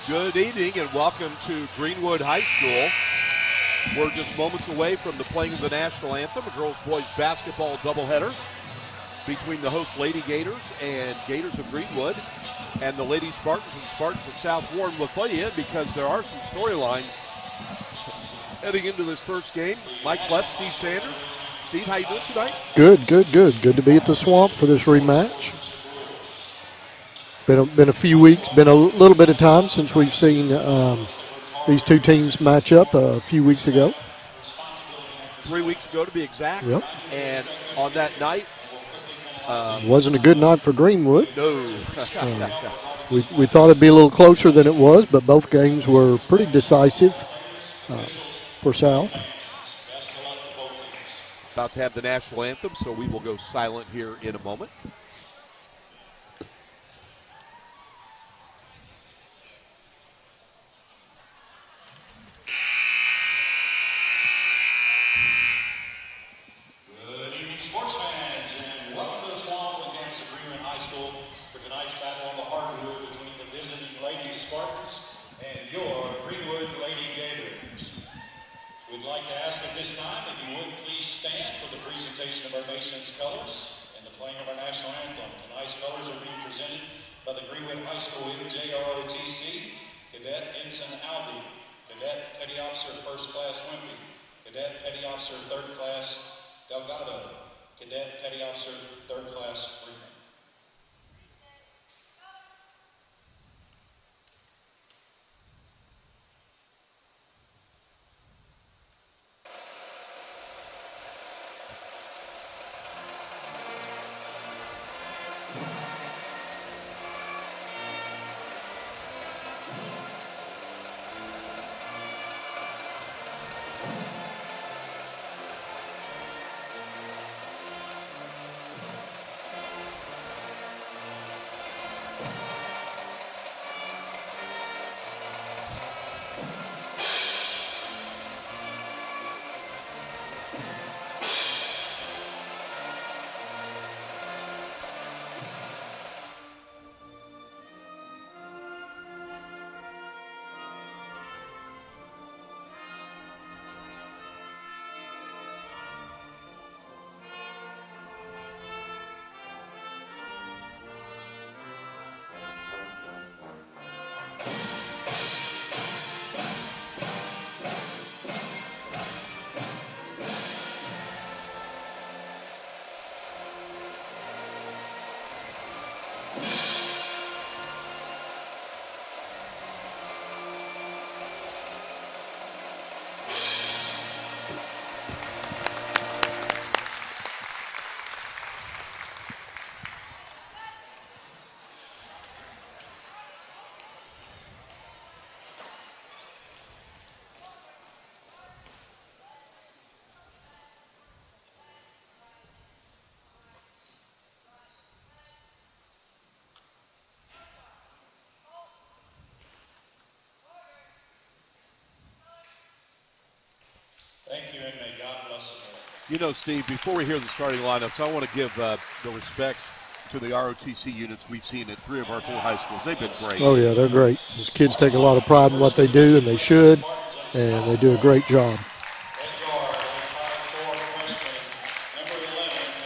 Good evening and welcome to Greenwood High School. We're just moments away from the playing of the national anthem, a girls-boys basketball doubleheader between the host Lady Gators and Gators of Greenwood. And the Lady Spartans and Spartans of South Warren will play in because there are some storylines heading into this first game. Mike Cleff, Steve Sanders. Steve, how you doing tonight? Good. Good to be at the Swamp for this rematch. Been a few weeks, been a little bit of time since we've seen these two teams match up a few weeks ago. 3 weeks ago to be exact. Yep. And on that night, wasn't a good night for Greenwood. no. We thought it'd be a little closer than it was, but both games were pretty decisive for South. About to have the national anthem, so we will go silent here in a moment. Good evening, sports fans, and welcome to the Swamp on the campus of Greenwood High School for tonight's battle on the hardwood between the visiting Lady Spartans and your Greenwood Lady Gators. We'd like to ask at this time if you would please stand for the presentation of our nation's colors and the playing of our national anthem. Tonight's colors are being presented by the Greenwood High School MJROTC, Cadet Ensign Albee, Cadet Petty Officer First Class Wimpy, Cadet Petty Officer Third Class Delgado, Cadet Petty Officer Third Class Freeman. Thank you, and may God bless us all. You know, Steve, before we hear the starting lineups, I want to give the respects to the ROTC units we've seen at 3 of our 4 high schools. They've been great. Oh, yeah, they're great. These kids take a lot of pride in what they do, and they should, and they do a great job.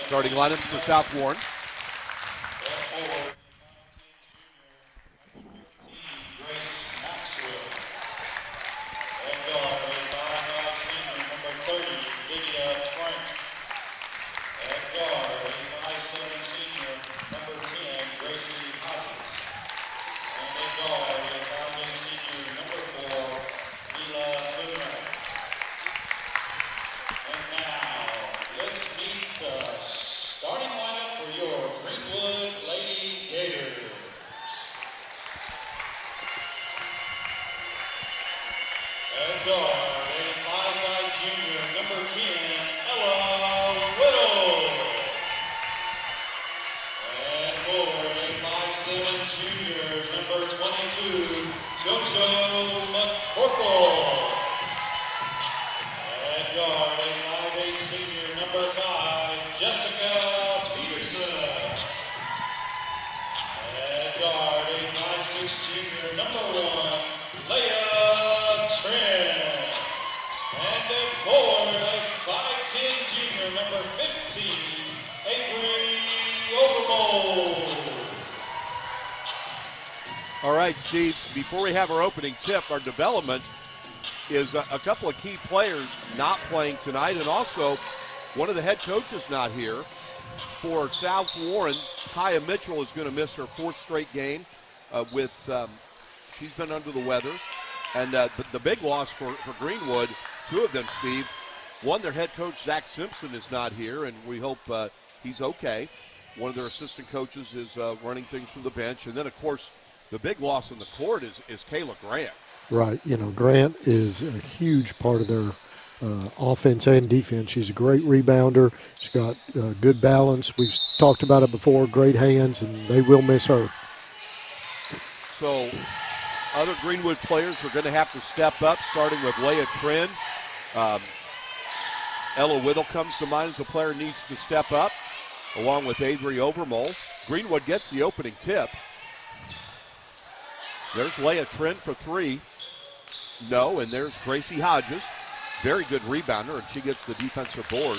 Starting lineups for South Warren. Junior, number 1, team, Avery Overmole. All right, Steve, before we have our opening tip, our development is a couple of key players not playing tonight, and also one of the head coaches not here. For South Warren, Kaya Mitchell is going to miss her 4th straight game she's been under the weather. And the big loss for Greenwood, 2 of them, Steve. One, their head coach, Zach Simpson, is not here, and we hope he's okay. One of their assistant coaches is running things from the bench. And then, of course, the big loss on the court is Kayla Grant. Right. Grant is a huge part of their offense and defense. She's a great rebounder. She's got good balance. We've talked about it before, great hands, and they will miss her. So other Greenwood players are going to have to step up, starting with Leah Trin. Ella Whittle comes to mind as a player who needs to step up, along with Avery Overmole. Greenwood gets the opening tip. There's Leah Trin for 3. No, and there's Gracie Hodges. Very good rebounder, and she gets the defensive board.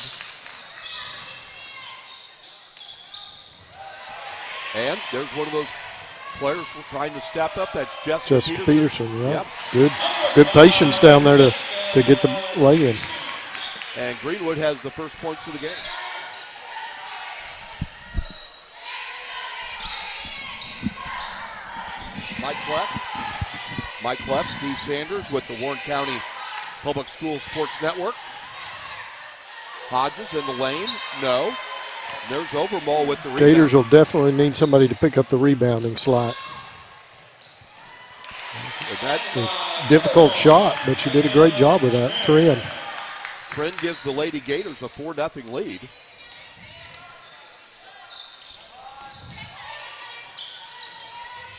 And there's one of those players trying to step up. That's Jessica Peterson. Yeah. Yep. Good patience down there to get the lay in. And Greenwood has the first points of the game. Mike Cleff, Steve Sanders with the Warren County Public Schools Sports Network. Hodges in the lane. No. There's Overmole with the rebound. Gators will definitely need somebody to pick up the rebounding slot. A difficult shot, but she did a great job with that. Trin gives the Lady Gators a 4-0 lead.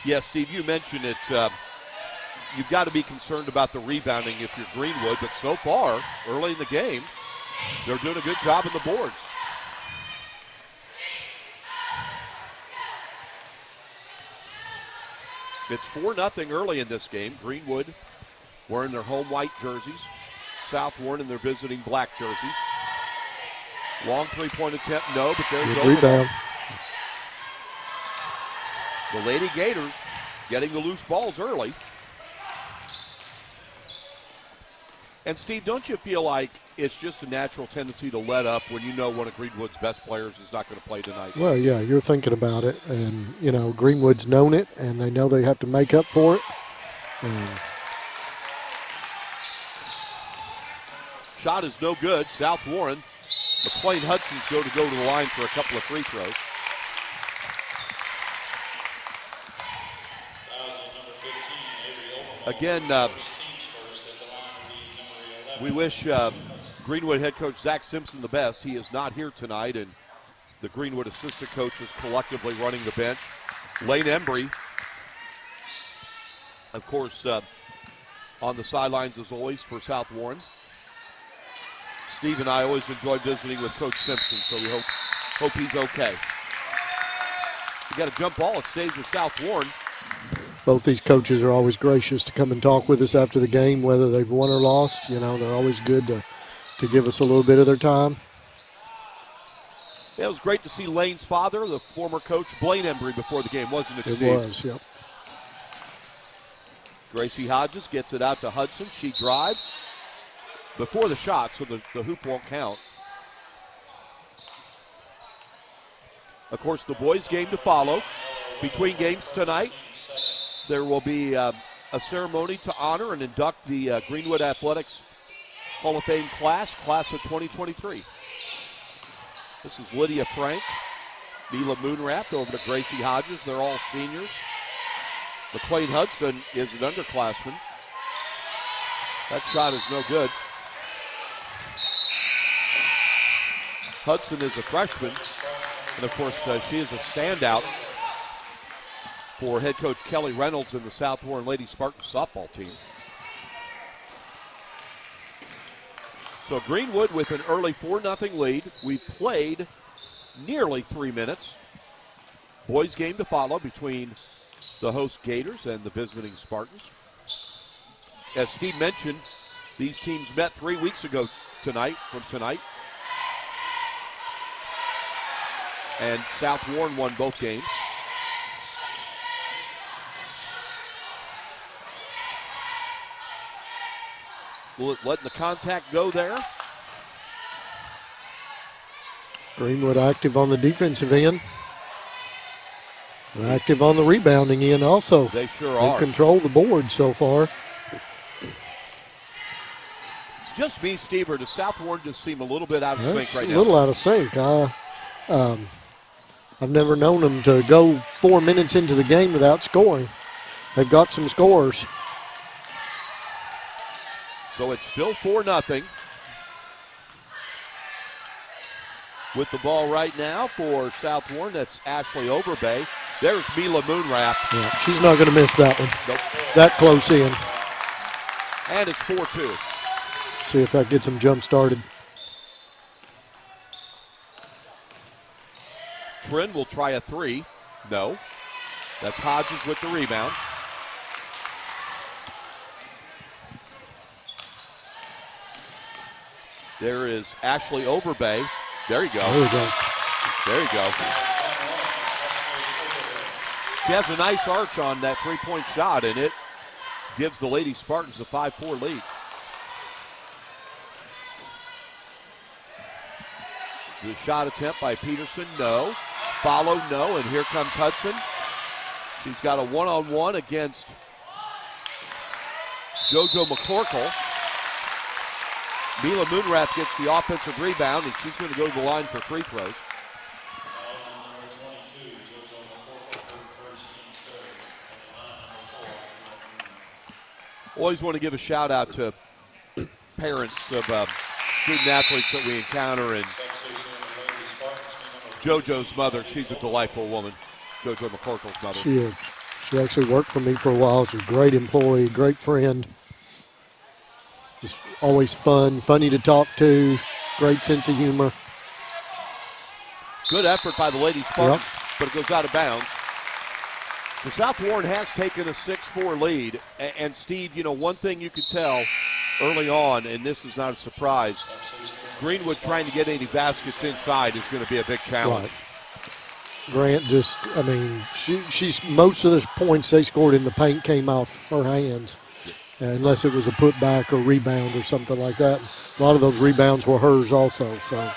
Yeah, Steve, you mentioned it. You've got to be concerned about the rebounding if you're Greenwood, but so far, early in the game, they're doing a good job on the boards. It's 4-0 early in this game. Greenwood wearing their home white jerseys. South Warren in their visiting black jerseys. Long 3-point attempt, no, but there's good rebound. The Lady Gators getting the loose balls early. And Steve, don't you feel like it's just a natural tendency to let up when you know one of Greenwood's best players is not going to play tonight? Well, yeah, you're thinking about it. And, Greenwood's known it, and they know they have to make up for it. Shot is no good. South Warren. McLean Hudson's going to go to the line for a couple of free throws. Again, we wish Greenwood head coach Zach Simpson the best. He is not here tonight, and the Greenwood assistant coaches collectively running the bench. Lane Embry, of course, on the sidelines as always for South Warren. Steve and I always enjoy visiting with Coach Simpson, so we hope he's okay. We got a jump ball. It stays with South Warren. Both these coaches are always gracious to come and talk with us after the game, whether they've won or lost. They're always good to give us a little bit of their time. Yeah, it was great to see Lane's father, the former coach, Blaine Embry, before the game, wasn't it, Steve? It was, yep. Gracie Hodges gets it out to Hudson. She drives before the shot, so the hoop won't count. Of course, the boys' game to follow. Between games tonight, there will be a ceremony to honor and induct the Greenwood Athletics Hall of Fame class of 2023. This is Lydia Frank, Mila Moonrath over to Gracie Hodges. They're all seniors. McLean Hudson is an underclassman. That shot is no good. Hudson is a freshman, and of course she is a standout for head coach Kelly Reynolds and the South Warren Lady Spartans softball team. So Greenwood with an early 4-0 lead. We've played nearly 3 minutes. Boys game to follow between the host Gators and the visiting Spartans. As Steve mentioned, these teams met 3 weeks ago tonight. And South Warren won both games. Letting the contact go there. Greenwood active on the defensive end. And active on the rebounding end also. They sure They've are. controlled the board so far. It's just me, Steve, or does South Warren just seem a little bit out of sync right now? A little out of sync. I've never known them to go 4 minutes into the game without scoring. They've got some scores. So it's still 4-0. With the ball right now for South Warren, that's Ashley Overbay. There's Mila Moonrath. Yeah, she's not going to miss that one. Nope. That close in. And it's 4-2. See if that gets them jump started. Trin will try a three. No. That's Hodges with the rebound. There is Ashley Overbay. There you go. There we go. There you go. She has a nice arch on that three-point shot, and it gives the Lady Spartans a 5-4 lead. The shot attempt by Peterson, no. Follow, no, and here comes Hudson. She's got a one-on-one against JoJo McCorkle. Mila Moonrath gets the offensive rebound, and she's going to go to the line for free throws. Always want to give a shout out to parents of student athletes that we encounter, and JoJo's mother, she's a delightful woman. JoJo McCorkle's mother. She is. She actually worked for me for a while. She's a great employee, great friend. Just always fun, funny to talk to, great sense of humor. Good effort by the Lady Spartans, but it goes out of bounds. So South Warren has taken a 6-4 lead. And Steve, you know, one thing you could tell early on, and this is not a surprise, Greenwood trying to get any baskets inside is going to be a big challenge. Right. Grant just, I mean, she's most of the points they scored in the paint came off her hands. Unless it was a putback or rebound or something like that. A lot of those rebounds were hers also. So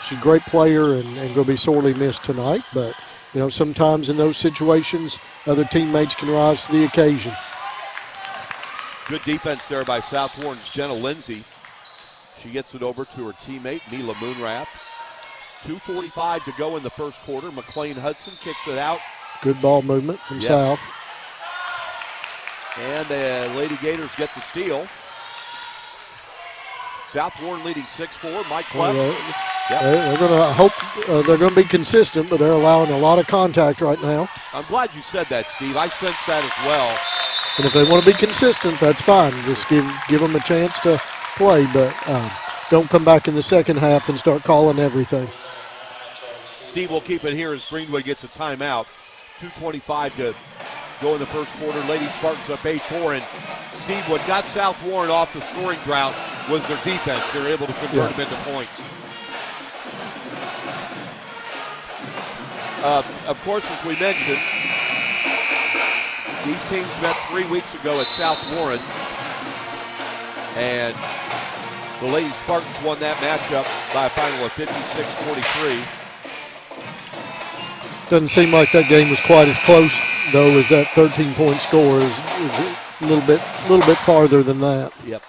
she's a great player and going to be sorely missed tonight. But, you know, sometimes in those situations, other teammates can rise to the occasion. Good defense there by South Warren's Jenna Lindsay. She gets it over to her teammate, Mila Moonrath. 2:45 to go in the first quarter. McLean Hudson kicks it out. Good ball movement from South. And the Lady Gators get the steal. South Warren leading 6-4. Mike Cleff. They're going to hope they're going to be consistent, but they're allowing a lot of contact right now. I'm glad you said that, Steve. I sense that as well. And if they want to be consistent, that's fine. Just give them a chance to play, but don't come back in the second half and start calling everything. Steve will keep it here as Greenwood gets a timeout. 2:25 to go in the first quarter. Lady Spartans up 8-4. And Steve, what got South Warren off the scoring drought was their defense. They were able to convert them into points. Of course, as we mentioned, these teams met 3 weeks ago at South Warren. And the Lady Spartans won that matchup by a final of 56-43. Doesn't seem like that game was quite as close, though, as that 13-point score is a little bit farther than that. Yep.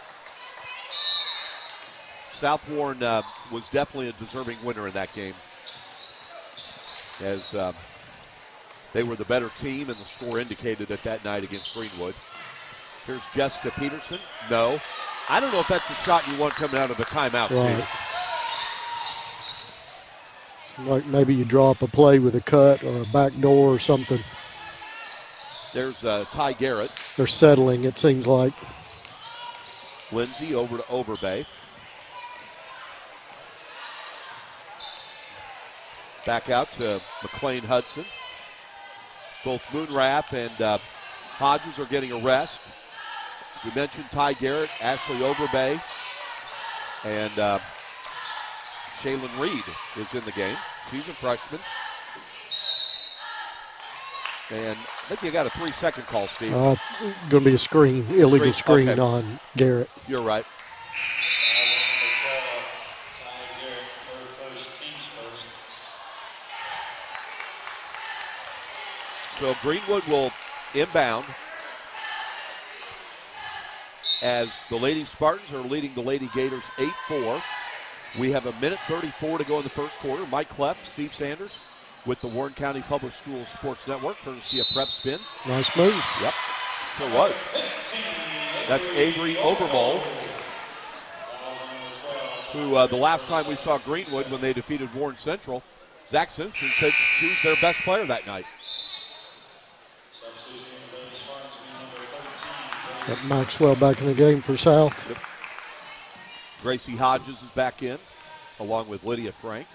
South Warren was definitely a deserving winner in that game, as they were the better team, and the score indicated it that night against Greenwood. Here's Jessica Peterson. No. I don't know if that's the shot you want coming out of a timeout, right. Like maybe you draw up a play with a cut or a back door or something. There's Ty Garrett. They're settling, it seems like. Lindsay over to Overbay. Back out to McLean Hudson. Both Moonrath and Hodges are getting a rest. As we mentioned, Ty Garrett, Ashley Overbay, and Shaylin Reed is in the game. She's a freshman. And I think you got a 3-second call, Steve. Going to be a screen, illegal screen okay. on Garrett. You're right. So Greenwood will inbound as the Lady Spartans are leading the Lady Gators 8-4. We have 1:34 to go in the first quarter. Mike Cleff, Steve Sanders with the Warren County Public Schools Sports Network, courtesy of Prep Spin. Nice move. Yep, sure was. That's Avery Overmall, who the last time we saw Greenwood when they defeated Warren Central, Zach Simpson said she was their best player that night. Got Maxwell back in the game for South. Yep. Gracie Hodges is back in, along with Lydia Frank.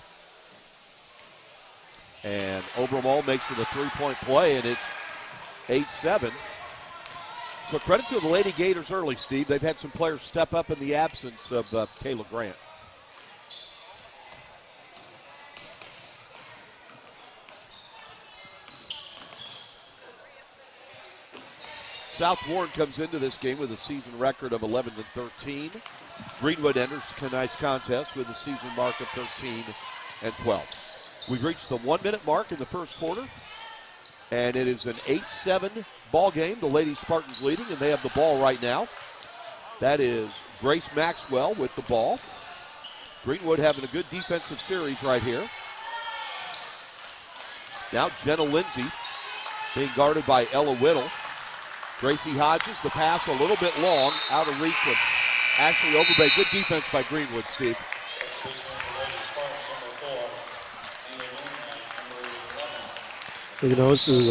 And Obermall makes it a three-point play, and it's 8-7. So credit to the Lady Gators early, Steve. They've had some players step up in the absence of Kayla Grant. South Warren comes into this game with a season record of 11-13. Greenwood enters tonight's contest with a season mark of 13-12. We've reached the 1 minute mark in the first quarter, and it is an 8-7 ball game. The Lady Spartans leading, and they have the ball right now. That is Grace Maxwell with the ball. Greenwood having a good defensive series right here. Now Jenna Lindsay being guarded by Ella Whittle. Gracie Hodges, the pass a little bit long, out of reach of Ashley Overbay. Good defense by Greenwood, Steve. You know, this is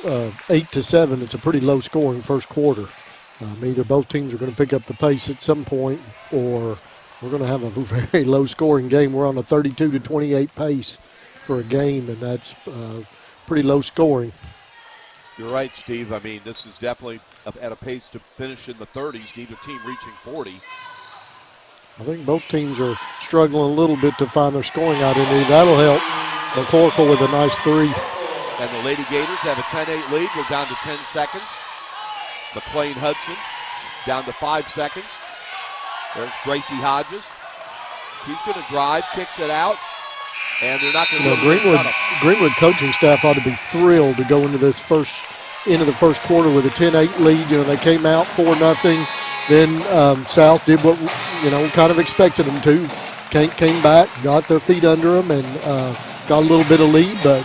a 8-7. It's a pretty low-scoring first quarter. Either both teams are going to pick up the pace at some point, or we're going to have a very low-scoring game. We're on a 32-28 pace for a game, and that's pretty low-scoring. You're right, Steve. I mean, this is definitely at a pace to finish in the 30s, neither team reaching 40. I think both teams are struggling a little bit to find their scoring identity. That'll help. McCorkle with a nice three. And the Lady Gators have a 10-8 lead. We're down to 10 seconds. McLean Hudson down to 5 seconds. There's Gracie Hodges. She's going to drive, kicks it out, and they're not going to Greenwood coaching staff ought to be thrilled to go into the first quarter with a 10-8 lead. You know, they came out 4-0. Then South did what kind of expected them to. Came back, got their feet under them, and got a little bit of lead. But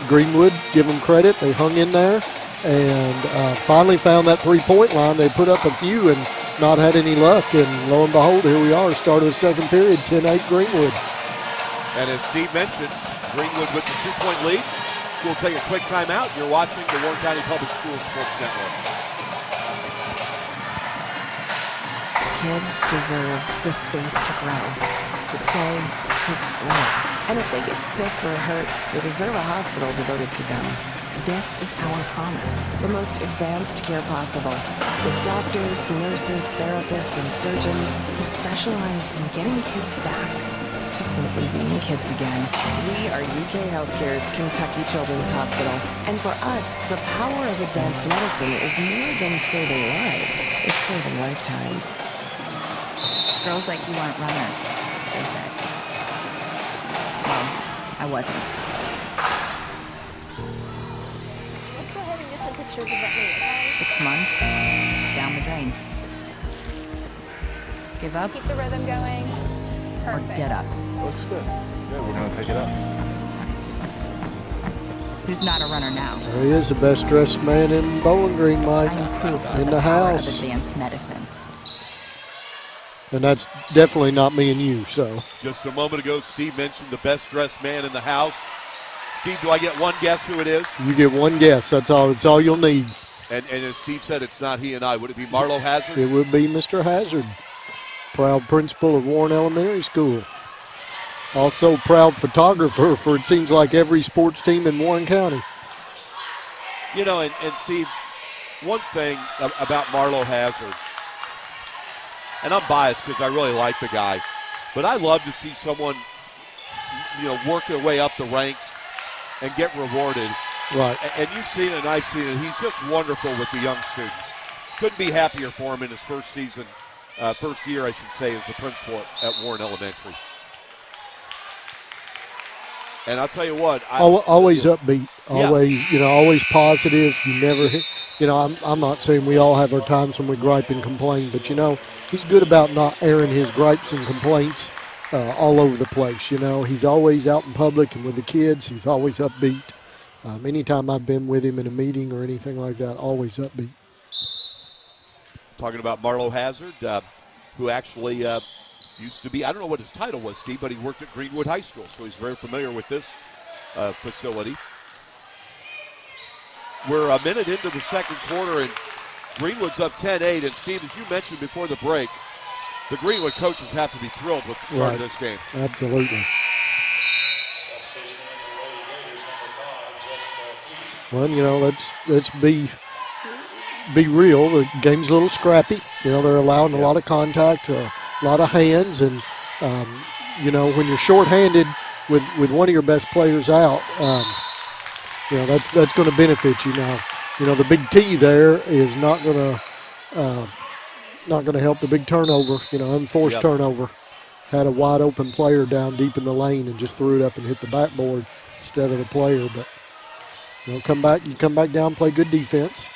Greenwood, give them credit, they hung in there and finally found that three-point line. They put up a few and not had any luck. And lo and behold, here we are, start of the second period, 10-8 Greenwood. And as Steve mentioned, Greenwood with the 2-point lead. We'll take a quick timeout. You're watching the Warren County Public Schools Sports Network. Kids deserve the space to grow, to play, to explore. And if they get sick or hurt, they deserve a hospital devoted to them. This is our promise, the most advanced care possible, with doctors, nurses, therapists, and surgeons who specialize in getting kids back to simply being kids again. We are UK Healthcare's Kentucky Children's Hospital. And for us, the power of advanced medicine is more than saving lives. It's saving lifetimes. Girls like you aren't runners, they said. Well, I wasn't. Let's go ahead and get some pictures of that meeting. 6 months, down the drain. Give up Keep the rhythm going. or Perfect. get up. Looks good. Yeah, we're going to take it up. Who's not a runner now? There he is, the best dressed man in Bowling Green, Mike. I am proof of in the the power house. of advanced medicine. And that's definitely not me and you, so. Just a moment ago, Steve mentioned the best dressed man in the house. Steve, do I get one guess who it is? You get one guess. That's all. It's all you'll need. And as Steve said, it's not he and I. Would it be Marlo Hazard? It would be Mr. Hazard, proud principal of Warren Elementary School. Also proud photographer for, it seems like, every sports team in Warren County. And Steve, one thing about Marlo Hazard, and I'm biased because I really like the guy, but I love to see someone work their way up the ranks and get rewarded. Right. And you've seen it, and I've seen it. He's just wonderful with the young students. Couldn't be happier for him in his first season, first year, I should say, as the principal at Warren Elementary. And I'll tell you what. Always upbeat. Always, always positive. You never, I'm not saying we all have our times when we gripe and complain, but, he's good about not airing his gripes and complaints all over the place. He's always out in public and with the kids. He's always upbeat. Anytime I've been with him in a meeting or anything like that, always upbeat. Talking about Marlo Hazard, who actually used to be, I don't know what his title was, Steve, but he worked at Greenwood High School, so he's very familiar with this facility. We're a minute into the second quarter, and Greenwood's up 10-8. And, Steve, as you mentioned before the break, the Greenwood coaches have to be thrilled with the start of this game. Absolutely. Well, let's be real. The game's a little scrappy. They're allowing a lot of contact, a lot of hands, and when you're shorthanded with one of your best players out, that's going to benefit you now. The big T there is not going to help the big turnover. Unforced turnover. Had a wide open player down deep in the lane and just threw it up and hit the backboard instead of the player, but. You come back down, play good defense.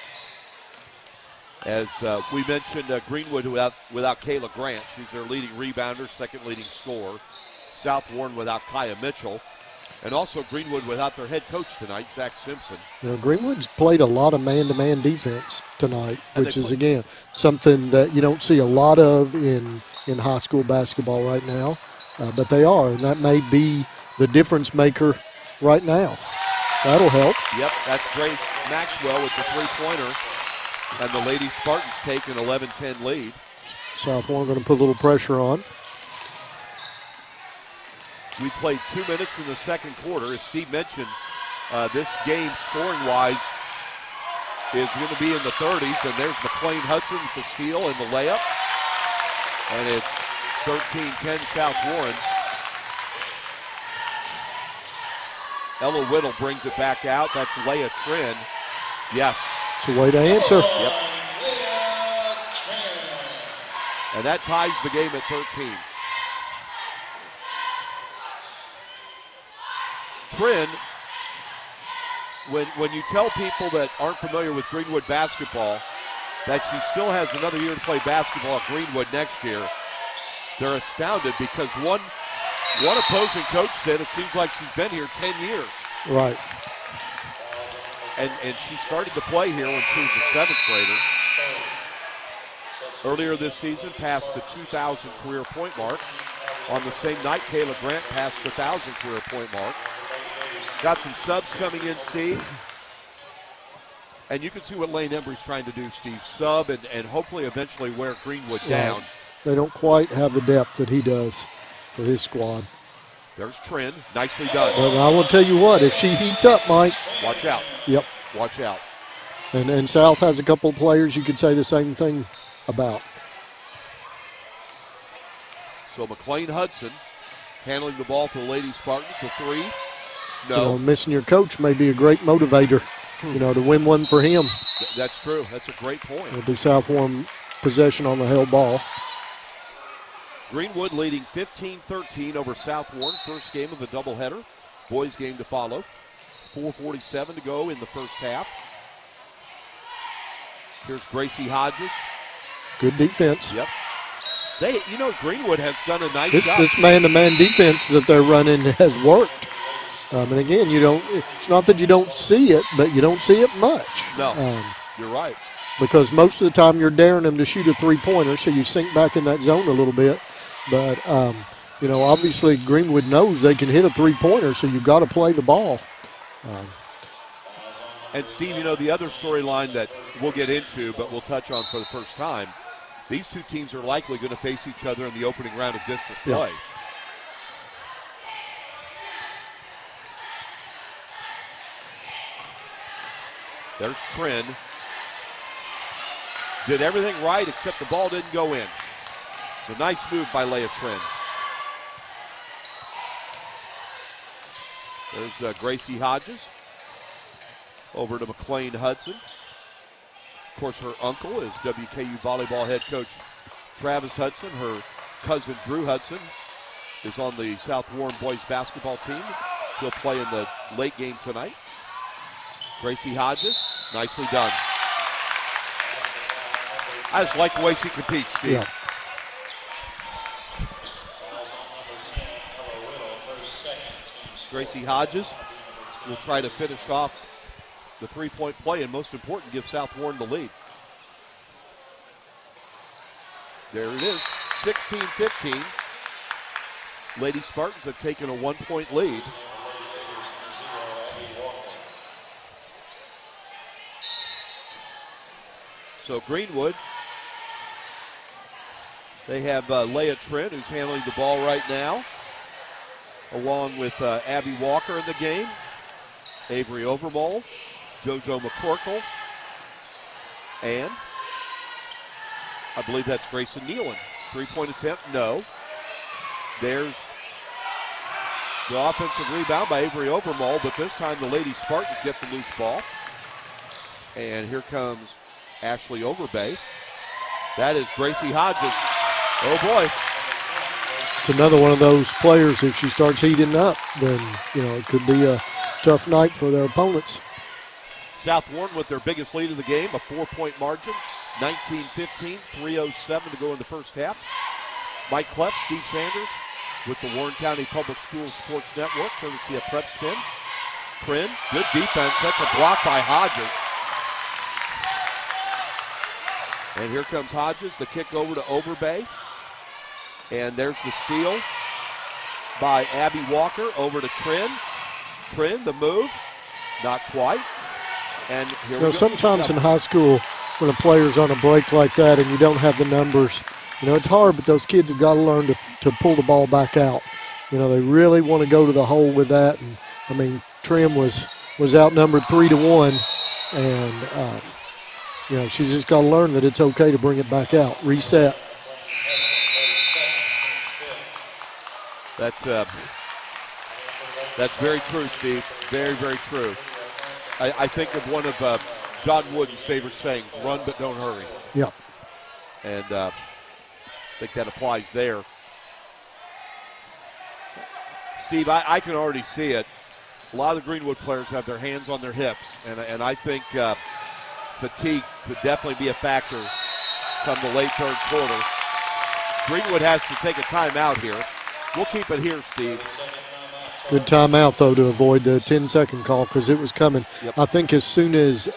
As we mentioned, Greenwood without Kayla Grant. She's their leading rebounder, second leading scorer. South Warren without Kaya Mitchell. And also Greenwood without their head coach tonight, Zach Simpson. Greenwood's played a lot of man-to-man defense tonight, which is, again, something that you don't see a lot of in high school basketball right now. But they are, and that may be the difference maker right now. That'll help. Yep, that's Grace Maxwell with the three-pointer. And the Lady Spartans take an 11-10 lead. South Warren going to put a little pressure on. We played 2 minutes in the second quarter. As Steve mentioned, this game scoring-wise is going to be in the 30s. And there's McLean Hudson with the steal and the layup. And it's 13-10 South Warren. Ella Whittle brings it back out. That's Leah Trin. Yes. It's a way to answer. Yep. And that ties the game at 13. Trin, when you tell people that aren't familiar with Greenwood basketball that she still has another year to play basketball at Greenwood next year, they're astounded because one opposing coach said it seems like she's been here 10 years. Right. And she started to play here when she was a seventh grader. Earlier this season, passed the 2,000 career point mark. On the same night, Kayla Grant passed the 1,000 career point mark. Got some subs coming in, Steve. And you can see what Lane Embry's trying to do, Steve. Sub and hopefully eventually wear Greenwood down. They don't quite have the depth that he does for his squad. There's Trin. Nicely done. Well, I will tell you what, if she heats up, Mike. Watch out. Yep. Watch out. And South has a couple of players you could say the same thing about. So McLean Hudson handling the ball for the Lady Spartans. A three. No. Missing your coach may be a great motivator, to win one for him. That's true. That's a great point. It'll be South Warren possession on the held ball. Greenwood leading 15-13 over South Warren. First game of the doubleheader. Boys game to follow. 4:47 to go in the first half. Here's Gracie Hodges. Good defense. Yep. Greenwood has done a nice job. This man-to-man defense that they're running has worked. And again, it's not that you don't see it, but you don't see it much. No, you're right. Because most of the time you're daring them to shoot a three-pointer, so you sink back in that zone a little bit. But, obviously Greenwood knows they can hit a three-pointer, so you've got to play the ball. And, Steve, the other storyline that we'll get into, but we'll touch on for the first time, these two teams are likely going to face each other in the opening round of district play. There's Trin. Did everything right except the ball didn't go in. It's a nice move by Leah Trin. There's Gracie Hodges over to McLean Hudson. Of course, her uncle is WKU volleyball head coach Travis Hudson. Her cousin Drew Hudson is on the South Warren boys basketball team. He'll play in the late game tonight. Gracie Hodges, nicely done. I just like the way she competes, Steve. Yeah. Gracie Hodges will try to finish off the three-point play, and most important, give South Warren the lead. There it is, 16-15. Lady Spartans have taken a 1-point lead. So Greenwood, they have Leah Trent, who's handling the ball right now, along with Abby Walker in the game, Avery Overmole, JoJo McCorkle, and I believe that's Grayson Nealon. Three-point attempt, no. There's the offensive rebound by Avery Overmole, but this time the Lady Spartans get the loose ball. And here comes Ashley Overbay. That is Gracie Hodges. Oh boy. It's another one of those players, if she starts heating up, then, it could be a tough night for their opponents. South Warren with their biggest lead of the game, a 4-point margin, 19-15, 3:07 to go in the first half. Mike Cleff, Steve Sanders with the Warren County Public Schools Sports Network, courtesy of Prep Spin. Trin, good defense. That's a block by Hodges. And here comes Hodges, the kick over to Overbay. And there's the steal by Abby Walker over to Trin. Trin, the move, not quite. And here we go. Sometimes in high school, when a player's on a break like that and you don't have the numbers, it's hard, but those kids have got to learn to pull the ball back out. They really want to go to the hole with that. And Trim was outnumbered 3-1, and she's just got to learn that it's okay to bring it back out, reset. That's very true, Steve. Very, very true. I think of one of John Wooden's favorite sayings, run but don't hurry. Yeah. And I think that applies there. Steve, I can already see it. A lot of the Greenwood players have their hands on their hips, and I think fatigue could definitely be a factor come the late third quarter. Greenwood has to take a timeout here. We'll keep it here, Steve. Good timeout, though, to avoid the 10-second call because it was coming. Yep. I think as soon as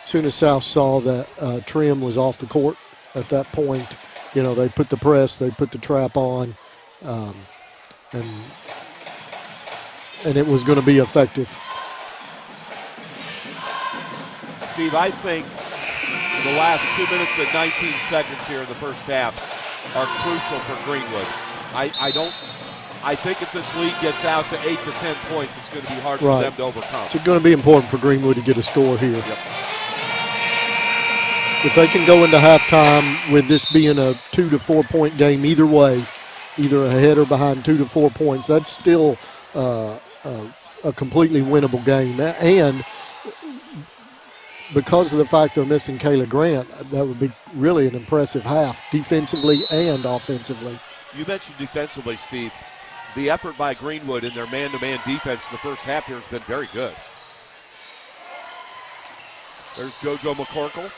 South saw that Trim was off the court at that point, they put the press, they put the trap on, and it was going to be effective. Steve, I think the last 2 minutes and 19 seconds here in the first half are crucial for Greenwood. I think if this lead gets out to 8 to 10 points, it's going to be hard for them to overcome. It's going to be important for Greenwood to get a score here. Yep. If they can go into halftime with this being a 2 to 4 point game either way, either ahead or behind 2 to 4 points, that's still a completely winnable game. And because of the fact they're missing Kayla Grant, that would be really an impressive half, defensively and offensively. You mentioned defensively, Steve. The effort by Greenwood in their man-to-man defense in the first half here has been very good. There's JoJo McCorkle.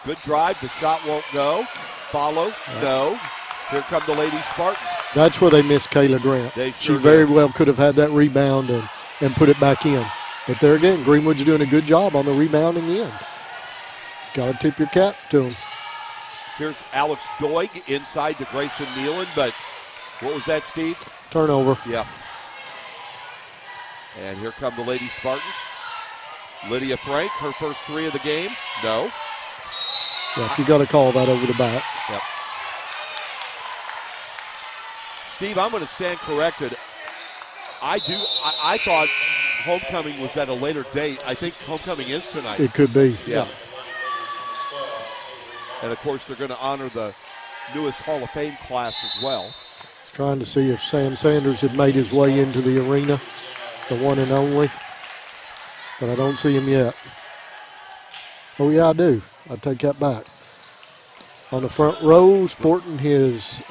Good drive. The shot won't go. Follow. No. Here come the Lady Spartans. That's where they missed Kayla Grant. She very well could have had that rebound and put it back in. But there again, Greenwood's doing a good job on the rebounding end. Got to tip your cap to him. Here's Alex Doig inside to Grayson Nealon, but what was that, Steve? Turnover. Yeah. And here come the Lady Spartans. Lydia Frank, her first three of the game. No. Yeah, you got to call that over the back. Yep. Steve, I'm going to stand corrected. I thought homecoming was at a later date. I think homecoming is tonight. It could be. Yeah. And, of course, they're going to honor the newest Hall of Fame class as well. Trying to see if Sam Sanders had made his way into the arena. the one and only, but I don't see him yet. Oh, yeah, I do. I take that back. On the front row, sporting his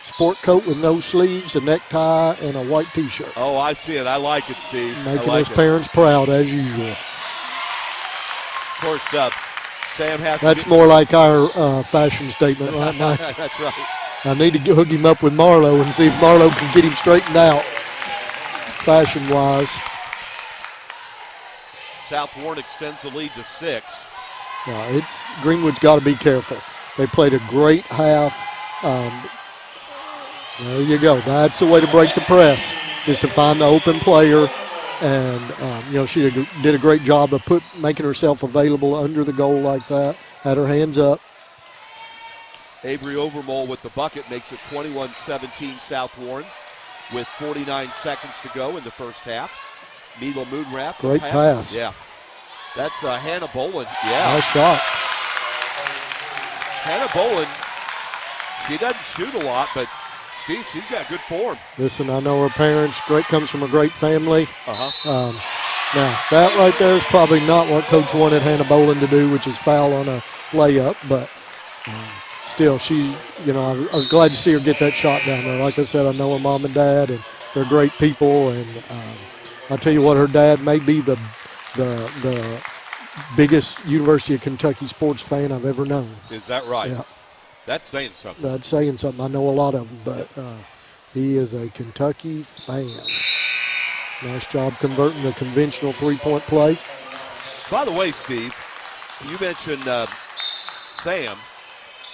sport coat with no sleeves, a necktie, and a white T-shirt. Oh, I see it. I like it, Steve. Making his parents proud, as usual. Of course, Sam has That's more like our fashion statement, right, Mike? That's right. I need to hook him up with Marlo and see if Marlo can get him straightened out, fashion-wise. South Warren extends the lead to 6. Greenwood's got to be careful. They played a great half. There you go. That's the way to break the press, is to find the open player. And, she did a great job of making herself available under the goal like that, had her hands up. Avery Overmole with the bucket makes it 21-17 South Warren with 49 seconds to go in the first half. Mila Moonrap. Great pass. Yeah. That's Hannah Boland. Yeah. Nice shot. Hannah Boland, she doesn't shoot a lot, but Steve, she's got good form. Listen, I know her parents, comes from a great family. Uh-huh. Now, that right there is probably not what Coach wanted Hannah Boland to do, which is foul on a layup, but still, I was glad to see her get that shot down there. Like I said, I know her mom and dad, and they're great people, and I'll tell you what, her dad may be the biggest University of Kentucky sports fan I've ever known. Is that right? Yeah. That's saying something. That's saying something. I know a lot of them, but he is a Kentucky fan. Nice job converting the conventional three-point play. By the way, Steve, you mentioned Sam.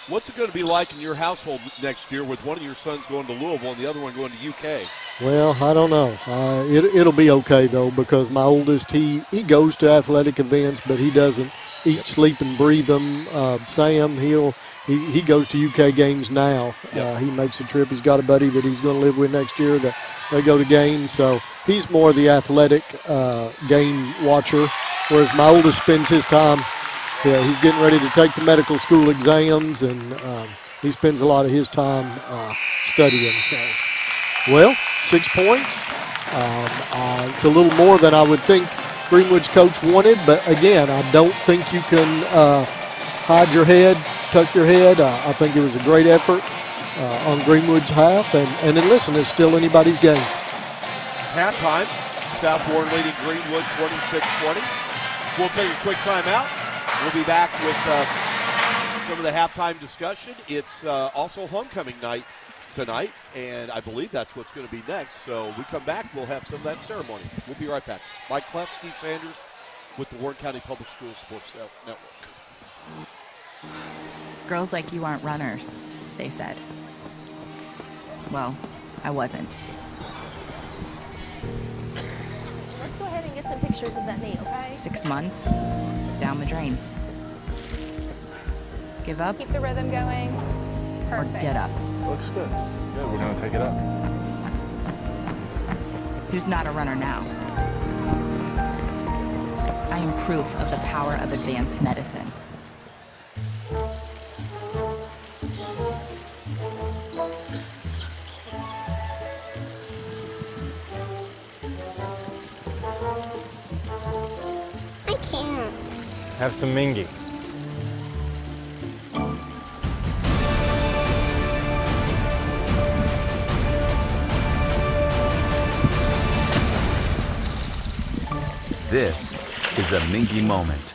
What's it going to be like in your household next year with one of your sons going to Louisville and the other one going to UK? Well, I don't know. It'll be okay, though, because my oldest, he goes to athletic events, but he doesn't eat, sleep, and breathe them. Sam, he goes to UK games now. Yep. He makes a trip. He's got a buddy that he's going to live with next year that they go to games. So he's more the athletic game watcher, whereas my oldest spends his time. Yeah, he's getting ready to take the medical school exams, and he spends a lot of his time studying. So, well, 6 points. It's a little more than I would think Greenwood's coach wanted, but again, I don't think you can hide your head, tuck your head. I think it was a great effort on Greenwood's half, and then listen, it's still anybody's game. Halftime, South Warren leading Greenwood 26-20. We'll take a quick timeout. We'll be back with some of the halftime discussion. It's also homecoming night tonight, and I believe that's what's going to be next. So we come back, we'll have some of that ceremony. We'll be right back. Mike Cleff, Steve Sanders with the Warren County Public Schools Sports Network. Girls like you aren't runners, they said. Well, I wasn't. Let's go ahead and get some pictures of that knee, okay? 6 months, down the drain. Give up Keep the rhythm going. or Perfect. get up. Looks good. Good, we're gonna take it up. Who's not a runner now? I am proof of the power of advanced medicine. I can't. Have some Mingy. This is a Mingy moment.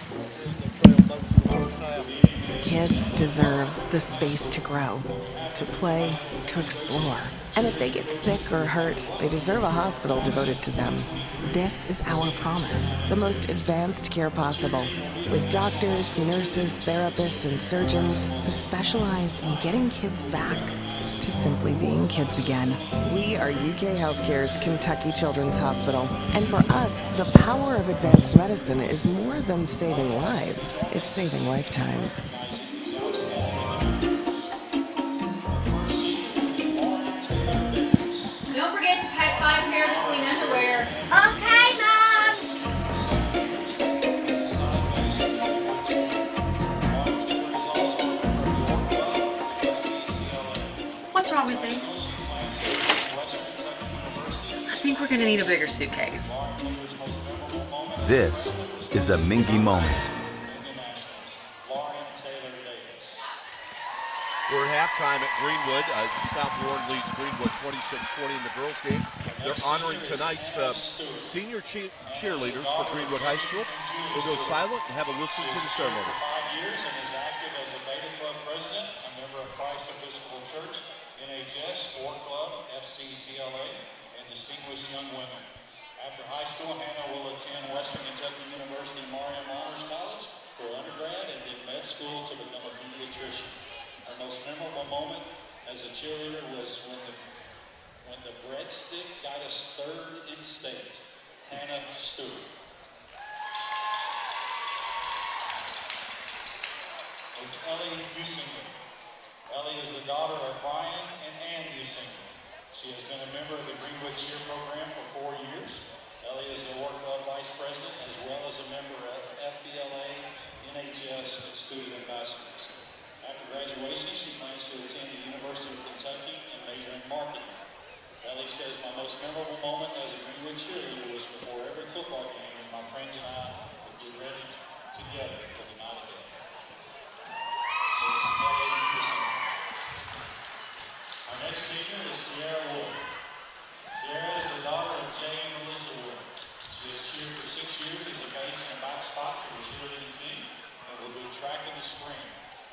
Kids deserve the space to grow, to play, to explore. And if they get sick or hurt, they deserve a hospital devoted to them. This is our promise, the most advanced care possible, with doctors, nurses, therapists, and surgeons who specialize in getting kids back to simply being kids again. We are UK Healthcare's Kentucky Children's Hospital. And for us, the power of advanced medicine is more than saving lives. It's saving lifetimes. Don't forget to pack 5 pairs of clean underwear. Okay, Mom. What's wrong with these? I think we're going to need a bigger suitcase. This is a Mingy moment. We're at halftime at Greenwood. South Warren leads Greenwood 26-20 in the girls' game. They're honoring tonight's senior cheerleaders for Greenwood High School. We'll go silent and have a listen to the ceremony. 5 years and is active as a Beta Club president, a member of Christ Episcopal Church, NHS, Sport Club, FCCLA, and Distinguished Young Women. After high school, Hannah will attend Western Kentucky University Mariam Honors College for undergrad and then med school to become a pediatrician. Her most memorable moment as a cheerleader was when the breadstick got us third in state. Hannah Stewart. Is Ellie Usinger. Ellie is the daughter of Brian and Ann Usinger. She has been a member of the Greenwood Cheer Program for 4 years. Ellie is the Work Club Vice President as well as a member of FBLA, NHS, and Student Ambassadors. After graduation, she plans to attend the University of Kentucky and major in marketing. Ellie says, my most memorable moment as a Greenwood cheerleader was before every football game when my friends and I would get ready together for the night ahead. Miss Ellie Usinger. Our next senior is Sierra Wood. Sierra is the daughter of Jay and Melissa Wood. She has cheered for 6 years as a base and a back spot for the cheerleading team and will do track in the spring.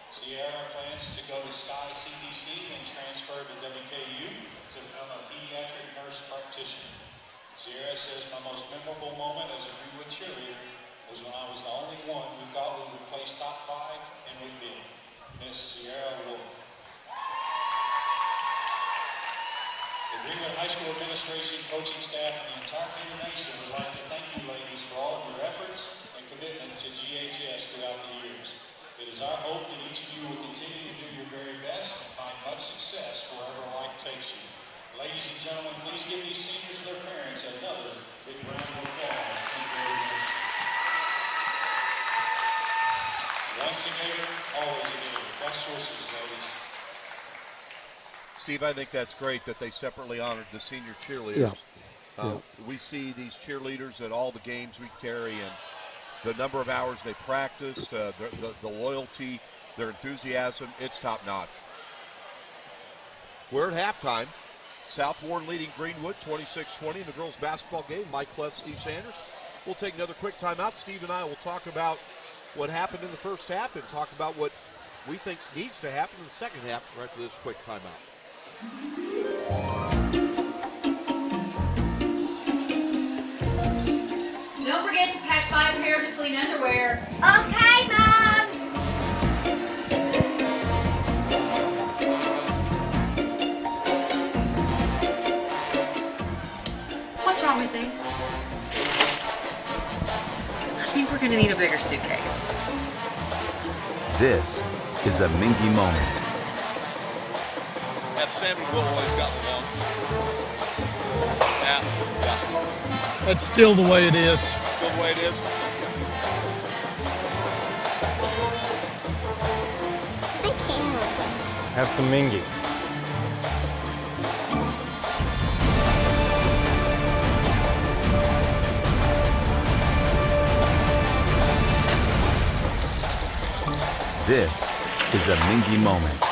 Sierra plans to go to Sky CTC and transfer to WKU to become a pediatric nurse practitioner. Sierra says, my most memorable moment as a Greenwood cheerleader was when I was the only one who thought we would place top 5, and we did. Miss Sierra Wood. The Greenwood High School administration, coaching staff, and the entire Gator Nation would like to thank you ladies for all of your efforts and commitment to GHS throughout the years. It is our hope that each of you will continue to do your very best and find much success wherever life takes you. Ladies and gentlemen, please give these seniors and their parents another big round of applause. Thank you very much. Once a Gator, always a Gator. Best wishes, ladies. Steve, I think that's great that they separately honored the senior cheerleaders. Yeah. We see these cheerleaders at all the games we carry, and the number of hours they practice, the loyalty, their enthusiasm, it's top-notch. We're at halftime. South Warren leading Greenwood 26-20 in the girls' basketball game. Mike Cleff, Steve Sanders. We'll take another quick timeout. Steve and I will talk about what happened in the first half and talk about what we think needs to happen in the second half right after this quick timeout. Don't forget to pack 5 pairs of clean underwear. Okay, Mom. What's wrong with these? I think we're going to need a bigger suitcase. This is a Mingy moment. That Sam and Will always got along. Yeah. That's still the way it is. Still the way it is. I can't. Have some Mingy. This is a Mingy moment.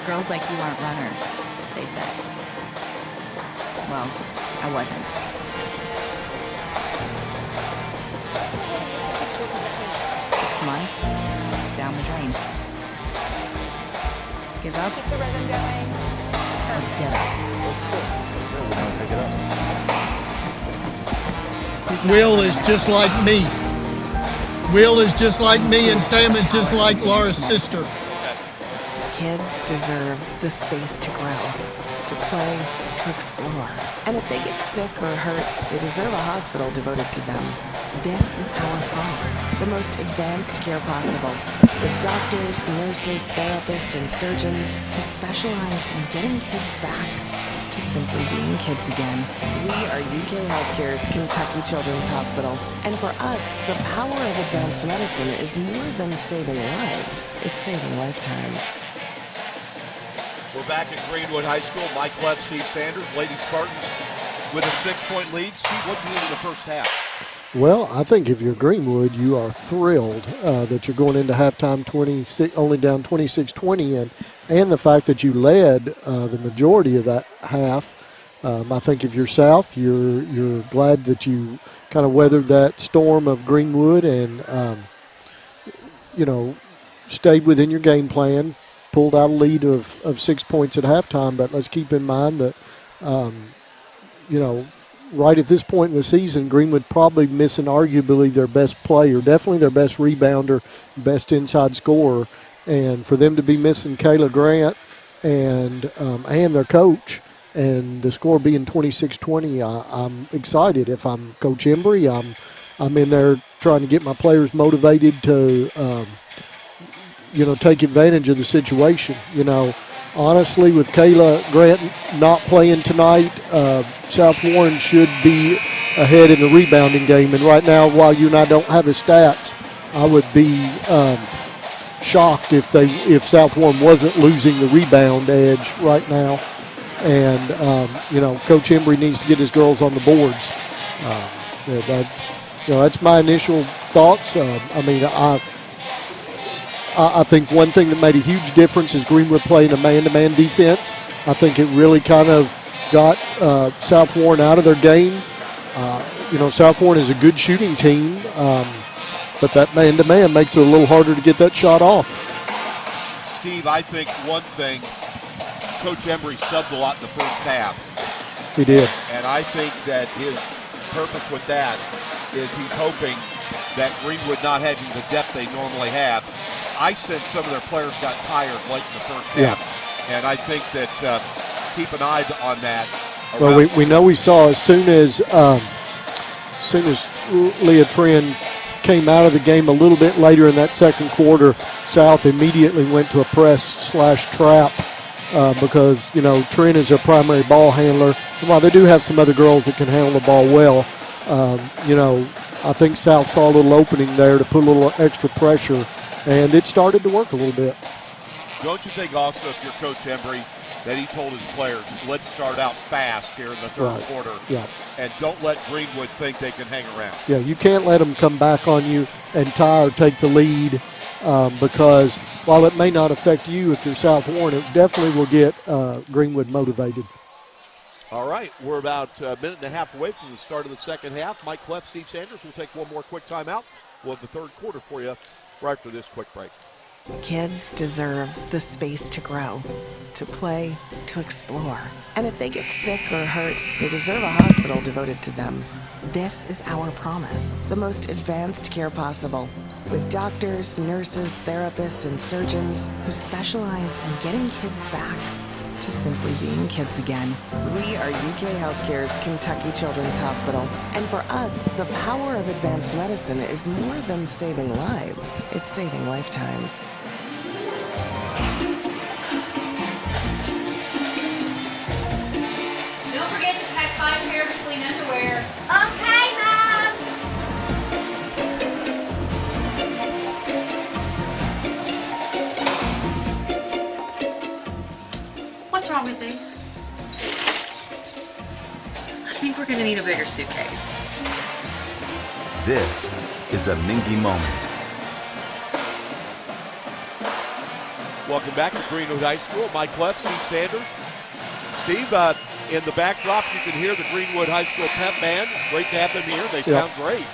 Girls like you aren't runners, they said. Well, I wasn't. Get some pictures of it. 6 months, down the drain. Give up, Keep the rhythm going. get up. We're gonna take it up. Who's not Will running is it? just like me. Will is just like me, and Sam is just like Laura's sister. Kids deserve the space to grow, to play, to explore. And if they get sick or hurt, they deserve a hospital devoted to them. This is our promise, the most advanced care possible, with doctors, nurses, therapists, and surgeons who specialize in getting kids back to simply being kids again. We are UK Healthcare's Kentucky Children's Hospital. And for us, the power of advanced medicine is more than saving lives. It's saving lifetimes. We're We're back at Greenwood High School. Mike Cleff, Steve Sanders, Lady Spartans with a 6-point lead. Steve, what do you think in the first half? Well, I think if you're Greenwood, you are thrilled that you're going into halftime only down 26-20, and the fact that you led the majority of that half. I think if you're South, you're glad that you kind of weathered that storm of Greenwood and stayed within your game plan, pulled out a lead of 6 points at halftime. But let's keep in mind that right at this point in the season, Greenwood probably missing arguably their best player, definitely their best rebounder, best inside scorer. And for them to be missing Kayla Grant and their coach, and the score being 26-20, I'm excited. If I'm Coach Embry, I'm in there trying to get my players motivated to, take advantage of the situation. Honestly, with Kayla Grant not playing tonight, South Warren should be ahead in the rebounding game. And right now, while you and I don't have his stats, I would be shocked if South Warren wasn't losing the rebound edge right now. And Coach Embry needs to get his girls on the boards. That's my initial thoughts. I think one thing that made a huge difference is Greenwood playing a man-to-man defense. I think it really kind of got South Warren out of their game. South Warren is a good shooting team, but that man-to-man makes it a little harder to get that shot off. Steve, I think one thing, Coach Embry subbed a lot in the first half. He did. And I think that his purpose with that is he's hoping that Greenwood not having the depth they normally have. I sense some of their players got tired late in the first half. And I think that keep an eye on that. Well, we know we saw as soon as Leah Trin came out of the game a little bit later in that second quarter, South immediately went to a press/trap because, Trin is their primary ball handler. And while they do have some other girls that can handle the ball well, I think South saw a little opening there to put a little extra pressure, and it started to work a little bit. Don't you think also, if you're Coach Embry, that he told his players, let's start out fast here in the third quarter, and don't let Greenwood think they can hang around. Yeah, you can't let them come back on you and tie or take the lead because while it may not affect you if you're South Warren, it definitely will get Greenwood motivated. All right, we're about a minute and a half away from the start of the second half. Mike Cleff, Steve Sanders will take one more quick timeout. We'll have the third quarter for you right after this quick break. Kids deserve the space to grow, to play, to explore. And if they get sick or hurt, they deserve a hospital devoted to them. This is our promise, the most advanced care possible, with doctors, nurses, therapists, and surgeons who specialize in getting kids back to simply being kids again. We are UK Healthcare's Kentucky Children's Hospital. And for us, the power of advanced medicine is more than saving lives. It's saving lifetimes. Don't forget to pack 5 pairs of clean underwear. Okay, Mom. What's wrong with these? I think we're gonna need a bigger suitcase. This is a Mingy moment. Welcome back to Greenwood High School. Mike Cleff, Steve Sanders. Steve, in the backdrop, you can hear the Greenwood High School pep band. Great to have them here. They sound great.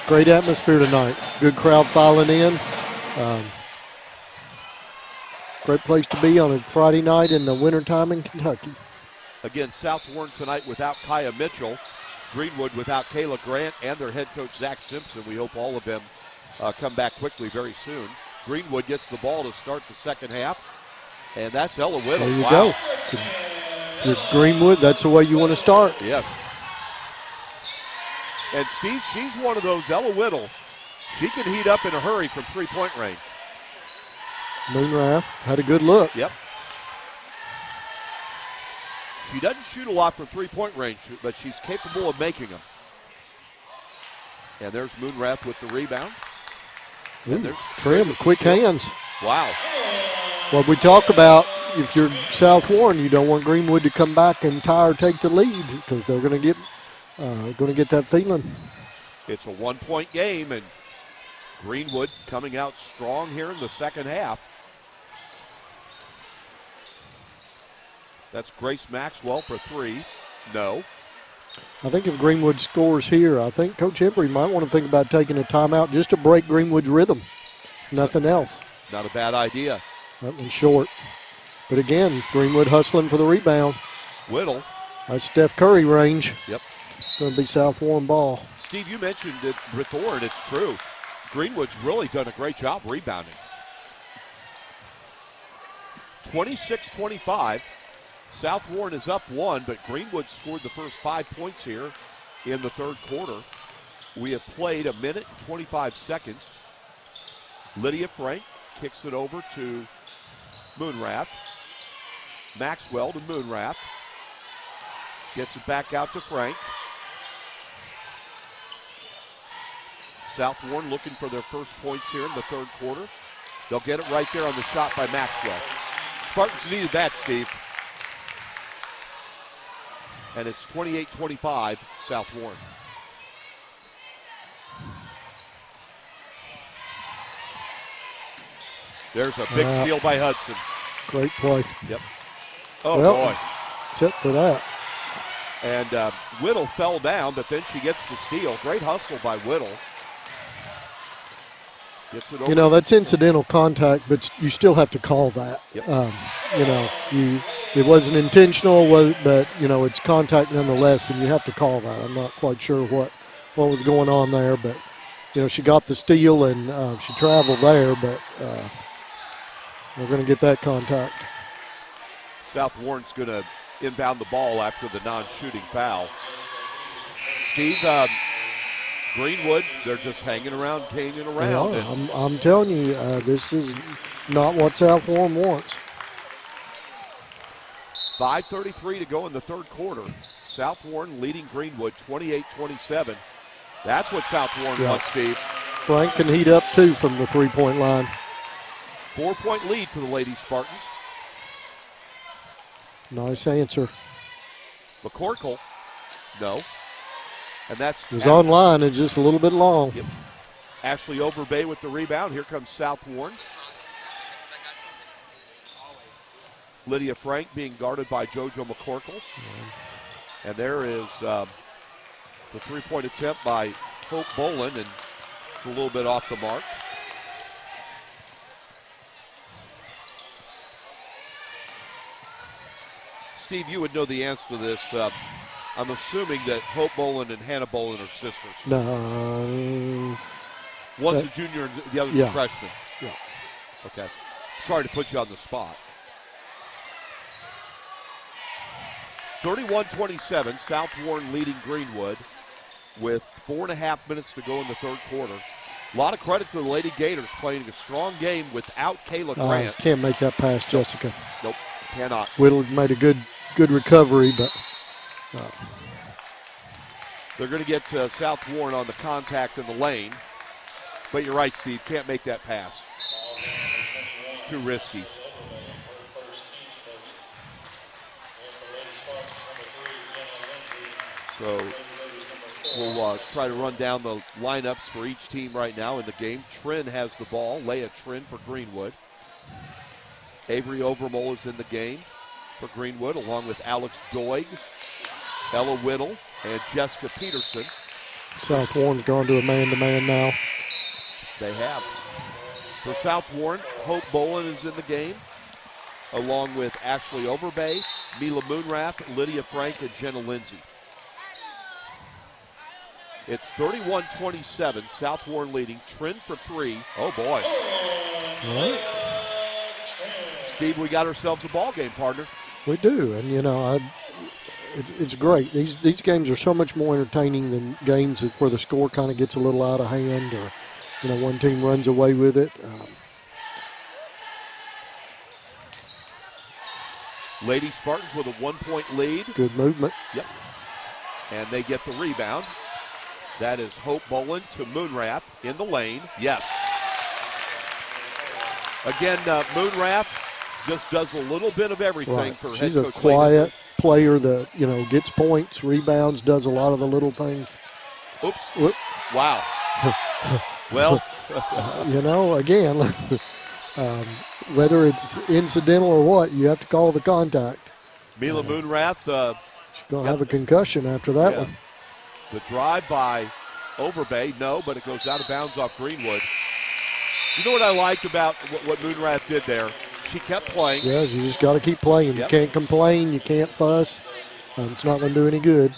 Great atmosphere tonight. Good crowd filing in. Great place to be on a Friday night in the wintertime in Kentucky. Again, South Warren tonight without Kaya Mitchell. Greenwood without Kayla Grant and their head coach, Zach Simpson. We hope all of them come back quickly very soon. Greenwood gets the ball to start the second half. And that's Ella Whittle. There you go. So if you're Greenwood, that's the way you want to start. Yes. And Steve, she's one of those, Ella Whittle. She can heat up in a hurry from three-point range. Moonrath had a good look. Yep. She doesn't shoot a lot from three-point range, but she's capable of making them. And there's Moonrath with the rebound. Ooh, Trim, quick hands. Wow. What we talk about, if you're South Warren, you don't want Greenwood to come back and tie or take the lead because they're going to get that feeling. It's a 1-point game, and Greenwood coming out strong here in the second half. That's Grace Maxwell for 3. No. I think if Greenwood scores here, I think Coach Embry might want to think about taking a timeout just to break Greenwood's rhythm, if nothing else. Not a bad idea. That one's short. But again, Greenwood hustling for the rebound. Whittle. That's Steph Curry range. Yep. It's going to be South Warren ball. Steve, you mentioned it before, and it's true. Greenwood's really done a great job rebounding. 26-25. South Warren is up 1, but Greenwood scored the first 5 points here in the third quarter. We have played 1 minute and 25 seconds. Lydia Frank kicks it over to Moonrath. Maxwell to Moonrath. Gets it back out to Frank. South Warren looking for their first points here in the third quarter. They'll get it right there on the shot by Maxwell. Spartans needed that, Steve. And it's 28-25, South Warren. There's a big steal by Hudson. Great play. Yep. Oh, well, boy. Except for that. And Whittle fell down, but then she gets the steal. Great hustle by Whittle. Gets it over. You know, that's incidental contact, but you still have to call that. Yep. You know, it wasn't intentional, but, you know, it's contact nonetheless, and you have to call that. I'm not quite sure what was going on there, but, you know, she got the steal and she traveled there, but we're going to get that contact. South Warren's going to inbound the ball after the non-shooting foul. Steve, Greenwood, they're just hanging around. Yeah, I'm telling you, this is not what South Warren wants. 5:33 to go in the third quarter. South Warren leading Greenwood 28-27. That's what South Warren wants, Steve. Frank can heat up, too, from the three-point line. 4-point lead for the Lady Spartans. Nice answer. McCorkle, no. And that's it was online. It's just a little bit long. Yep. Ashley Overbay with the rebound. Here comes South Warren. Lydia Frank being guarded by JoJo McCorkle. And there is the three-point attempt by Hope Bolin, and it's a little bit off the mark. Steve, you would know the answer to this. I'm assuming that Hope Bolin and Hannah Bolin are sisters. No. One's a junior and the other's a freshman. Yeah. Okay. Sorry to put you on the spot. 31-27, South Warren leading Greenwood with 4.5 minutes to go in the third quarter. A lot of credit to the Lady Gators playing a strong game without Kayla Grant. Can't make that pass, Jessica. Nope, cannot. Whittle made a good recovery, but they're going to get South Warren on the contact in the lane. But you're right, Steve, can't make that pass. It's too risky. So we'll try to run down the lineups for each team right now in the game. Trin has the ball. Leah Trin for Greenwood. Avery Overmole is in the game for Greenwood, along with Alex Doig, Ella Whittle, and Jessica Peterson. South Warren's gone to a man-to-man now. They have. For South Warren, Hope Bolin is in the game, along with Ashley Overbay, Mila Moonrath, Lydia Frank, and Jenna Lindsay. It's 31-27, South Warren leading. Trin for 3. Oh, boy. All right. Steve, we got ourselves a ball game, partner. We do, and, you know, it's great. These games are so much more entertaining than games where the score kind of gets a little out of hand or, you know, one team runs away with it. Lady Spartans with a 1-point lead. Good movement. Yep. And they get the rebound. That is Hope Bolin to Moonrath in the lane. Yes. Again, Moonrath just does a little bit of everything Right. for She's head a coach quiet player that, gets points, rebounds, does a lot of the little things. Oops. Whoop. Wow. Well. Again, whether it's incidental or what, you have to call the contact. Mila Moonrath. She's going to have a concussion after that one. The drive by Overbay, no, but it goes out of bounds off Greenwood. You know what I liked about what Moonrath did there? She kept playing. Yeah, you just got to keep playing. Yep. You can't complain. You can't fuss. It's not going to do any good.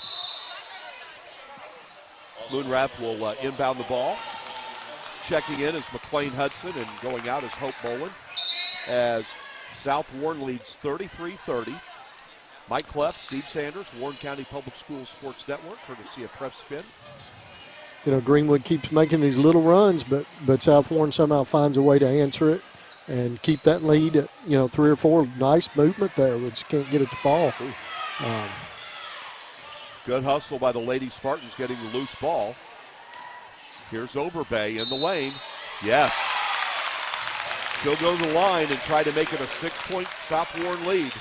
Moonrath will inbound the ball. Checking in is McLean Hudson, and going out is Hope Boland, as South Warren leads 33-30. Mike Cleff, Steve Sanders, Warren County Public Schools Sports Network, courtesy of Pref Spin. Greenwood keeps making these little runs, but South Warren somehow finds a way to answer it and keep that lead at, 3 or 4. Nice movement there, but just can't get it to fall. Good hustle by the Lady Spartans getting the loose ball. Here's Overbay in the lane. Yes. She'll go to the line and try to make it a 6-point South Warren lead.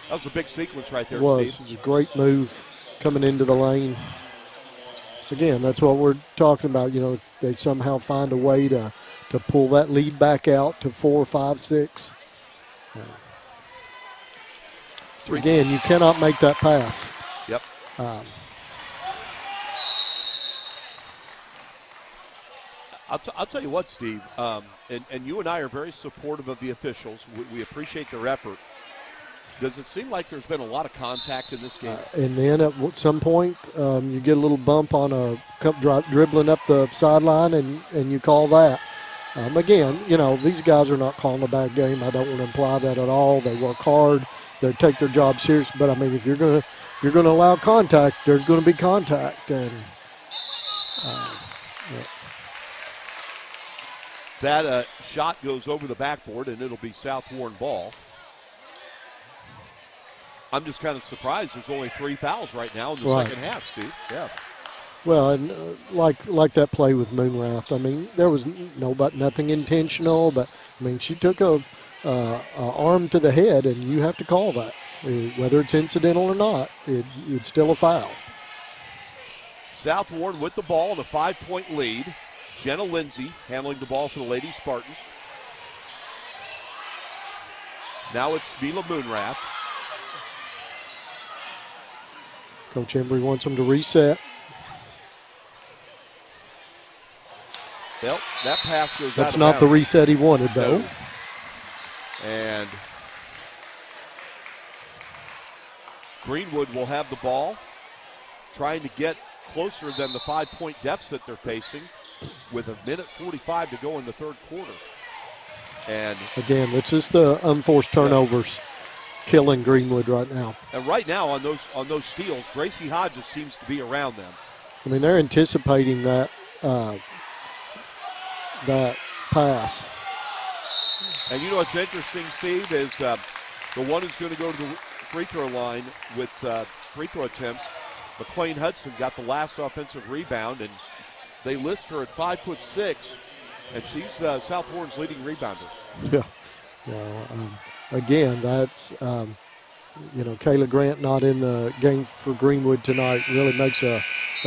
That was a big sequence right there, Steve. It was a great move coming into the lane. Again, that's what we're talking about. They somehow find a way to pull that lead back out to 4, 5, 6. Again, you cannot make that pass. Yep. I'll tell you what, Steve, and you and I are very supportive of the officials. We appreciate their effort. Does it seem like there's been a lot of contact in this game? And then at some point, you get a little bump on a cup dribbling up the sideline, and you call that. Again, these guys are not calling a bad game. I don't want to imply that at all. They work hard. They take their job serious. But I mean, if you're gonna allow contact, there's going to be contact, and that shot goes over the backboard, and it'll be South Warren ball. I'm just kind of surprised there's only 3 fouls right now in the second half, Steve. Yeah. Well, and like that play with Moonrath, I mean, there was nothing intentional, but I mean, she took a arm to the head, and you have to call that, whether it's incidental or not. It's still a foul. South Warren with the ball in a 5-point lead. Jenna Lindsay handling the ball for the Lady Spartans. Now it's Mila Moonrath. Coach Embry wants them to reset. Well, that pass goes out. That's not the reset he wanted, though. No. And Greenwood will have the ball, trying to get closer than the 5-point deficit they're facing with 1:45 to go in the third quarter. And again, it's just the unforced turnovers killing Greenwood right now. And right now on those steals, Gracie Hodges seems to be around them. I mean, they're anticipating that that pass. And you know what's interesting, Steve, is the one who's going to go to the free throw line with free throw attempts. McLean Hudson got the last offensive rebound, and they list her at 5'6", and she's South Warren's leading rebounder. Yeah. Well, again, that's Kayla Grant not in the game for Greenwood tonight really makes a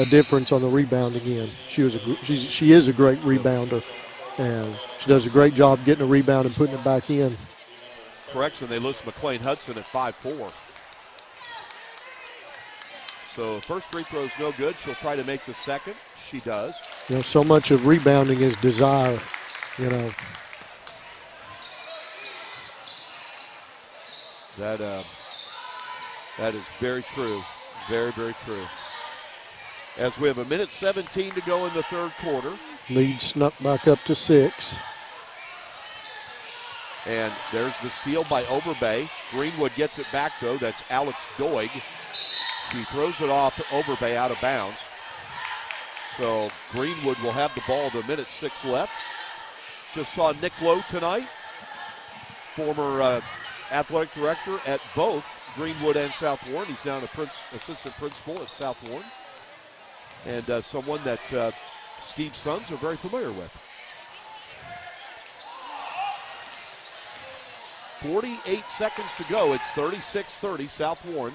difference on the rebounding end. She is a great rebounder, and she does a great job getting a rebound and putting it back in. Correction, they list McLean Hudson at 5'4". So first free throw is no good. She'll try to make the second. She does. So much of rebounding is desire, That is very true. Very, very true. As we have 1:17 to go in the third quarter. Lead snuck back up to 6. And there's the steal by Overbay. Greenwood gets it back, though. That's Alex Doig. She throws it off Overbay out of bounds. So Greenwood will have the ball with 1:06 left. Just saw Nick Lowe tonight, former athletic director at both Greenwood and South Warren. He's now an assistant principal at South Warren, and someone that Steve's sons are very familiar with. 48 seconds to go. It's 36-30, South Warren.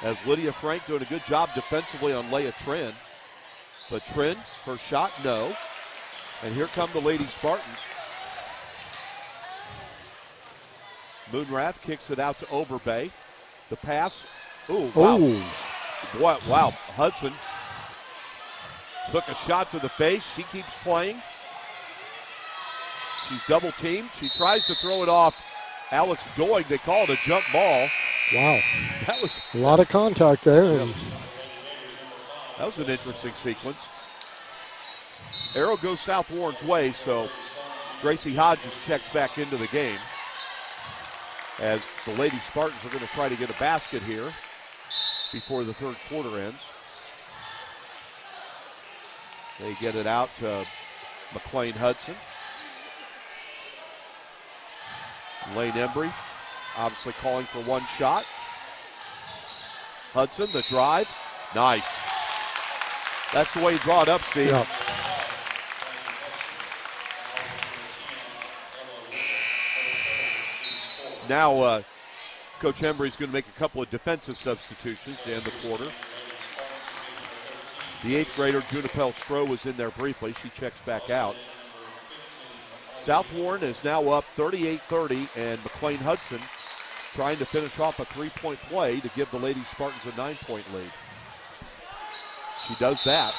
As Lydia Frank doing a good job defensively on Leah Trin. But Trin, her shot, no. And here come the Lady Spartans. Moonrath kicks it out to Overbay. The pass. Ooh, wow. Oh. Wow. Hudson took a shot to the face. She keeps playing. She's double teamed. She tries to throw it off Alex Doig. They call it a jump ball. Wow. That was a lot of contact there. Yeah. That was an interesting sequence. Arrow goes South Warren's way, so Gracie Hodges checks back into the game. As the Lady Spartans are going to try to get a basket here before the third quarter ends. They get it out to McLean Hudson. Lane Embry obviously calling for one shot. Hudson, the drive. Nice. That's the way you draw it up, Steve. Yeah. Now, Coach Embry's going to make a couple of defensive substitutions to end the quarter. The 8th grader, Junipel Stroh, was in there briefly. She checks back out. South Warren is now up 38-30, and McLean Hudson trying to finish off a 3-point play to give the Lady Spartans a 9-point lead. She does that.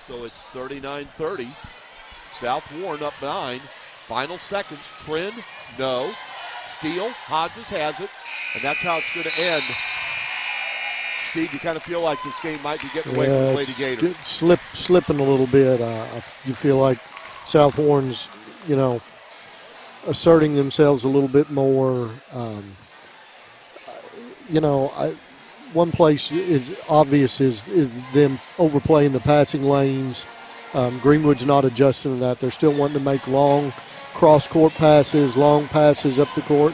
So it's 39-30. South Warren up 9. Final seconds. Trin, no. Steele, Hodges has it. And that's how it's going to end. Steve, you kind of feel like this game might be getting away from the Lady Gators. Slipping a little bit. You feel like South Warren's, asserting themselves a little bit more. One place is obvious is them overplaying the passing lanes. Greenwood's not adjusting to that. They're still wanting to make long cross-court passes, long passes up the court,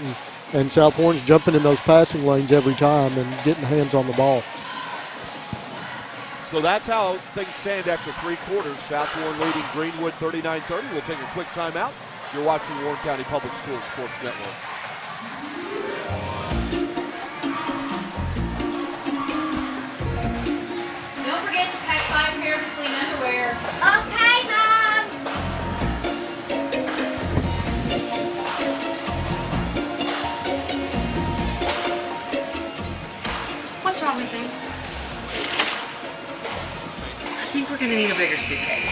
and South Warren's jumping in those passing lanes every time and getting hands on the ball. So that's how things stand after 3 quarters. South Warren leading Greenwood 39-30. We'll take a quick timeout. You're watching Warren County Public Schools Sports Network. Don't forget to pack 5 pairs of clean underwear. Okay, Mom. What's wrong with things? I think we're going to need a bigger suitcase.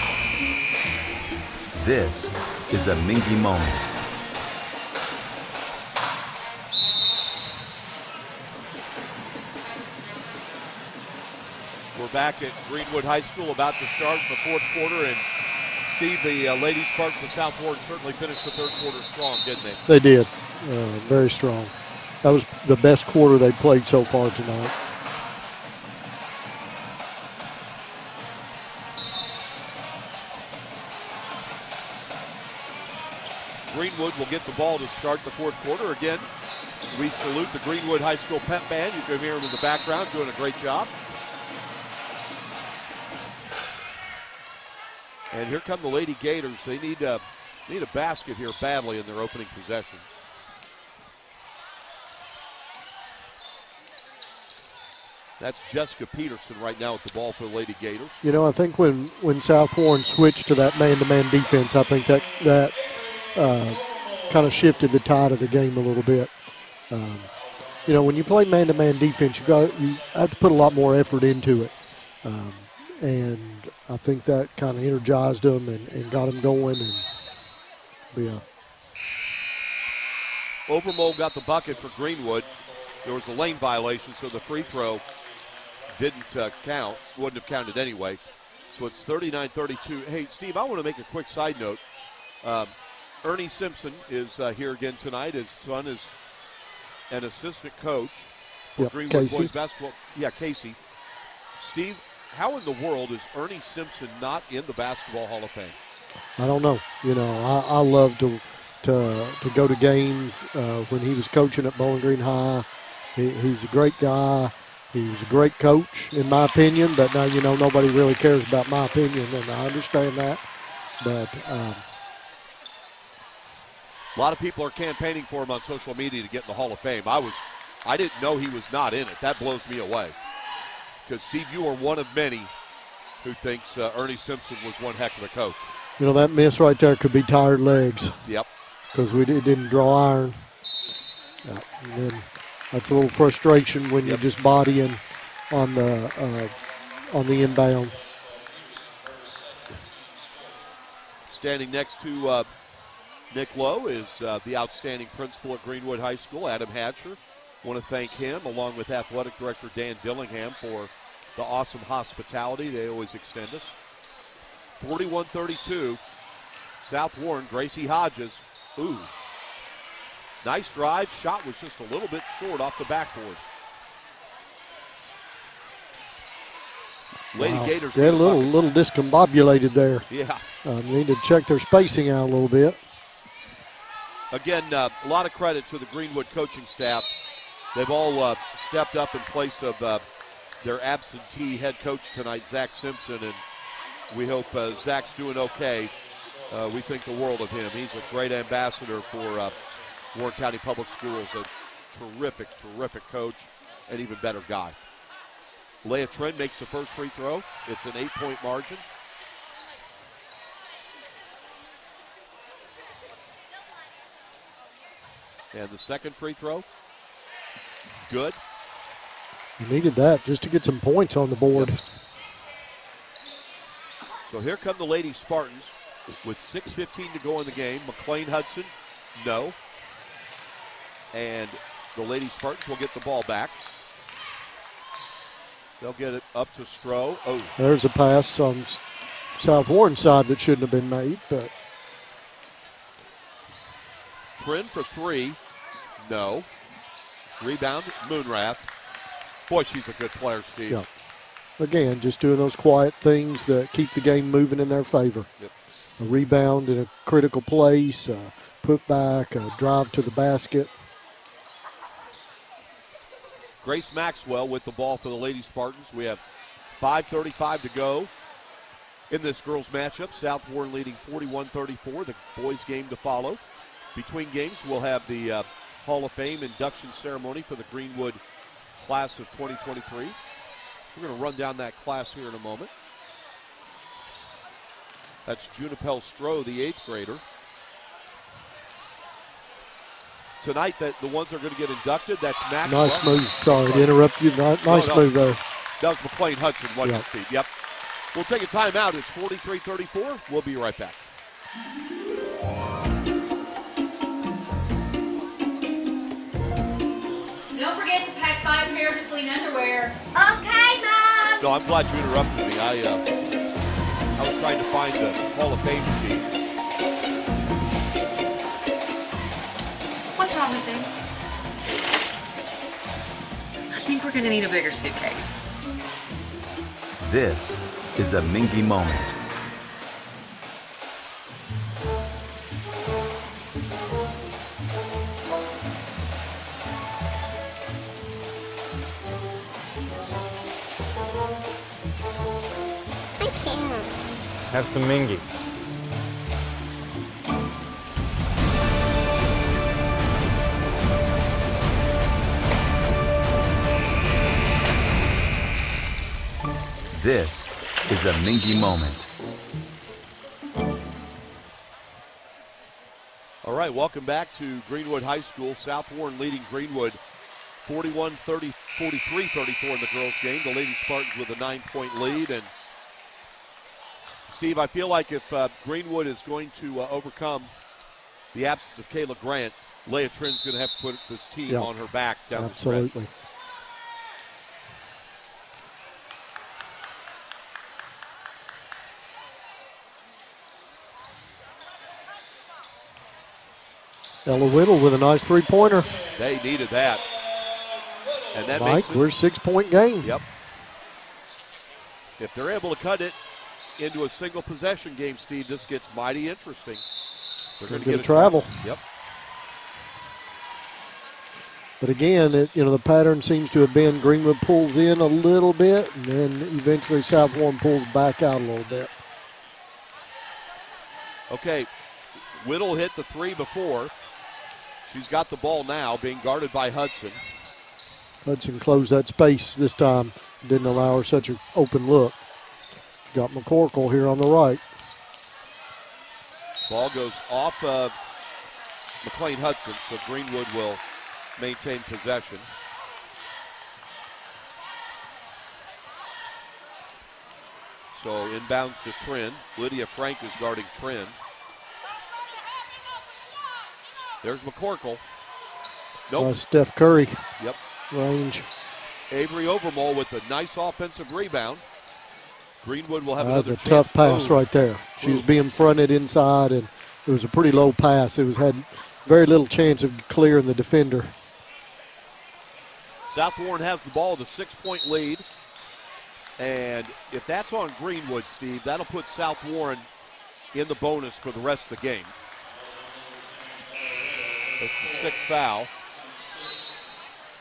This is a Mingy moment. We're back at Greenwood High School, about to start the 4th quarter, and Steve, the Lady Spartans of South Warren certainly finished the 3rd quarter strong, didn't they? They did. Very strong. That was the best quarter they played so far tonight. Greenwood will get the ball to start the 4th quarter. Again, we salute the Greenwood High School pep band. You can hear them in the background doing a great job. And here come the Lady Gators. They need a basket here badly in their opening possession. That's Jessica Peterson right now with the ball for the Lady Gators. I think when South Warren switched to that man-to-man defense, I think that kind of shifted the tide of the game a little bit. When you play man-to-man defense, you have to put a lot more effort into it. And I think that kind of energized them and got them going. Overmole got the bucket for Greenwood. There was a lane violation, so the free throw didn't count. Wouldn't have counted anyway. So it's 39-32. Hey, Steve, I want to make a quick side note. Ernie Simpson is here again tonight. His son is an assistant coach for Greenwood Casey. boys basketball. Yeah, Casey. Steve, how in the world is Ernie Simpson not in the Basketball Hall of Fame? I don't know. I love to go to games when he was coaching at Bowling Green High. He's a great guy. He was a great coach, in my opinion, but now, nobody really cares about my opinion, and I understand that. But a lot of people are campaigning for him on social media to get in the Hall of Fame. I didn't know he was not in it. That blows me away. Because, Steve, you are one of many who thinks Ernie Simpson was one heck of a coach. That miss right there could be tired legs. Yep. Because we didn't draw iron. And then that's a little frustration when you're just bodying on the inbound. Standing next to Nick Lowe is the outstanding principal at Greenwood High School, Adam Hatcher. Want to thank him, along with athletic director Dan Dillingham, for the awesome hospitality they always extend us. 41-32, South Warren, Gracie Hodges. Ooh. Nice drive. Shot was just a little bit short off the backboard. Lady Gators. They're a little discombobulated there. Yeah. Need to check their spacing out a little bit. Again, a lot of credit to the Greenwood coaching staff. They've all stepped up in place of their absentee head coach tonight, Zach Simpson, and we hope Zach's doing okay. We think the world of him. He's a great ambassador for Warren County Public Schools, a terrific, terrific coach, and even better guy. Leah Trent makes the first free throw. It's an 8-point margin. And the second free throw, good. You needed that just to get some points on the board. Yep. So here come the Lady Spartans with 6:15 to go in the game. McLean Hudson, no. And the Lady Spartans will get the ball back. They'll get it up to Stroh. Oh. There's a pass on South Warren side that shouldn't have been made, but. Trin for three, no. Rebound, Moonrath. Boy, she's a good player, Steve. Yeah. Again, just doing those quiet things that keep the game moving in their favor. Yep. A rebound in a critical place, a put back, a drive to the basket. Grace Maxwell with the ball for the Lady Spartans. We have 5:35 to go in this girls matchup. South Warren leading 41-34. The boys game to follow. Between games, we'll have the Hall of Fame induction ceremony for the Greenwood class of 2023. We're going to run down that class here in a moment. That's Junipel Stroh, the 8th grader. Tonight, the ones that are going to get inducted, that's Maxwell. Nice move. Sorry to interrupt you. Nice move there. That was McLean Hudson, wasn't it, Steve? Yep. We'll take a timeout. It's 43-34. We'll be right back. Don't forget to pack 5 pairs of clean underwear. Okay, Mom. No, I'm glad you interrupted me. I was trying to find the Hall of Fame sheet. What's wrong with things? I think we're going to need a bigger suitcase. This is a Mingy moment. I can't. Have some Mingy. This is a Mingy moment. All right, welcome back to Greenwood High School. South Warren leading Greenwood 43-34 in the girls' game. The Lady Spartans with a 9-point lead. And Steve, I feel like if Greenwood is going to overcome the absence of Kayla Grant, Leah Trin's going to have to put this team on her back down the stretch. Absolutely. Ella Whittle with a nice three-pointer. They needed that. And that Mike, makes it, we're a 6-point game. Yep. If they're able to cut it into a single possession game, Steve, this gets mighty interesting. They're going to get a travel. Yep. But again, the pattern seems to have been Greenwood pulls in a little bit, and then eventually South Warren pulls back out a little bit. Okay, Whittle hit the three before. She's got the ball now, being guarded by Hudson. Hudson closed that space this time, didn't allow her such an open look. She got McCorkle here on the right. Ball goes off of McLean Hudson, so Greenwood will maintain possession. So inbounds to Trin. Lydia Frank is guarding Trin. There's McCorkle. Nope. Steph Curry. Yep. Range. Avery Overmole with a nice offensive rebound. Greenwood will have another chance. That's a tough pass right there. She was being fronted inside, and it was a pretty low pass. It had very little chance of clearing the defender. South Warren has the ball with a 6-point lead. And if that's on Greenwood, Steve, that'll put South Warren in the bonus for the rest of the game. That's the sixth foul.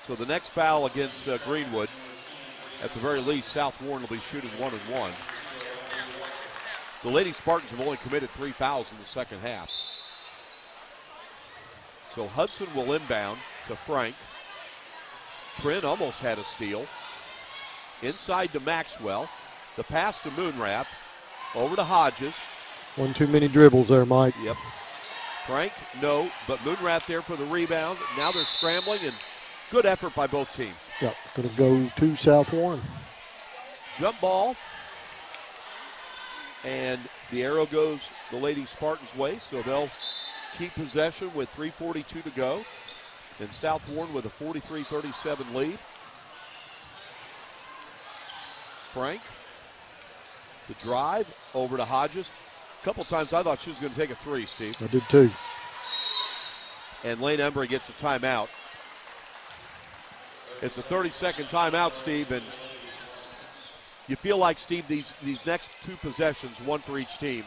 So the next foul against Greenwood, at the very least, South Warren will be shooting 1-1. The Lady Spartans have only committed 3 fouls in the second half. So Hudson will inbound to Frank. Trin almost had a steal. Inside to Maxwell. The pass to Moonrath. Over to Hodges. One too many dribbles there, Mike. Yep. Frank, no, but Moonrath there for the rebound. Now they're scrambling, and good effort by both teams. Yep, going to go to South Warren. Jump ball. And the arrow goes the Lady Spartans' way, so they'll keep possession with 3:42 to go. And South Warren with a 43-37 lead. Frank, the drive over to Hodges. A couple times I thought she was going to take a three, Steve. I did too. And Lane Embry gets a timeout. It's a 30-second timeout, Steve, and you feel like, Steve, these next two possessions, one for each team,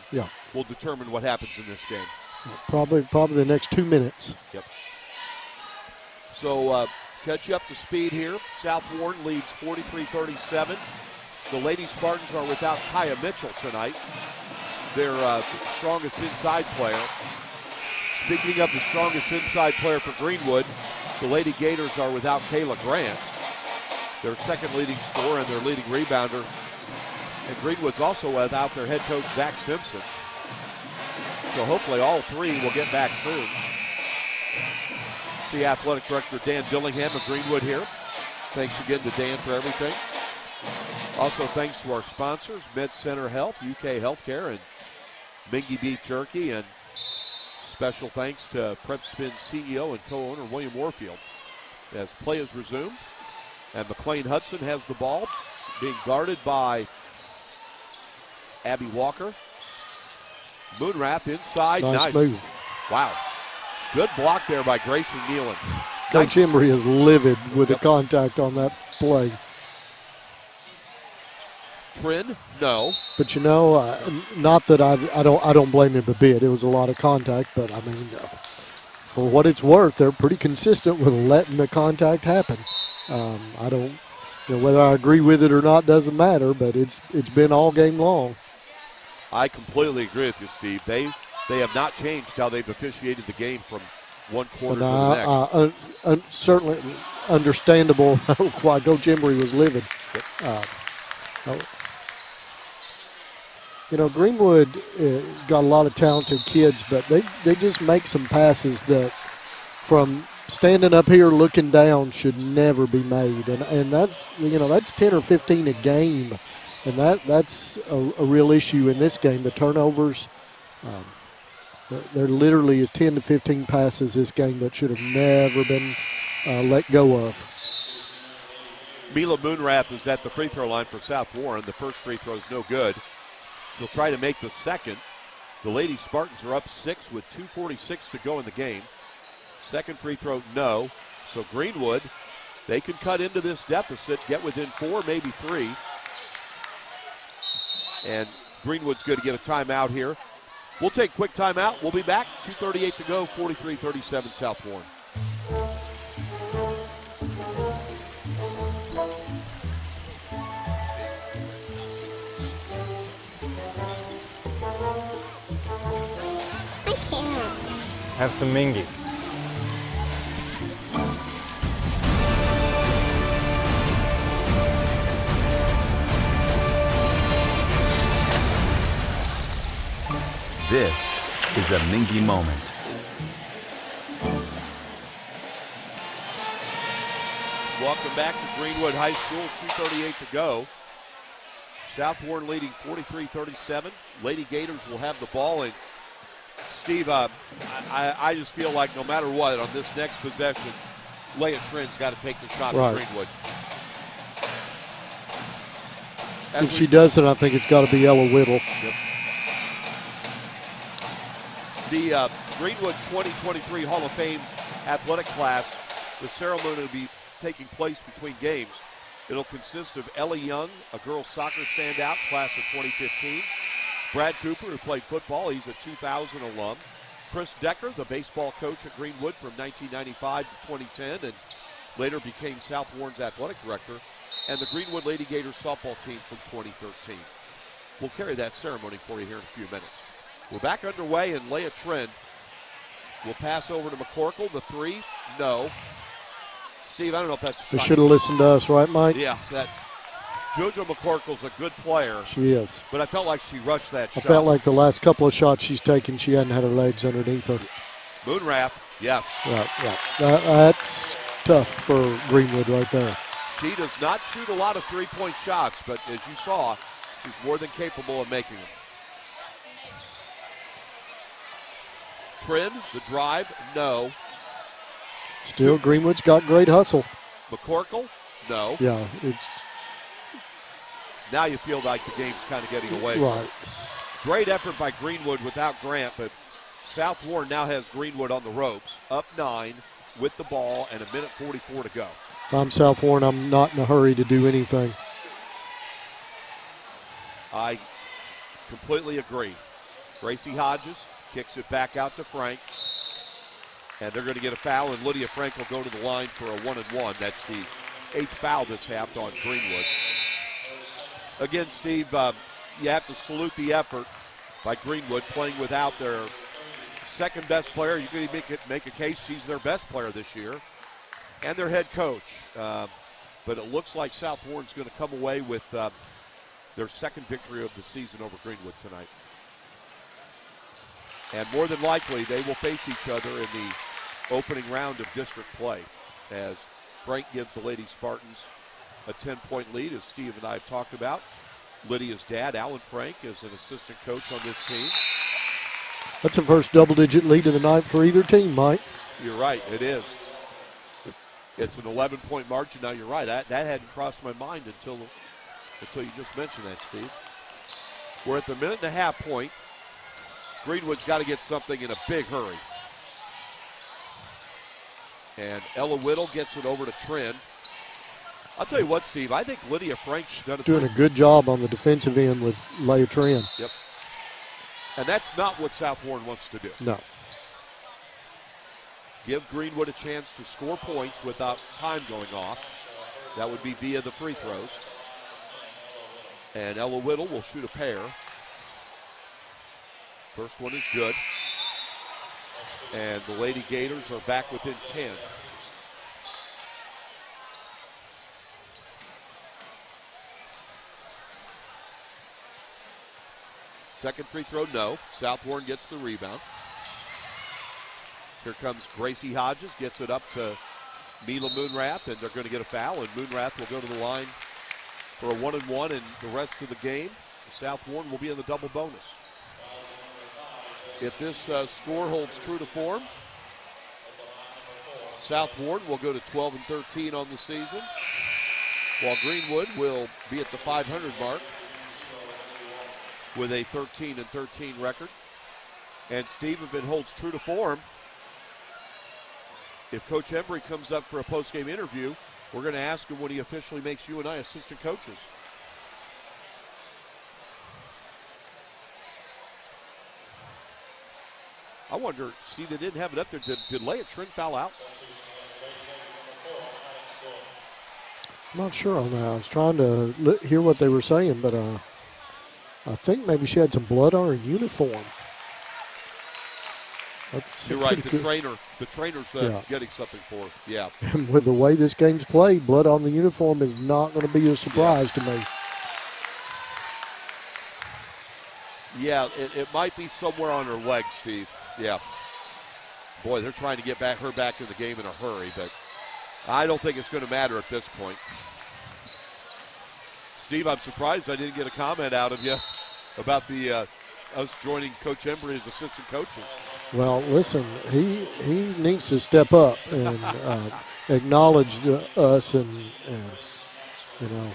will determine what happens in this game. Probably the next 2 minutes. Yep. So catch you up to speed here. South Warren leads 43-37. The Lady Spartans are without Kaya Mitchell tonight, their strongest inside player. Speaking of the strongest inside player for Greenwood, the Lady Gators are without Kayla Grant, their second leading scorer and their leading rebounder. And Greenwood's also without their head coach, Zach Simpson. So hopefully all three will get back soon. See Athletic Director Dan Dillingham of Greenwood here. Thanks again to Dan for everything. Also thanks to our sponsors, Med Center Health, UK Healthcare, and Mingy Beef Jerky. And special thanks to Prep Spin's CEO and co-owner William Warfield. As play is resumed, and McLean Hudson has the ball, being guarded by Abby Walker. Moonrath inside. Nice move. Wow. Good block there by Grayson Nealon. Coach Embry is livid with the contact on that play. Trin, no. But not that I don't blame him a bit. It was a lot of contact, but I mean, for what it's worth, they're pretty consistent with letting the contact happen. I don't, whether I agree with it or not doesn't matter, but it's been all game long. I completely agree with you, Steve. They have not changed how they've officiated the game from one quarter to the next. Certainly understandable why Coach Embry was livid. Greenwood got a lot of talented kids, but they just make some passes that from standing up here looking down should never be made. And that's 10 or 15 a game. And that's a real issue in this game. The turnovers, they're literally 10 to 15 passes this game that should have never been let go of. Mila Moonrath is at the free throw line for South Warren. The first free throw is no good. She'll try to make the second. The Lady Spartans are up 6 with 2:46 to go in the game. Second free throw, no. So Greenwood, they can cut into this deficit, get within 4, maybe 3. And Greenwood's going to get a timeout here. We'll take a quick timeout. We'll be back. 2:38 to go, 43-37 South Warren. Have some Mingy. This is a Mingy moment. Welcome back to Greenwood High School, 2:38 to go. South Warren leading 43-37. Lady Gators will have the ball. And Steve, I just feel like no matter what, on this next possession, Leah Trent's got to take the shot at Greenwood. If she doesn't, I think it's got to be Ella Whittle. Yep. The Greenwood 2023 Hall of Fame athletic class, the ceremony will be taking place between games. It'll consist of Ellie Young, a girls soccer standout, class of 2015. Brad Cooper, who played football, he's a 2000 alum. Chris Decker, the baseball coach at Greenwood from 1995 to 2010 and later became South Warren's athletic director. And the Greenwood Lady Gators softball team from 2013. We'll carry that ceremony for you here in a few minutes. We're back underway, and Leah Trent will pass over to McCorkle. The three, no. Steve, I don't know if that's They should have listened to us, right, Mike? Yeah, that JoJo McCorkle's a good player. She is. But I felt like she rushed that shot. I felt like the last couple of shots she's taken, she hadn't had her legs underneath her. Moonrath, yes. Right, yeah. That's tough for Greenwood right there. She does not shoot a lot of three-point shots, but as you saw, she's more than capable of making them. Trin, the drive, no. Still, Greenwood's got great hustle. McCorkle, no. Yeah, it's. Now you feel like the game's kind of getting away. Right. Great effort by Greenwood without Grant, but South Warren now has Greenwood on the ropes, up 9 with the ball and 1:44 to go. If I'm South Warren, I'm not in a hurry to do anything. I completely agree. Gracie Hodges kicks it back out to Frank. And they're going to get a foul, and Lydia Frank will go to the line for a 1-and-1. That's the 8th foul this half on Greenwood. Again, Steve, you have to salute the effort by Greenwood playing without their second best player. You can make a case she's their best player this year, and their head coach. But it looks like South Warren's going to come away with their second victory of the season over Greenwood tonight. And more than likely, they will face each other in the opening round of district play as Frank gives the Lady Spartans a 10-point lead, as Steve and I have talked about. Lydia's dad, Alan Frank, is an assistant coach on this team. That's the first double-digit lead of the night for either team, Mike. You're right, it is. It's an 11-point margin. Now, you're right. That hadn't crossed my mind until you just mentioned that, Steve. We're at the minute-and-a-half point. Greenwood's got to get something in a big hurry. And Ella Whittle gets it over to Trin. I'll tell you what, Steve, I think Lydia Frank's doing a good job on the defensive end with Leah Trin. Yep. And that's not what South Warren wants to do. No. Give Greenwood a chance to score points without time going off. That would be via the free throws. And Ella Whittle will shoot a pair. First one is good. And the Lady Gators are back within 10. Second free throw, no. South Warren gets the rebound. Here comes Gracie Hodges, gets it up to Mila Moonrath, and they're going to get a foul, and Moonrath will go to the line for a 1-and-1, and the rest of the game, South Warren will be in the double bonus. If this score holds true to form, South Warren will go to 12-13 on the season, while Greenwood will be at the 500 mark with a 13-13 record. And Steve, if it holds true to form, if Coach Embry comes up for a post-game interview, we're going to ask him when he officially makes you and I assistant coaches. I wonder, see, they didn't have it up there. Did Leah Trin foul out? I'm not sure on that. I was trying to hear what they were saying, but I think maybe she had some blood on her uniform. That's You're right. pretty The trainer's getting something for. Yeah. And with the way this game's played, blood on the uniform is not going to be a surprise to me. Yeah, it might be somewhere on her leg, Steve. Yeah. Boy, they're trying to get her back in the game in a hurry, but I don't think it's going to matter at this point. Steve, I'm surprised I didn't get a comment out of you about the us joining Coach Embry as assistant coaches. Well, listen, he needs to step up and acknowledge us, and you know,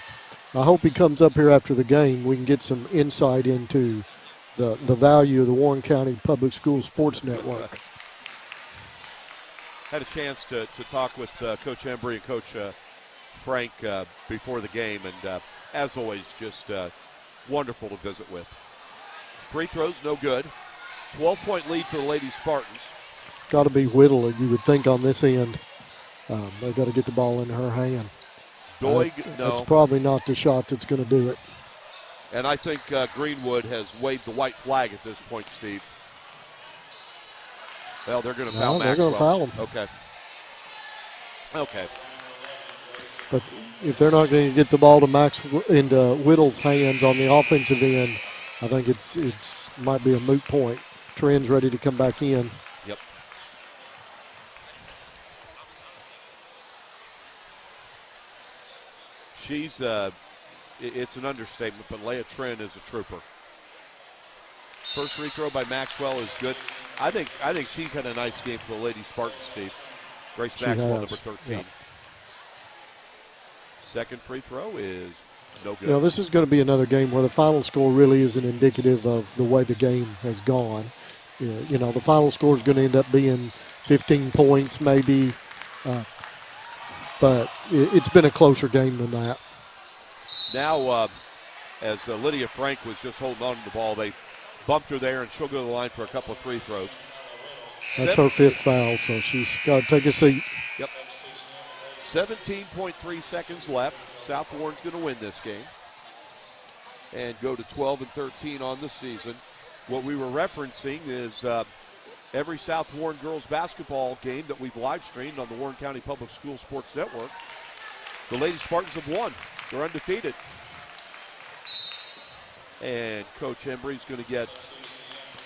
I hope he comes up here after the game. We can get some insight into the value of the Warren County Public School Sports Network. Had a chance to talk with Coach Embry and Coach Frank before the game, and as always, just wonderful to visit with. Free throws, no good. 12-point lead for the Lady Spartans. Got to be Whittle, you would think, on this end. They've got to get the ball in her hand. Doig, no. That's probably not the shot that's going to do it. And I think Greenwood has waved the white flag at this point, Steve. Well, they're going to foul Maxwell. They're going to foul him. Okay. Okay. But if they're not going to get the ball to into Whittle's hands on the offensive end, I think it's might be a moot point. Trent's ready to come back in. Yep. She's it's an understatement, but Leah Trent is a trooper. First free throw by Maxwell is good. I think she's had a nice game for the Lady Spartans, Steve. Grace Maxwell, number 13. Yeah. Second free throw is no good. You know, this is going to be another game where the final score really isn't indicative of the way the game has gone. You know, the final score is going to end up being 15 points maybe, but it's been a closer game than that. Now, as Lydia Frank was just holding on to the ball, they bumped her there, and she'll go to the line for a couple of free throws. That's her fifth foul, so she's got to take a seat. Yep. 17.3 seconds left. South Warren's going to win this game and go to 12-13 on the season. What we were referencing is every South Warren girls basketball game that we've live streamed on the Warren County Public School Sports Network, the Lady Spartans have won. They're undefeated. And Coach Embry's going to get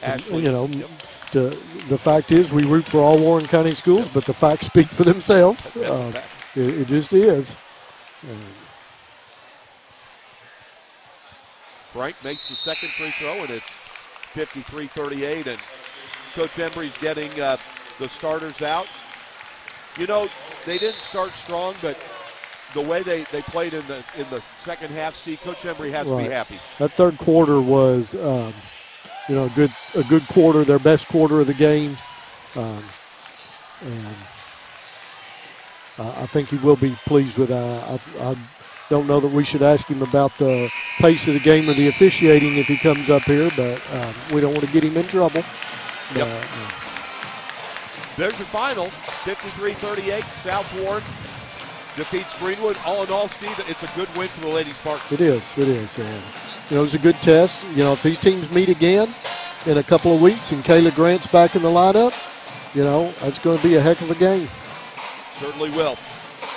Ashley. You know, the fact is we root for all Warren County schools, but the facts speak for themselves. It just is. Frank makes the second free throw, and it's 53-38. And Coach Embry's getting the starters out. You know, they didn't start strong, but the way they played in the second half, Steve, Coach Embry has to be happy. That third quarter was, you know, a good quarter, their best quarter of the game, and I think he will be pleased with that. I don't know that we should ask him about the pace of the game or the officiating if he comes up here, but we don't want to get him in trouble. Yep. There's your final, 53-38, South Warren defeats Greenwood. All in all, Steve, it's a good win for the Lady Spartans. It is. You know, it's a good test. You know, if these teams meet again in a couple of weeks and Kayla Grant's back in the lineup, you know, that's going to be a heck of a game. Certainly will.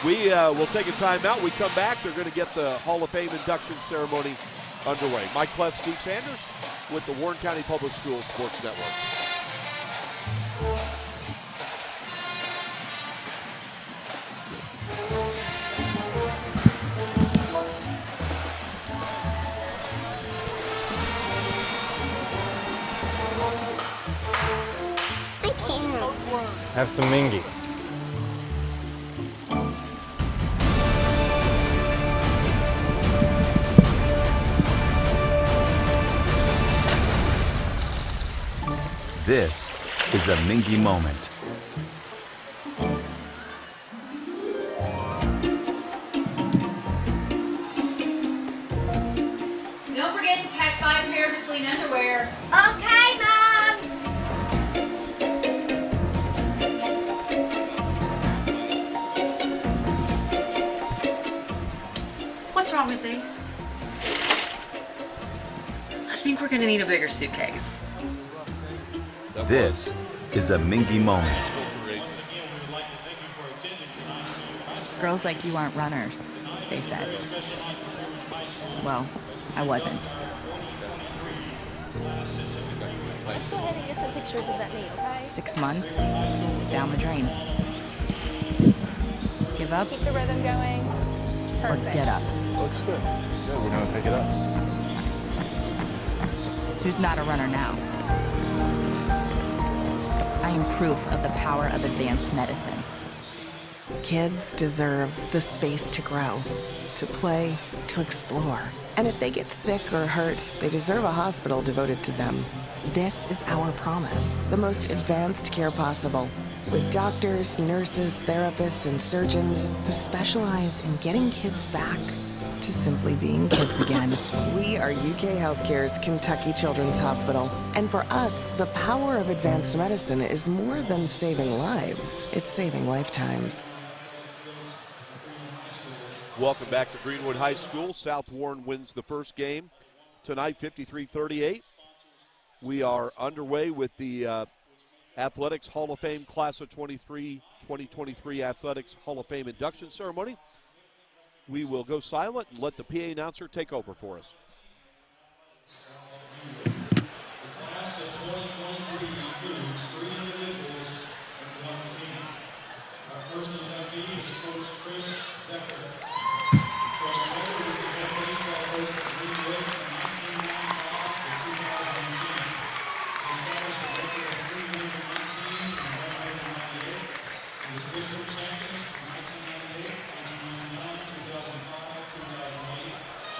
We will take a timeout. We come back. They're going to get the Hall of Fame induction ceremony underway. Mike Cleff, Steve Sanders with the Warren County Public Schools Sports Network. Have some Mingy. This is a Mingy moment. Don't forget to pack 5 pairs of clean underwear. Okay, Mom. What's wrong with these? I think we're gonna need a bigger suitcase. This is a Mingy moment. Once again, we would like to thank you for attending tonight's Greenwood High School. Girls like you aren't runners, they said. Very special night for Greenwood High School. Well, I wasn't. Our 2023 class sent to the Greenwood High Let's go School. ahead and get some pictures of that meet, okay? 6 months down the drain. Give up Keep the rhythm going. or Perfect. get up. Looks good. Good, we're gonna take it up. Who's not a runner now? I am proof of the power of advanced medicine. Kids deserve the space to grow, to play, to explore. And if they get sick or hurt, they deserve a hospital devoted to them. This is our promise, the most advanced care possible, with doctors, nurses, therapists, and surgeons who specialize in getting kids back to simply being kids again. We are UK Healthcare's Kentucky Children's Hospital. And for us, the power of advanced medicine is more than saving lives. It's saving lifetimes. Welcome back to Greenwood High School. South Warren wins the first game tonight, 53-38. We are underway with the Athletics Hall of Fame Class of 2023 Athletics Hall of Fame induction ceremony. We will go silent and let the PA announcer take over for us. The class of 2023 includes 3 individuals and 1 team. Our first inductee is Coach Chris Becker. Coach Becker was the head baseball coach for Greenwood from 1995 to 2010. He established a record of 3 wins in 19 and 1 win in 98. He was district champions from 1998, 1999, 2005, 2008,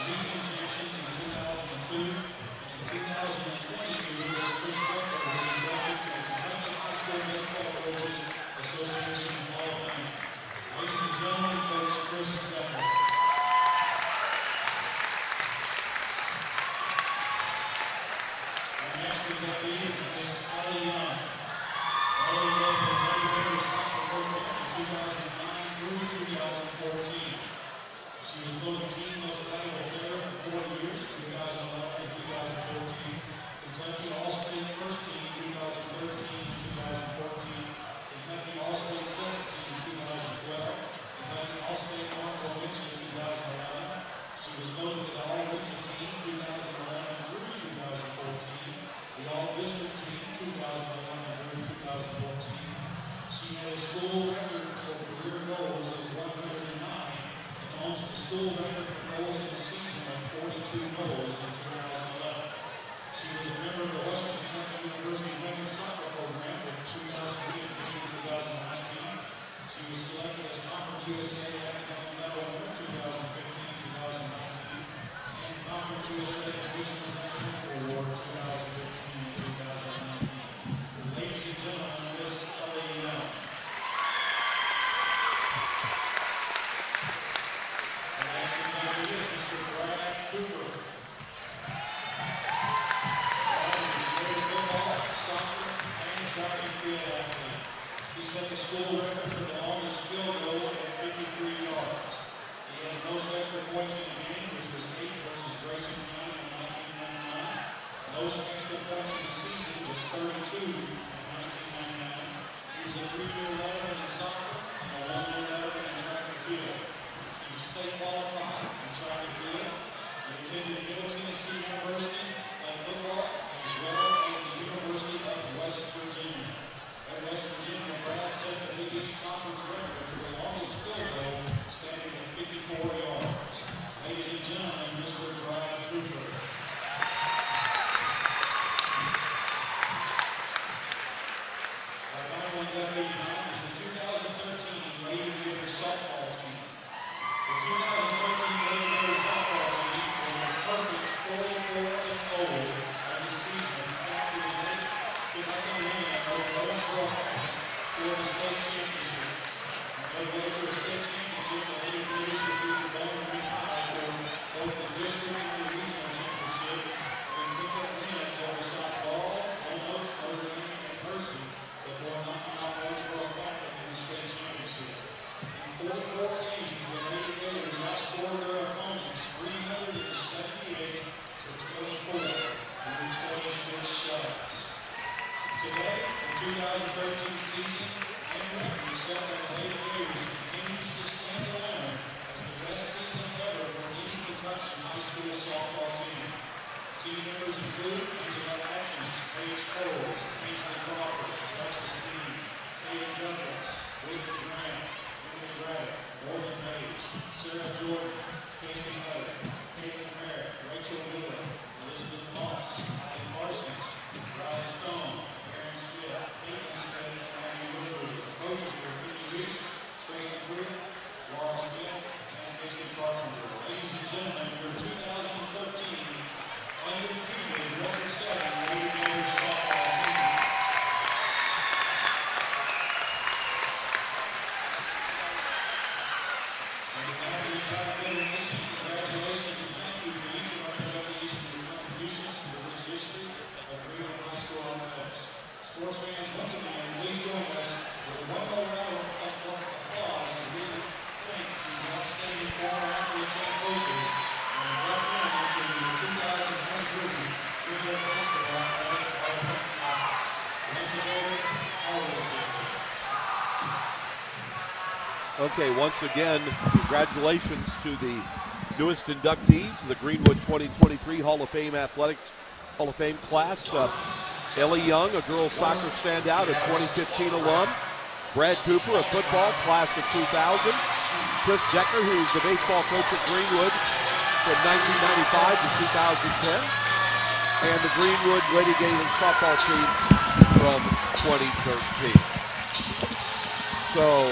region champions in 2002. In 2022, Coach Chris Becker was inducted to the Kentucky High School Baseball Coaches Association Hall of Fame. Ladies and gentlemen, Coach Chris Becker. Our next inductee is Miss Ellie Young. Ellie led the Lady Raiders soccer program in 2009 through 2014. She was voted Team Most Valuable Player for 4 years, 2011 and 2014. Kentucky All-State First Team 2013 and 2014. Kentucky All-State Second Team 2012. Kentucky All-State Honorable Mention 2011. She was voted to the All-Mention Team 2011 through 2014. The All-District Team 2011 through 2014. She had a school record for career goals of 109 and owns the school record for goals in a season of 42 goals in 2011. She was a member of the Western Kentucky University Women's Soccer Program from 2018 to 2019. She was selected as Conference USA Academic Medal Winner 2015-2019 and Conference USA Commissioner's Academic Award 2015 and 2019. Ladies and gentlemen, Miss Ellie Young. And last but is Mr. Brad Cooper. Soccer, and track and field athlete. He set the school record for the longest field goal at 53 yards. He had the most extra points in the game, which was 8 versus Grayson County in 1999. Most extra points in the season was 32 in 1999. He was a 3-year letterman in soccer and a 1-year letterman in track and field. He was state qualified in track and field. He attended Middle Tennessee University, played football, as well as the University of West Virginia. At West Virginia, Brad set the Big East Conference record for the longest field goal, standing at 54 yards. Ladies and gentlemen, Mr. Brad Cooper. Our final inductee tonight is the 2013 2013 season and record set by the Lady Gators continues to stand alone as the best season ever for any Kentucky high school softball team. Team members include Angela Atkins, Paige Coles, Kingsley Crawford, Alexis Dean, Kaden Douglas, Whitney Grant, Emily Braddock, Morgan Hayes, Sarah Jordan, Casey Hutter, Caitlin Merritt, Rachel Wheeler, Elizabeth Moss, Allie Parsons, Riley Stone, Aaron Smith, Caitlin Smith, and Abby Woodward. Coaches were Kenny Reese, Tracy Pruitt, Laura Smith, and Casey Carpenter. Ladies and gentlemen, your 2013 undefeated record-setting Lady Gators softball team. On behalf of the entire federation, congratulations and thank you to each of our inductees for your contributions to the rich history of Greenwood High School athletics. Sports fans, once again, please join us with one more round of applause as we thank these outstanding former athletes and coaches and welcome them to the 2023 Greenwood Basketball Athletic Hall of Fame class. Once again, always there. Okay, once again, congratulations to the newest inductees, the Greenwood 2023 Hall of Fame Athletics Hall of Fame class. Ellie Young, a girls soccer standout, a 2015 alum. Brad Cooper, a football, class of 2000. Chris Decker, who's the baseball coach at Greenwood from 1995 to 2010. And the Greenwood Lady Gators softball team from 2013. So,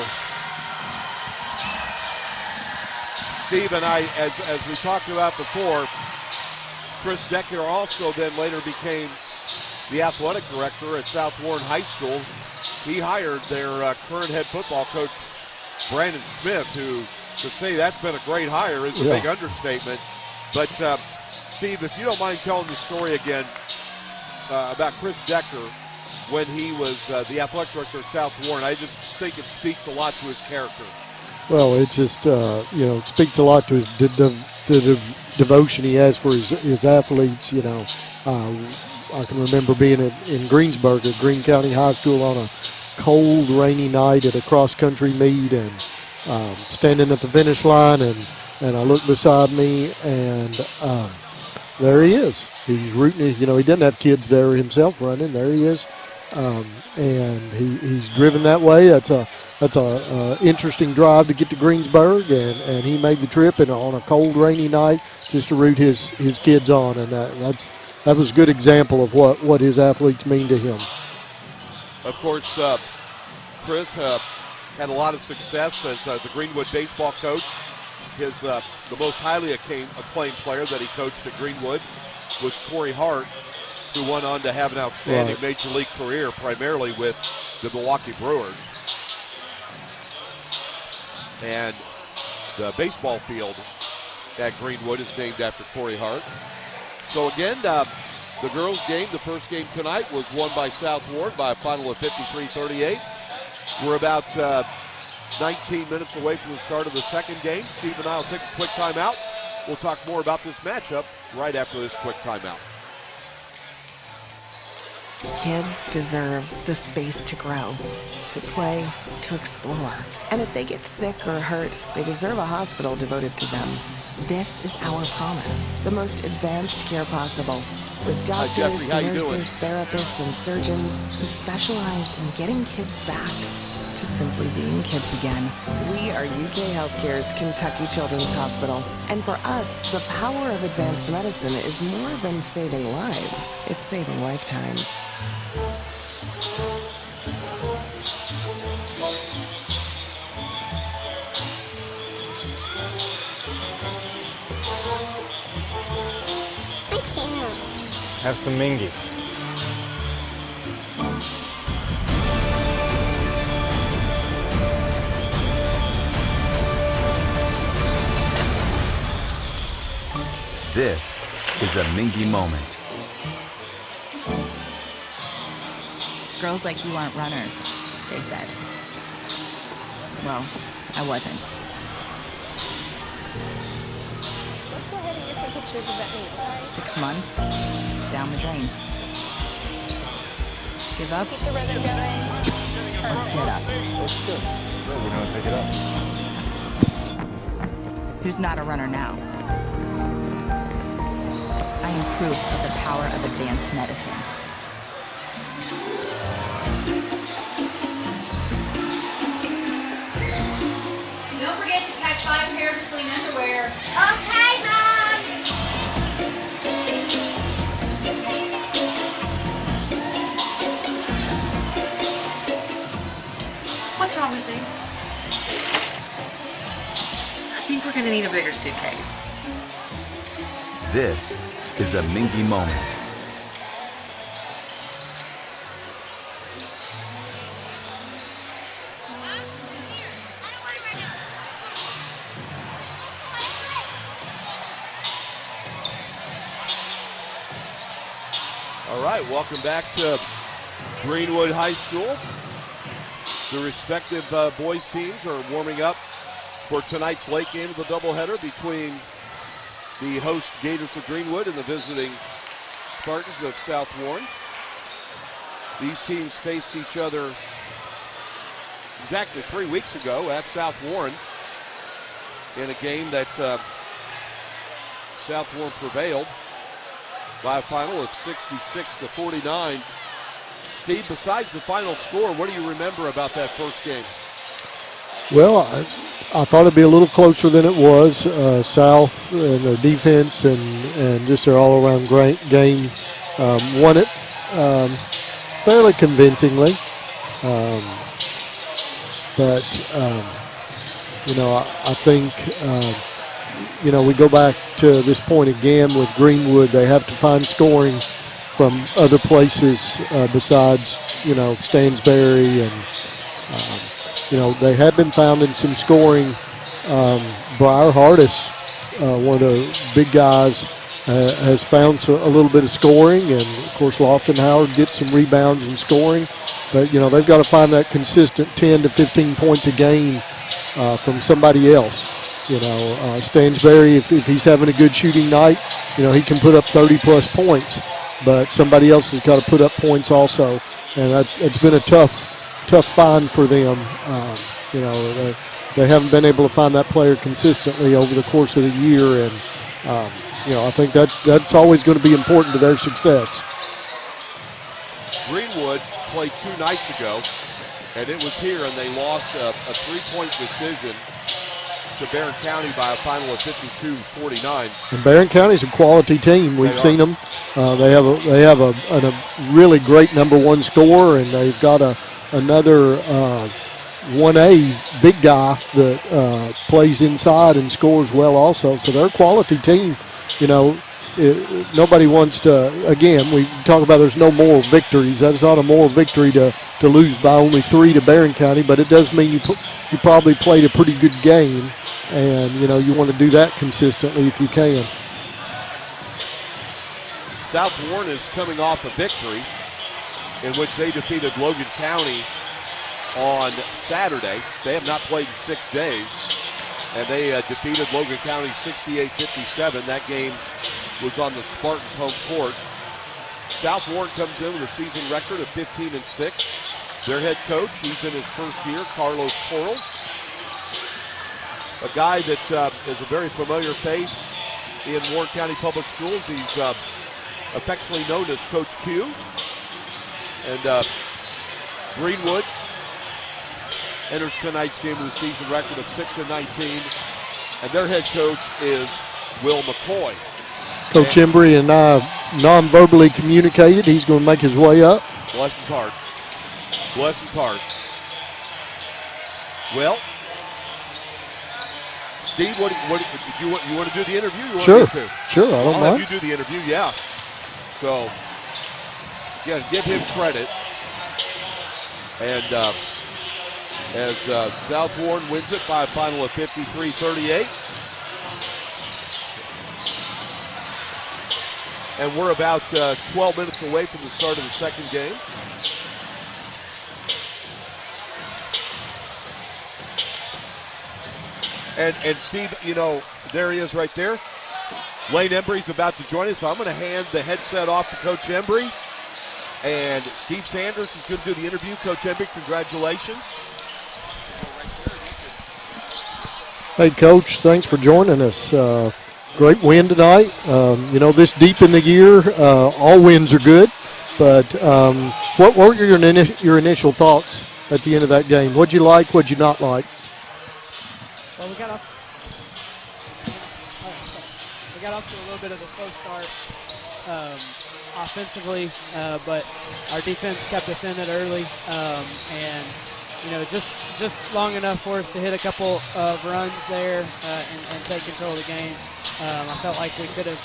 Steve and I, as we talked about before, Chris Decker also then later became the athletic director at South Warren High School. He hired their current head football coach, Brandon Smith, who, to say that's been a great hire is a big understatement. But, Steve, if you don't mind telling the story again about Chris Decker when he was the athletic director at South Warren, I just think it speaks a lot to his character. Well, it just, it speaks a lot to his devotion he has for his athletes. I can remember being in Greensburg at Greene County High School on a cold, rainy night at a cross-country meet and standing at the finish line, and I looked beside me, and there he is. He's rooting. He doesn't have kids there himself running. There he is. And he's driven that way. That's a interesting drive to get to Greensburg, and he made the trip on a cold, rainy night just to root his kids on, and that was a good example of what his athletes mean to him. Of course, Chris had a lot of success as the Greenwood baseball coach. The most highly acclaimed player that he coached at Greenwood was Corey Hart, who went on to have an outstanding major league career, primarily with the Milwaukee Brewers. And the baseball field at Greenwood is named after Corey Hart. So again, the girls' game, the first game tonight, was won by South Warren by a final of 53-38. We're about 19 minutes away from the start of the second game. Steve and I will take a quick timeout. We'll talk more about this matchup right after this quick timeout. Kids deserve the space to grow, to play, to explore. And if they get sick or hurt, they deserve a hospital devoted to them. This is our promise, the most advanced care possible, with doctors, nurses, therapists, and surgeons who specialize in getting kids back to simply being kids again. We are UK Healthcare's Kentucky Children's Hospital. And for us, the power of advanced medicine is more than saving lives. It's saving lifetimes. Have some mingy. This is a Mingy moment. Girls like you aren't runners, they said. Well, I wasn't. Let's go ahead and get some pictures of that meet. 6 months, down the drain. Give up? Keep the rhythm going. Or get up? We're going to take it up. Who's not a runner now? I am proof of the power of advanced medicine. Don't forget to catch 5 pairs of clean underwear. Okay, Mom. What's wrong with these? I think we're gonna need a bigger suitcase. This is a Mingy moment. All right, welcome back to Greenwood High School. The respective boys teams are warming up for tonight's late game of the doubleheader between the host Gators of Greenwood and the visiting Spartans of South Warren. These teams faced each other exactly 3 weeks ago at South Warren in a game that South Warren prevailed by a final of 66-49. Steve, besides the final score, what do you remember about that first game? Well, I thought it'd be a little closer than it was. South and their defense and just their all-around great game won it fairly convincingly. I think, we go back to this point again with Greenwood. They have to find scoring from other places besides, Stansbury and, they have been found in some scoring. Briar Hardis, one of the big guys, has found a little bit of scoring, and of course Lofton Howard gets some rebounds and scoring. But they've got to find that consistent 10 to 15 points a game from somebody else. Stansbury, if he's having a good shooting night, he can put up 30-plus points. But somebody else has got to put up points also, and it's been a tough find for them. They haven't been able to find that player consistently over the course of the year, and I think that's always going to be important to their success. Greenwood played 2 nights ago, and it was here, and they lost a 3-point decision to Barron County by a final of 52-49. And Barron County's a quality team. We've seen them. They have a really great number 1 scorer, and they've got another 1A big guy that plays inside and scores well also. So they're a quality team. Nobody wants to, again, we talk about there's no moral victories. That's not a moral victory to lose by only 3 to Barron County, but it does mean you probably played a pretty good game, and you want to do that consistently if you can. South Warren is coming off a victory in which they defeated Logan County on Saturday. They have not played in 6 days, and they defeated Logan County 68-57. That game was on the Spartans' home court. South Warren comes in with a season record of 15-6. Their head coach, he's in his first year, Carlos Corals, a guy that is a very familiar face in Warren County Public Schools. He's affectionately known as Coach Q. And Greenwood enters tonight's game with a season record of 6-19, and their head coach is Will McCoy. Coach Embry and I non-verbally communicated. He's going to make his way up. Bless his heart. Bless his heart. Well, Steve, what you want to do the interview? You Sure. Want me to? Sure, I don't I'll mind. have you do the interview, yeah. So, again, give him credit. And as South Warren wins it by a final of 53-38. And we're about 12 minutes away from the start of the second game. And Steve, there he is right there. Lane Embry's about to join us. So I'm going to hand the headset off to Coach Embry. And Steve Sanders is going to do the interview. Coach Embick, congratulations. Hey, Coach, thanks for joining us. Great win tonight. This deep in the year, all wins are good. But what were your initial thoughts at the end of that game? What'd you like? What'd you not like? Well, we got off to a little bit of a slow start offensively, but our defense kept us in it early, and just long enough for us to hit a couple of runs there and take control of the game. I felt like we could have.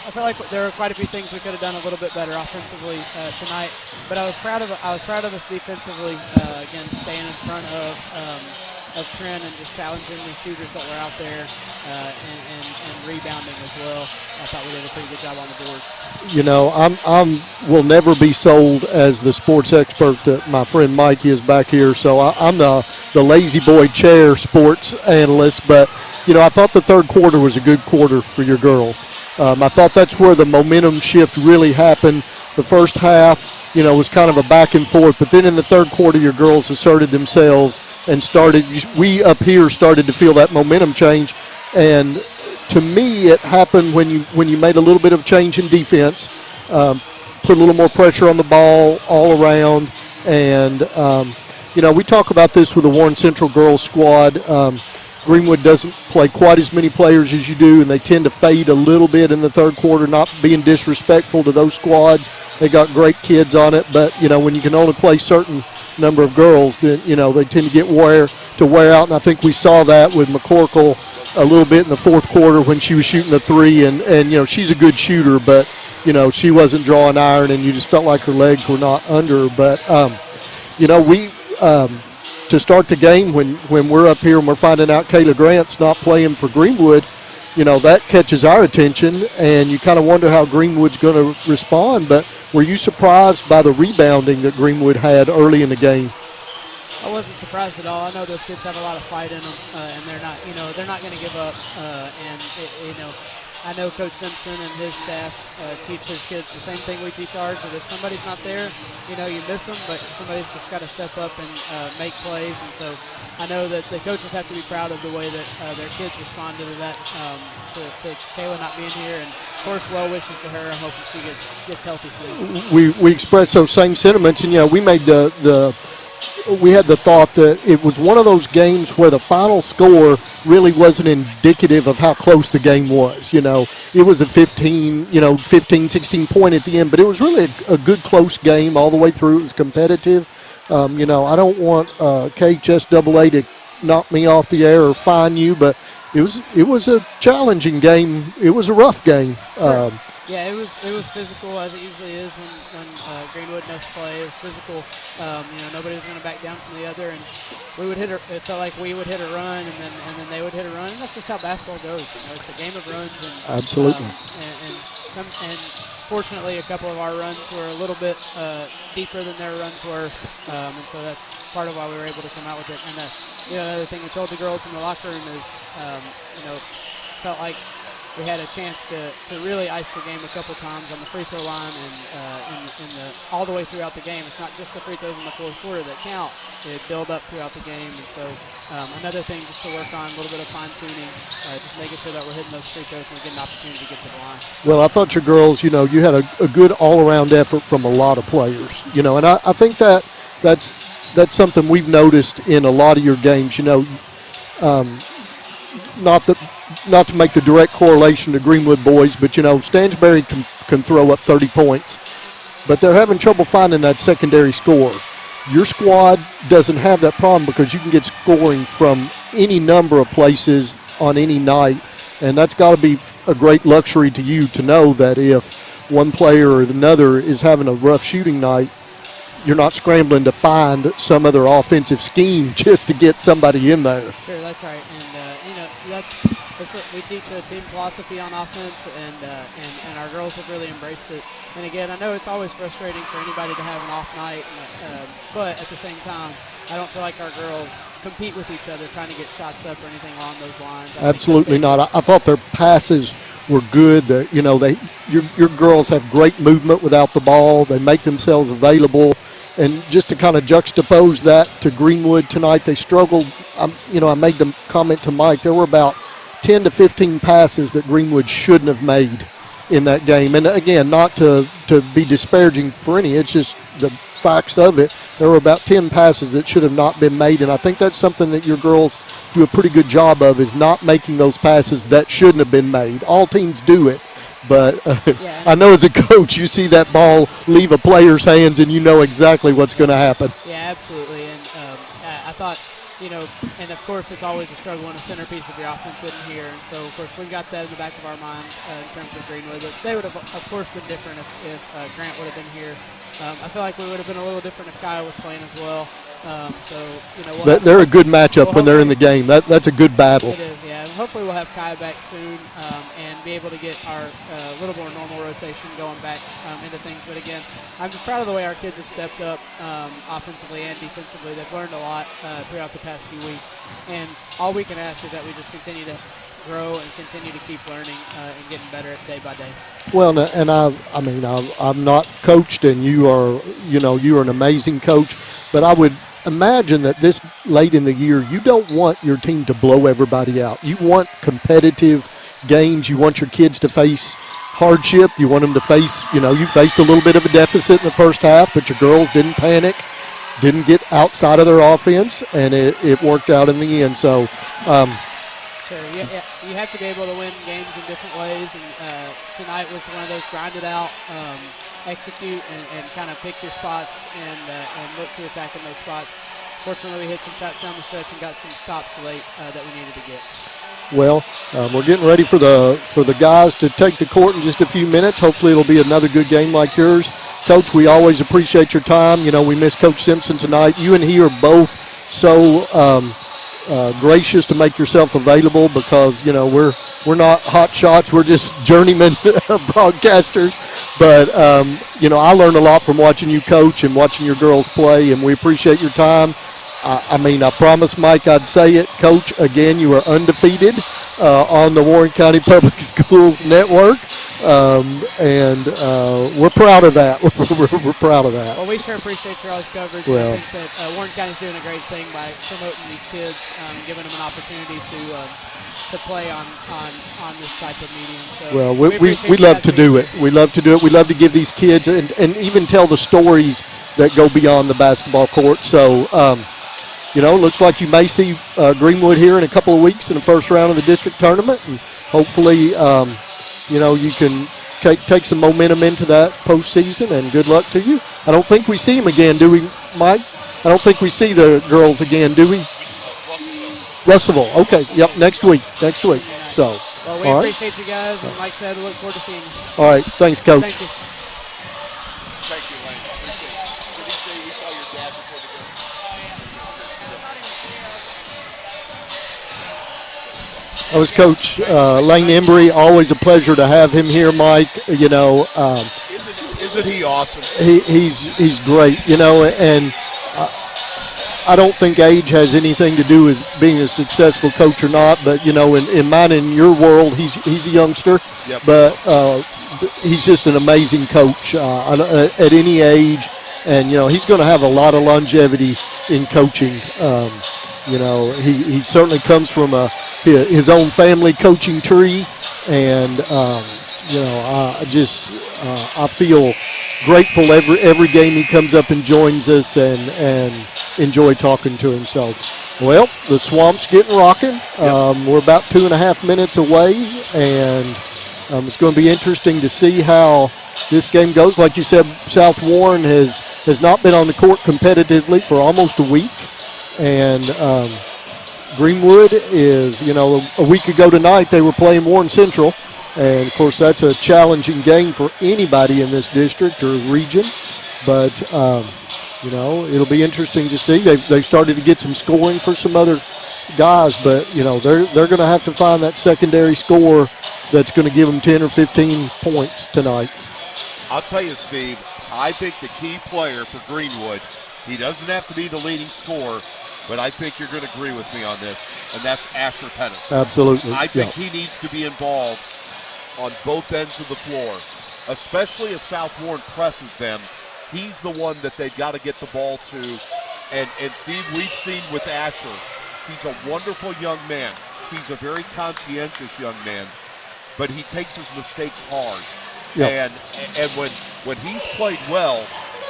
I felt like there were quite a few things we could have done a little bit better offensively tonight. But I was proud of us defensively. Again, staying in front of Trent and just challenging the shooters that were out there and rebounding as well. I thought we did a pretty good job on the boards. I will never be sold as the sports expert that my friend Mike is back here. So I'm the lazy boy chair sports analyst, but. I thought the third quarter was a good quarter for your girls. I thought that's where the momentum shift really happened. The first half, was kind of a back and forth, but then in the third quarter, your girls asserted themselves and we up here started to feel that momentum change. And to me, it happened when you made a little bit of change in defense, put a little more pressure on the ball all around. And, we talk about this with the Warren Central girls squad. Greenwood doesn't play quite as many players as you do, and they tend to fade a little bit in the third quarter, not being disrespectful to those squads. They got great kids on it, but, when you can only play certain number of girls, then, they tend to get wear out, and I think we saw that with McCorkle a little bit in the fourth quarter when she was shooting the three, and she's a good shooter, but, she wasn't drawing iron, and you just felt like her legs were not under her. But, to start the game, when we're up here and we're finding out Kayla Grant's not playing for Greenwood, that catches our attention, and you kind of wonder how Greenwood's going to respond. But were you surprised by the rebounding that Greenwood had early in the game? I wasn't surprised at all. I know those kids have a lot of fight in them, and they're not going to give up. I know Coach Simpson and his staff teach his kids the same thing we teach ours, that if somebody's not there, you miss them, but somebody's just got to step up and make plays. And so I know that the coaches have to be proud of the way that their kids responded to that, to Kayla not being here. And, of course, well wishes to her. I'm hoping she gets healthy soon. We expressed those same sentiments, and, we made we had the thought that it was one of those games where the final score really wasn't indicative of how close the game was. It was a 15, 16 point at the end, but it was really a good close game all the way through. It was competitive. I don't want KHSAA to knock me off the air or fine you, but it was a challenging game. It was a rough game. Sure. Yeah, it was physical, as it usually is when Greenwood knows play. It was physical. Nobody was going to back down from the other, and we would hit. It felt like we would hit a run, and then they would hit a run, and that's just how basketball goes. It's a game of runs. And, absolutely. And fortunately, a couple of our runs were a little bit deeper than their runs were, and so that's part of why we were able to come out with it. And the other thing we told the girls in the locker room is, felt like we had a chance to really ice the game a couple times on the free throw line and all the way throughout the game. It's not just the free throws in the fourth quarter that count. They build up throughout the game. And so another thing just to work on, a little bit of fine-tuning, just making sure that we're hitting those free throws and we get an opportunity to get to the line. Well, I thought your girls, you had a good all-around effort from a lot of players. And I think that's something we've noticed in a lot of your games. Not to make the direct correlation to Greenwood boys, but, Stansbury can throw up 30 points. But they're having trouble finding that secondary score. Your squad doesn't have that problem because you can get scoring from any number of places on any night. And that's got to be a great luxury to you to know that if one player or another is having a rough shooting night, you're not scrambling to find some other offensive scheme just to get somebody in there. Sure, that's right. And, we teach a team philosophy on offense, and our girls have really embraced it. And again, I know it's always frustrating for anybody to have an off night, but at the same time, I don't feel like our girls compete with each other trying to get shots up or anything along those lines. Absolutely not. I thought their passes were good. Your girls have great movement without the ball. They make themselves available. And just to kind of juxtapose that to Greenwood tonight, they struggled. I made the comment to Mike, there were about 10 to 15 passes that Greenwood shouldn't have made in that game. And again, not to be disparaging for any, it's just the facts of it. There were about 10 passes that should have not been made, and I think that's something that your girls do a pretty good job of, is not making those passes that shouldn't have been made. All teams do it. But I know as a coach, you see that ball leave a player's hands, and you know exactly what's going to happen. Yeah, absolutely. And I thought, and of course it's always a struggle when a centerpiece of your offense isn't here. And so, of course, we got that in the back of our mind in terms of Greenwood. But they would have, of course, been different if Grant would have been here. I feel like we would have been a little different if Kyle was playing as well. They're a good matchup when they're in the game. That's a good battle. It is, yeah. Hopefully we'll have Kai back soon and be able to get our little more normal rotation going back into things. But again, I'm just proud of the way our kids have stepped up offensively and defensively. They've learned a lot throughout the past few weeks. And all we can ask is that we just continue to grow and continue to keep learning and getting better day by day. Well, and I'm not coached, and you are an amazing coach, but I would imagine that this late in the year, you don't want your team to blow everybody out. You want competitive games. You want your kids to face hardship. You want them to face, you faced a little bit of a deficit in the first half, but your girls didn't panic, didn't get outside of their offense, and it worked out in the end. So, Sure. You have to be able to win games in different ways, and tonight was one of those grind it out, execute, and kind of pick your spots and look to attack in those spots. Fortunately, we hit some shots down the stretch and got some stops late that we needed to get. Well, we're getting ready for the guys to take the court in just a few minutes. Hopefully, it'll be another good game like yours. Coach, we always appreciate your time. We miss Coach Simpson tonight. You and he are both so gracious to make yourself available, because we're not hot shots, we're just journeyman broadcasters, but I learned a lot from watching you coach and watching your girls play, and we appreciate your time. I promised Mike I'd say it, Coach, again, you are undefeated on the Warren County Public Schools Network, and we're proud of that. We're proud of that. Well, we sure appreciate your all's coverage. Well, I think that Warren County's doing a great thing by promoting these kids, giving them an opportunity to play on this type of medium. So well, we love to do it. We love to do it. We love to give these kids and even tell the stories that go beyond the basketball court. So, looks like you may see Greenwood here in a couple of weeks in the first round of the district tournament, and hopefully, you can take some momentum into that postseason, and good luck to you. I don't think we see him again, do we, Mike? I don't think we see the girls again, do we? Russellville. Okay, yep, next week. So, well, we appreciate you guys, and like I said, we look forward to seeing you. All right, thanks, Coach. Thank you. Thank you, Lane. Appreciate it. Did he say we saw your dad before the game? That was Coach Lane Embry. Always a pleasure to have him here, Mike. Isn't he awesome? He's great. And I don't think age has anything to do with being a successful coach or not. But in mine and your world, he's a youngster. Yep. But he's just an amazing coach at any age, and he's going to have a lot of longevity in coaching. He certainly comes from his own family coaching tree, and I feel grateful every game he comes up and joins us, and enjoy talking to him. So, well, the Swamp's getting rocking. We're about 2.5 minutes away, and it's going to be interesting to see how this game goes. Like you said, South Warren has not been on the court competitively for almost a week, and Greenwood is, a week ago tonight they were playing Warren Central, and of course that's a challenging game for anybody in this district or region, but it'll be interesting to see. They've started to get some scoring for some other guys, but they're going to have to find that secondary score that's going to give them 10 or 15 points tonight. I'll tell you, Steve, I think the key player for Greenwood, he doesn't have to be the leading scorer, but I think you're going to agree with me on this, and that's Asher Pettis. Absolutely. I think he needs to be involved on both ends of the floor, especially if South Warren presses them. He's the one that they've got to get the ball to. And Steve, we've seen with Asher, he's a wonderful young man. He's a very conscientious young man, but he takes his mistakes hard. Yep. And when he's played well,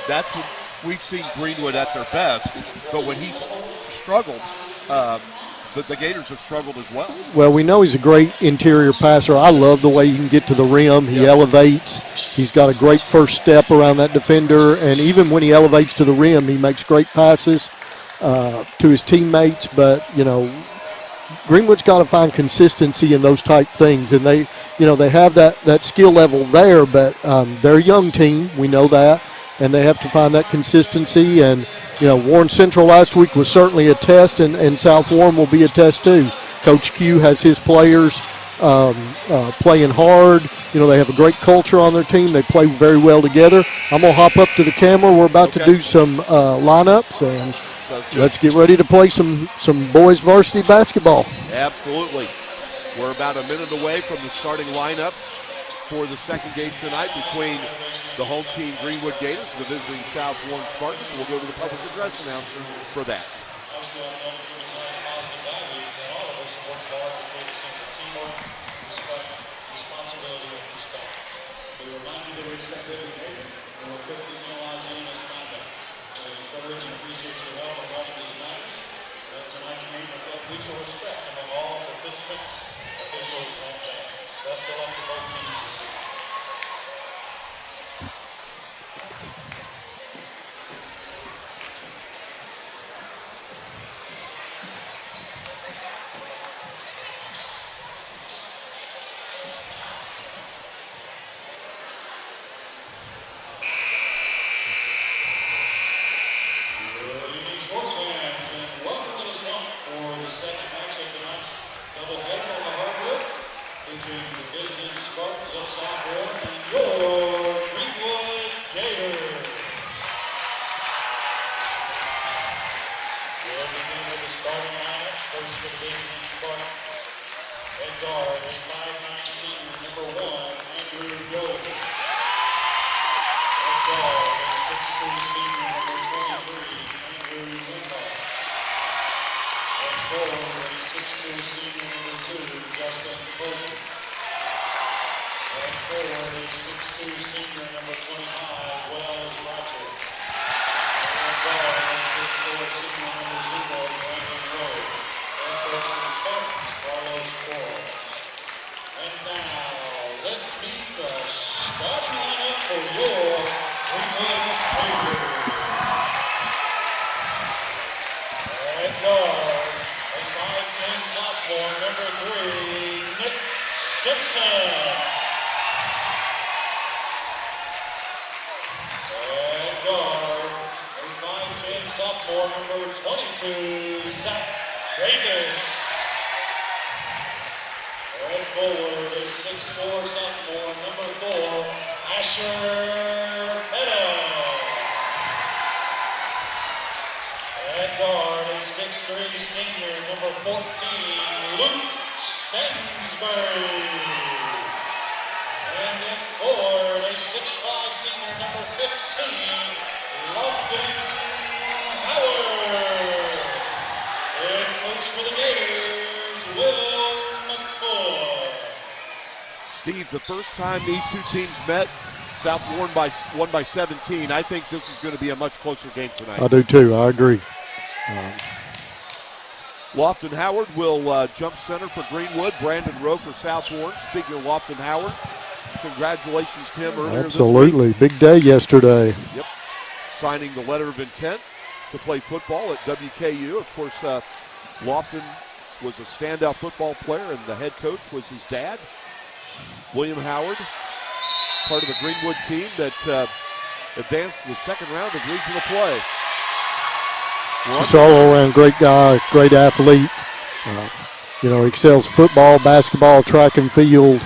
that's when we've seen Greenwood at their best. But when he's struggled, the Gators have struggled as well. Well, we know he's a great interior passer. I love the way he can get to the rim. He elevates. He's got a great first step around that defender, and even when he elevates to the rim, he makes great passes to his teammates. But, Greenwood's got to find consistency in those type things, and they have that skill level there, but they're a young team. We know that, and they have to find that consistency. And Warren Central last week was certainly a test, and South Warren will be a test too. Coach Q has his players playing hard. They have a great culture on their team. They play very well together. I'm going to hop up to the camera. We're about to do some lineups, and let's get ready to play some boys varsity basketball. Absolutely. We're about a minute away from the starting lineups for the second game tonight between the home team Greenwood Gators and the visiting South Warren Spartans. We'll go to the public address announcer for that. Mutual respect among all participants, officials, and fans. Best of luck to both teams this week. Good evening, sports fans, and welcome to the Swamp for the second match of tonight's doubleheader on the hardwood between the visiting Spartans of South Warren and your Greenwood Gators. We'll begin with the starting lineups. First for the visiting Spartans. At guard, a 5'9" senior, number 1, Andrew Gold. At guard, a 6'2" senior, number 23, Andrew Lindhoff. At forward, a 6'2" senior, number 2, Justin Posey. At forward, a 6'2" senior, number 25, Wells Roger. At guard, a 6'4" senior, number 0, Brandon Rose. And coach for the Spartans, Carlos Cora. And now, let's meet the starting lineup for your Greenwood Gators. At guard, a 5'10" sophomore, number 3, Nick Simpson. At guard, a 5'10" sophomore, number 22, Zach Davis. At forward, a 6'4" sophomore, number 4, Asher Pettis. At guard, a 6'3" senior, number 14, Luke Stansbury. And at forward, a 6'5" senior, number 15, Lofton Howard. Head coach for the Gators, Will McCoy. Steve, the first time these two teams met, South Warren won by 17. I think this is going to be a much closer game tonight. I do too. I agree. Lofton Howard will jump center for Greenwood. Brandon Rowe for South Warren. Speaking of Lofton Howard, congratulations to him earlier Absolutely. this week. Big day yesterday. Yep. Signing the letter of intent to play football at WKU. Of course, Lofton was a standout football player, and the head coach was his dad, William Howard, part of the Greenwood team that advanced to the second round of regional play. Just all around great guy, great athlete. Excels football, basketball, track and field,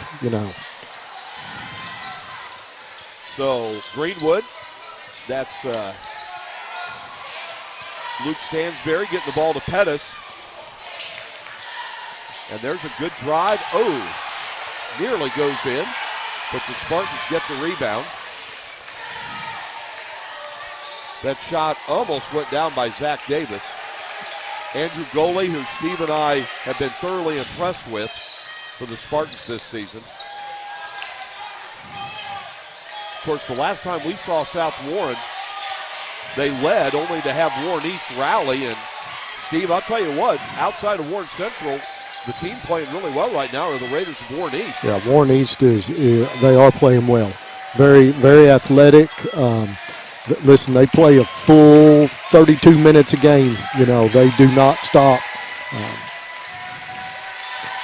So Greenwood, that's Luke Stansbury getting the ball to Pettis. And there's a good drive. Oh, nearly goes in, but the Spartans get the rebound. That shot almost went down by Zach Davis. Andrew Goley, who Steve and I have been thoroughly impressed with for the Spartans this season. Of course, the last time we saw South Warren, they led only to have Warren East rally. And Steve, I'll tell you what, outside of Warren Central, the team playing really well right now are the Raiders of Warren East. Yeah, Warren East they are playing well. Very, very athletic. Listen, they play a full 32 minutes a game. You know, they do not stop.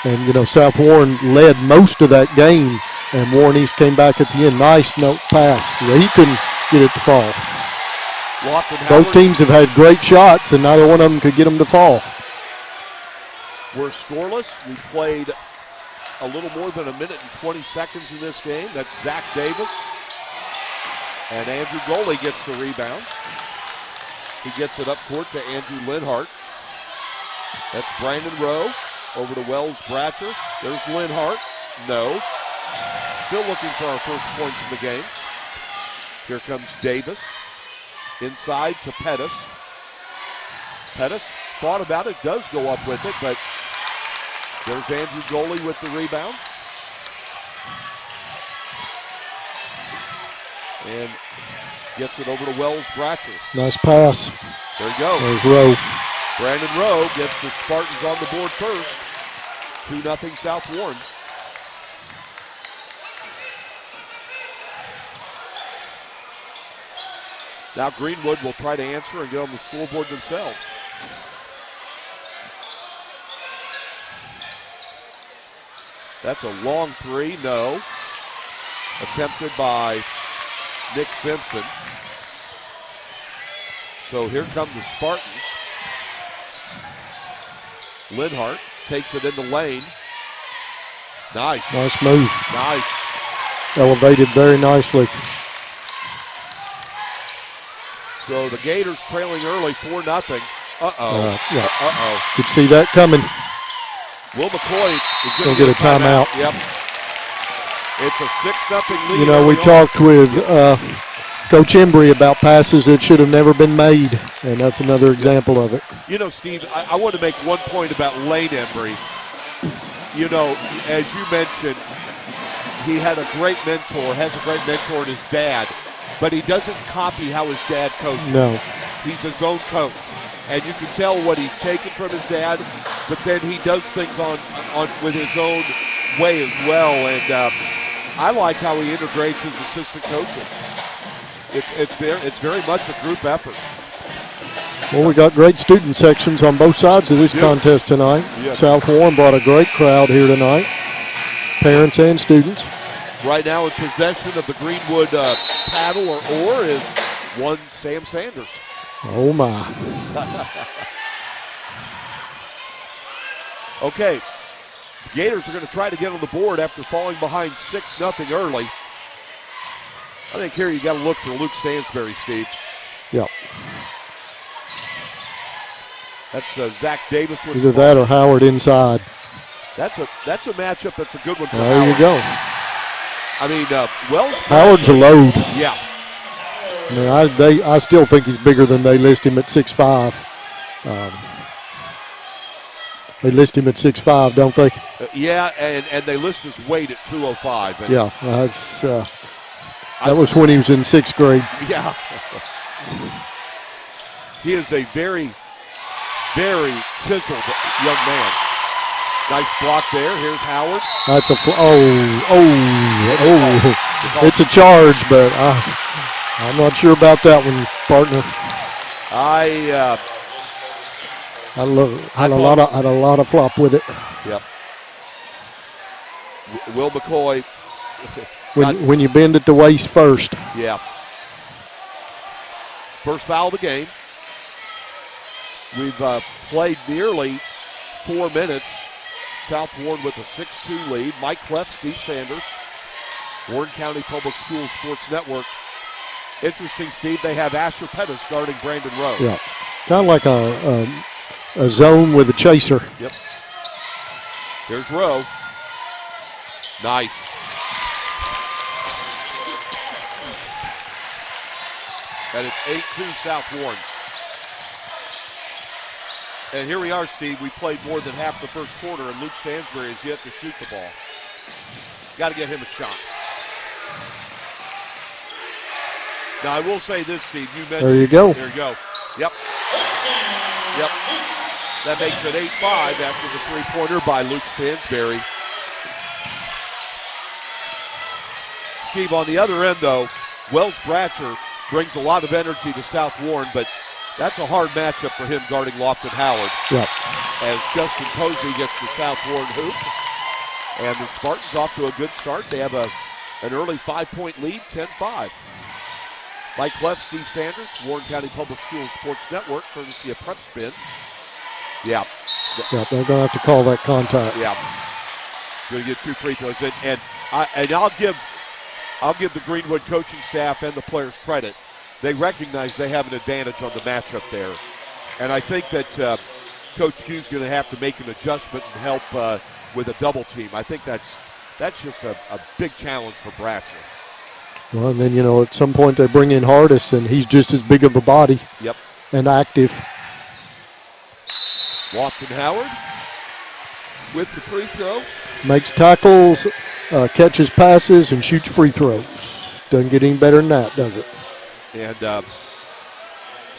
And, you know, South Warren led most of that game, and Warren East came back at the end. Nice note pass. Yeah, he couldn't get it to fall. Both teams have had great shots, and neither one of them could get them to fall. We're scoreless. We played a little more than a minute and 20 seconds in this game. That's Zach Davis. And Andrew Goley gets the rebound. He gets it up court to Andrew Linhart. That's Brandon Rowe over to Wells Bratcher. There's Linhart. No. Still looking for our first points in the game. Here comes Davis. Inside to Pettis. Pettis thought about it, does go up with it, but there's Andrew Goley with the rebound. And gets it over to Wells Bratcher. Nice pass. There you go. There's Rowe. Brandon Rowe gets the Spartans on the board first. 2-0 South Warren. Now Greenwood will try to answer and get on the scoreboard themselves. That's a long three, no. Attempted by Nick Simpson. So here come the Spartans. Linhart takes it in the lane. Nice. Nice move. Nice. Elevated very nicely. So the Gators trailing early 4-0. Yeah. Uh-oh. Could see that coming. Will McCoy is going to get a timeout. Yep. It's a 6-0 lead. You know, we talked with Coach Embry about passes that should have never been made, and that's another example of it. You know, Steve, I want to make one point about Lane Embry. You know, as you mentioned, he had a great mentor, has a great mentor in his dad, but he doesn't copy how his dad coaches. No. He's his own coach. And you can tell what he's taken from his dad, but then he does things on with his own way as well. And I like how he integrates his assistant coaches. It's very much a group effort. Well, we got great student sections on both sides of this contest tonight. Yes. South Warren brought a great crowd here tonight, parents and students. Right now in possession of the Greenwood paddle or oar is one Sam Sanders. Oh, my. Okay, the Gators are going to try to get on the board after falling behind 6-0 early. I think here you got to look for Luke Stansberry, Steve. Yep. That's Zach Davis with either that or Howard inside. That's a matchup that's a good one for there Howard. You go. I mean, Wells. Howard's a load. Yeah. I mean, I still think he's bigger than they list him at 6'5". They list him at 6'5", don't they? Yeah, and they list his weight at 205. And yeah, that was when he was in 6th grade. Yeah. He is a very, very chiseled young man. Nice block there. Here's Howard. That's a it's a charge, but I'm not sure about that one, partner. I had a lot of flop with it. Yep. Will McCoy. When you bend at the waist first. Yeah. First foul of the game. We've played nearly 4 minutes. South Warren with a 6-2 lead. Mike Cleff, Steve Sanders, Warren County Public Schools Sports Network. Interesting, Steve, they have Asher Pettis guarding Brandon Rowe. Yeah, kind of like a zone with a chaser. Yep. Here's Rowe. Nice. And it's 8-2 South Warren. And here we are, Steve. We played more than half the first quarter, and Luke Stansbury has yet to shoot the ball. Got to get him a shot. Now, I will say this, Steve. You mentioned. There you go. There you go. Yep. Yep. That makes it 8-5 after the three-pointer by Luke Stansbury. Steve, on the other end, though, Wells Bratcher brings a lot of energy to South Warren, but that's a hard matchup for him guarding Lofton Howard. Yep. As Justin Posey gets the South Warren hoop. And the Spartans off to a good start. They have an early 5-point lead, 10-5. Mike Cleff, Steve Sanders, Warren County Public Schools Sports Network, courtesy of Prep Spin. Yeah. Yeah, they're going to have to call that contact. Yeah. Going to get 2 free throws in. And I'll give the Greenwood coaching staff and the players credit. They recognize they have an advantage on the matchup there. And I think that Coach Q's going to have to make an adjustment and help with a double team. I think that's just a big challenge for Bratcher. Well, and then, at some point they bring in Hardis, and he's just as big of a body. Yep. And active. Lofton Howard with the free throw. Makes tackles, catches passes, and shoots free throws. Doesn't get any better than that, does it? And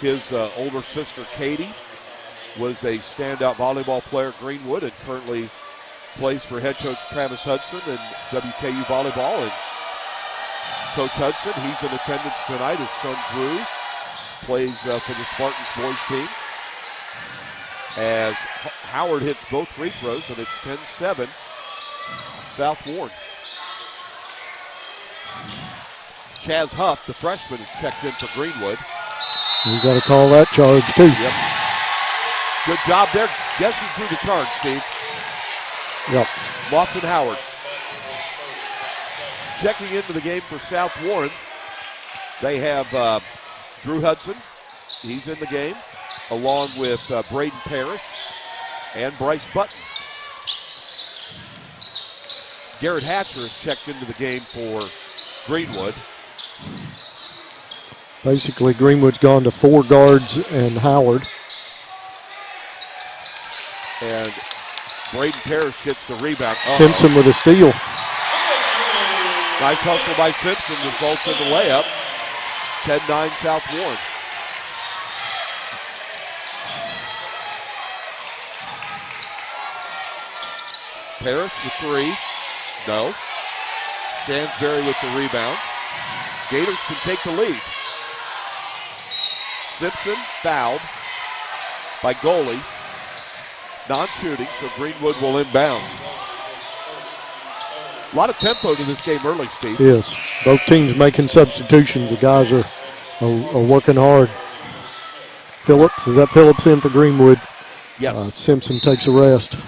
his older sister, Katie, was a standout volleyball player at Greenwood and currently plays for head coach Travis Hudson and WKU volleyball. And Coach Hudson, he's in attendance tonight. His son, Drew, plays for the Spartans boys team. As Howard hits both free throws, and it's 10-7, South Warren. Chaz Huff, the freshman, is checked in for Greenwood. You got to call that charge, too. Yep. Good job there. Guess who drew the charge, Steve? Yep. Lofton Howard. Checking into the game for South Warren, they have Drew Hudson. He's in the game, along with Braden Parrish and Bryce Button. Garrett Hatcher is checked into the game for Greenwood. Basically, Greenwood's gone to 4 guards and Howard. And Braden Parrish gets the rebound. Simpson with a steal. Nice hustle by Simpson, results in the layup. 10-9 South Warren. Parrish with 3. No. Stansbury with the rebound. Gators can take the lead. Simpson fouled by goalie. Non-shooting, so Greenwood will inbound. A lot of tempo to this game early, Steve. Yes, both teams making substitutions. The guys are working hard. Phillips, is that Phillips in for Greenwood? Yes. Simpson takes a rest.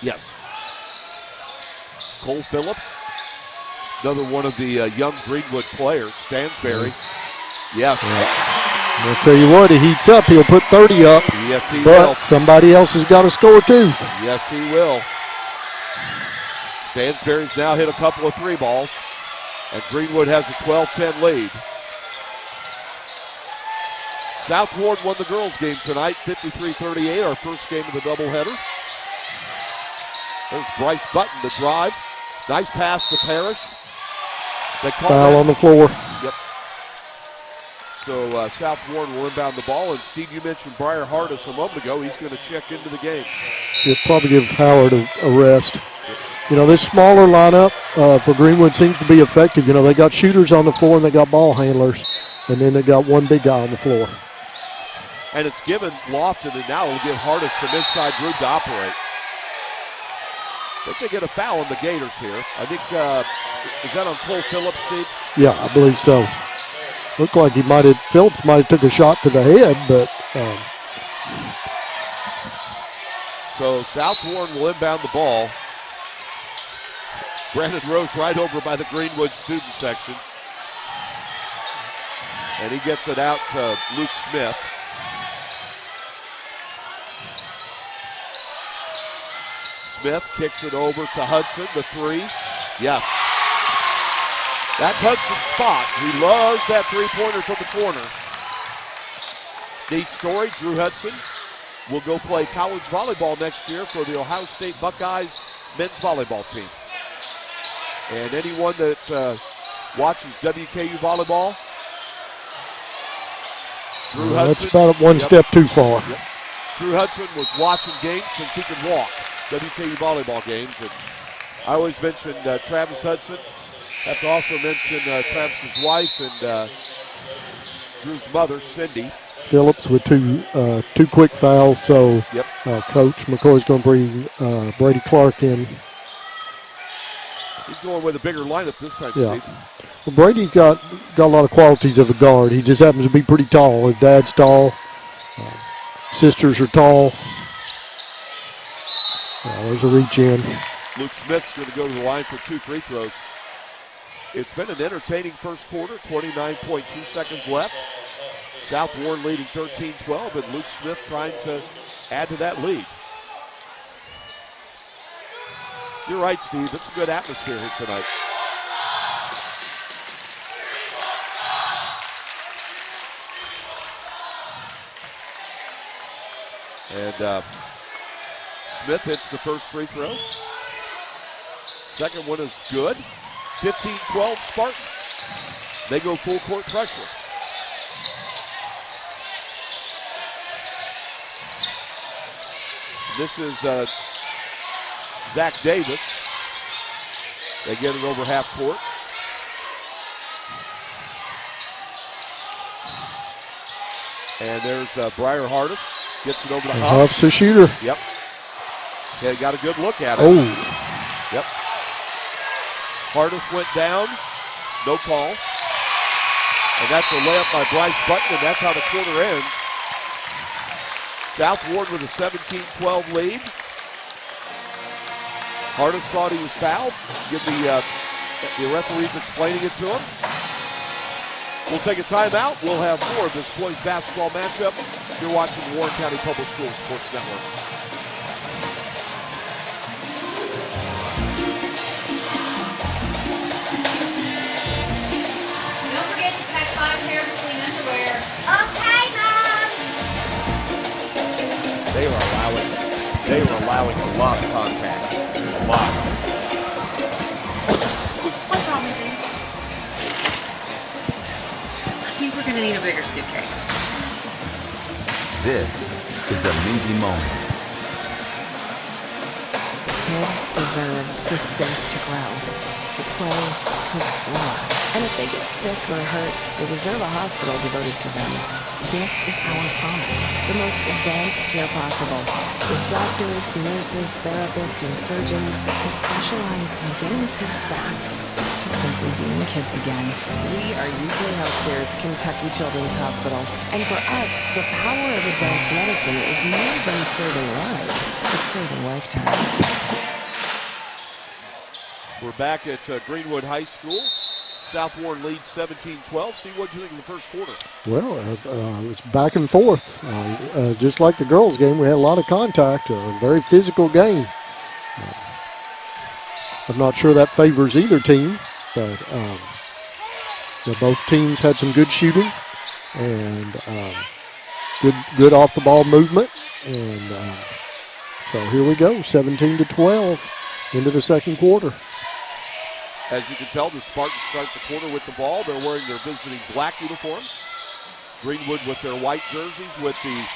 Yes. Cole Phillips, another one of the young Greenwood players. Stansbury. Yes. I'm going to tell you what, he heats up. He'll put 30 up. Yes, he will. But somebody else has got to score too. Yes, he will. Stansbury's now hit a couple of 3 balls, and Greenwood has a 12-10 lead. South Warren won the girls' game tonight, 53-38, our first game of the doubleheader. There's Bryce Button to drive. Nice pass to Parrish. They call foul on the floor. Yep. So South Warren will inbound the ball. And Steve, you mentioned Briar Hardis a moment ago. He's going to check into the game. He'll probably give Howard a rest. This smaller lineup for Greenwood seems to be effective. They got shooters on the floor and they got ball handlers. And then they got one big guy on the floor. And it's given Lofton, and now it'll give Hardis some inside room to operate. I think they get a foul on the Gators here. I think, is that on Cole Phillips, Steve? Yeah, I believe so. Looked like Phillips might have took a shot to the head, but. So South Warren will inbound the ball. Brandon Rose right over by the Greenwood student section. And he gets it out to Luke Smith. Smith kicks it over to Hudson, the three. Yes. That's Hudson's spot. He loves that three-pointer from the corner. Neat story, Drew Hudson will go play college volleyball next year for the Ohio State Buckeyes men's volleyball team. And anyone that watches WKU volleyball, Drew Hudson. That's about one step too far. Yep. Drew Hudson was watching games since he could walk, WKU volleyball games. And I always mention Travis Hudson. Have to also mention Travis's wife and Drew's mother, Cindy. Phillips with two quick fouls, so yep. Coach McCoy's going to bring Brady Clark in. He's going with a bigger lineup this time, yeah. Steve. Well, Brady's got a lot of qualities of a guard. He just happens to be pretty tall. His dad's tall. Sisters are tall. There's a reach in. Luke Smith's going to go to the line for 2 free throws. It's been an entertaining first quarter, 29.2 seconds left. South Warren leading 13-12, and Luke Smith trying to add to that lead. You're right, Steve. It's a good atmosphere here tonight. And Smith hits the first free throw. Second one is good. 15-12 Spartans. They go full court pressure. This is Zach Davis. They get it over half court. And there's Briar Hardest. Gets it over to Huff. Huff's a shooter. Yep. Yeah, got a good look at it. Oh. Yep. Hardest went down. No call. And that's a layup by Bryce Button, and that's how the quarter ends. South Ward with a 17-12 lead. Hardest thought he was fouled. Give the referees explaining it to him. We'll take a timeout. We'll have more of this boys basketball matchup. You're watching the Warren County Public Schools Sports Network. Don't forget to pack 5 pairs of clean underwear. Okay, Mom. They were allowing a lot of contact. A lot. What's wrong with these? I think we're going to need a bigger suitcase. This is a Mingy moment. Kids deserve the space to grow, to play, to explore. And if they get sick or hurt, they deserve a hospital devoted to them. This is our promise, the most advanced care possible. With doctors, nurses, therapists, and surgeons who specialize in getting kids back to simply being kids again. We are UK Healthcare's Kentucky Children's Hospital. And for us, the power of advanced medicine is more than saving lives. It's saving lifetimes. We're back at Greenwood High School. South Warren leads 17-12. Steve, what did you think of the first quarter? Well, it was back and forth. Just like the girls' game, we had a lot of contact, a very physical game. I'm not sure that favors either team, but both teams had some good shooting and good off-the-ball movement. And so here we go, 17-12 into the second quarter. As you can tell, the Spartans start the quarter with the ball. They're wearing their visiting black uniforms. Greenwood with their white jerseys with the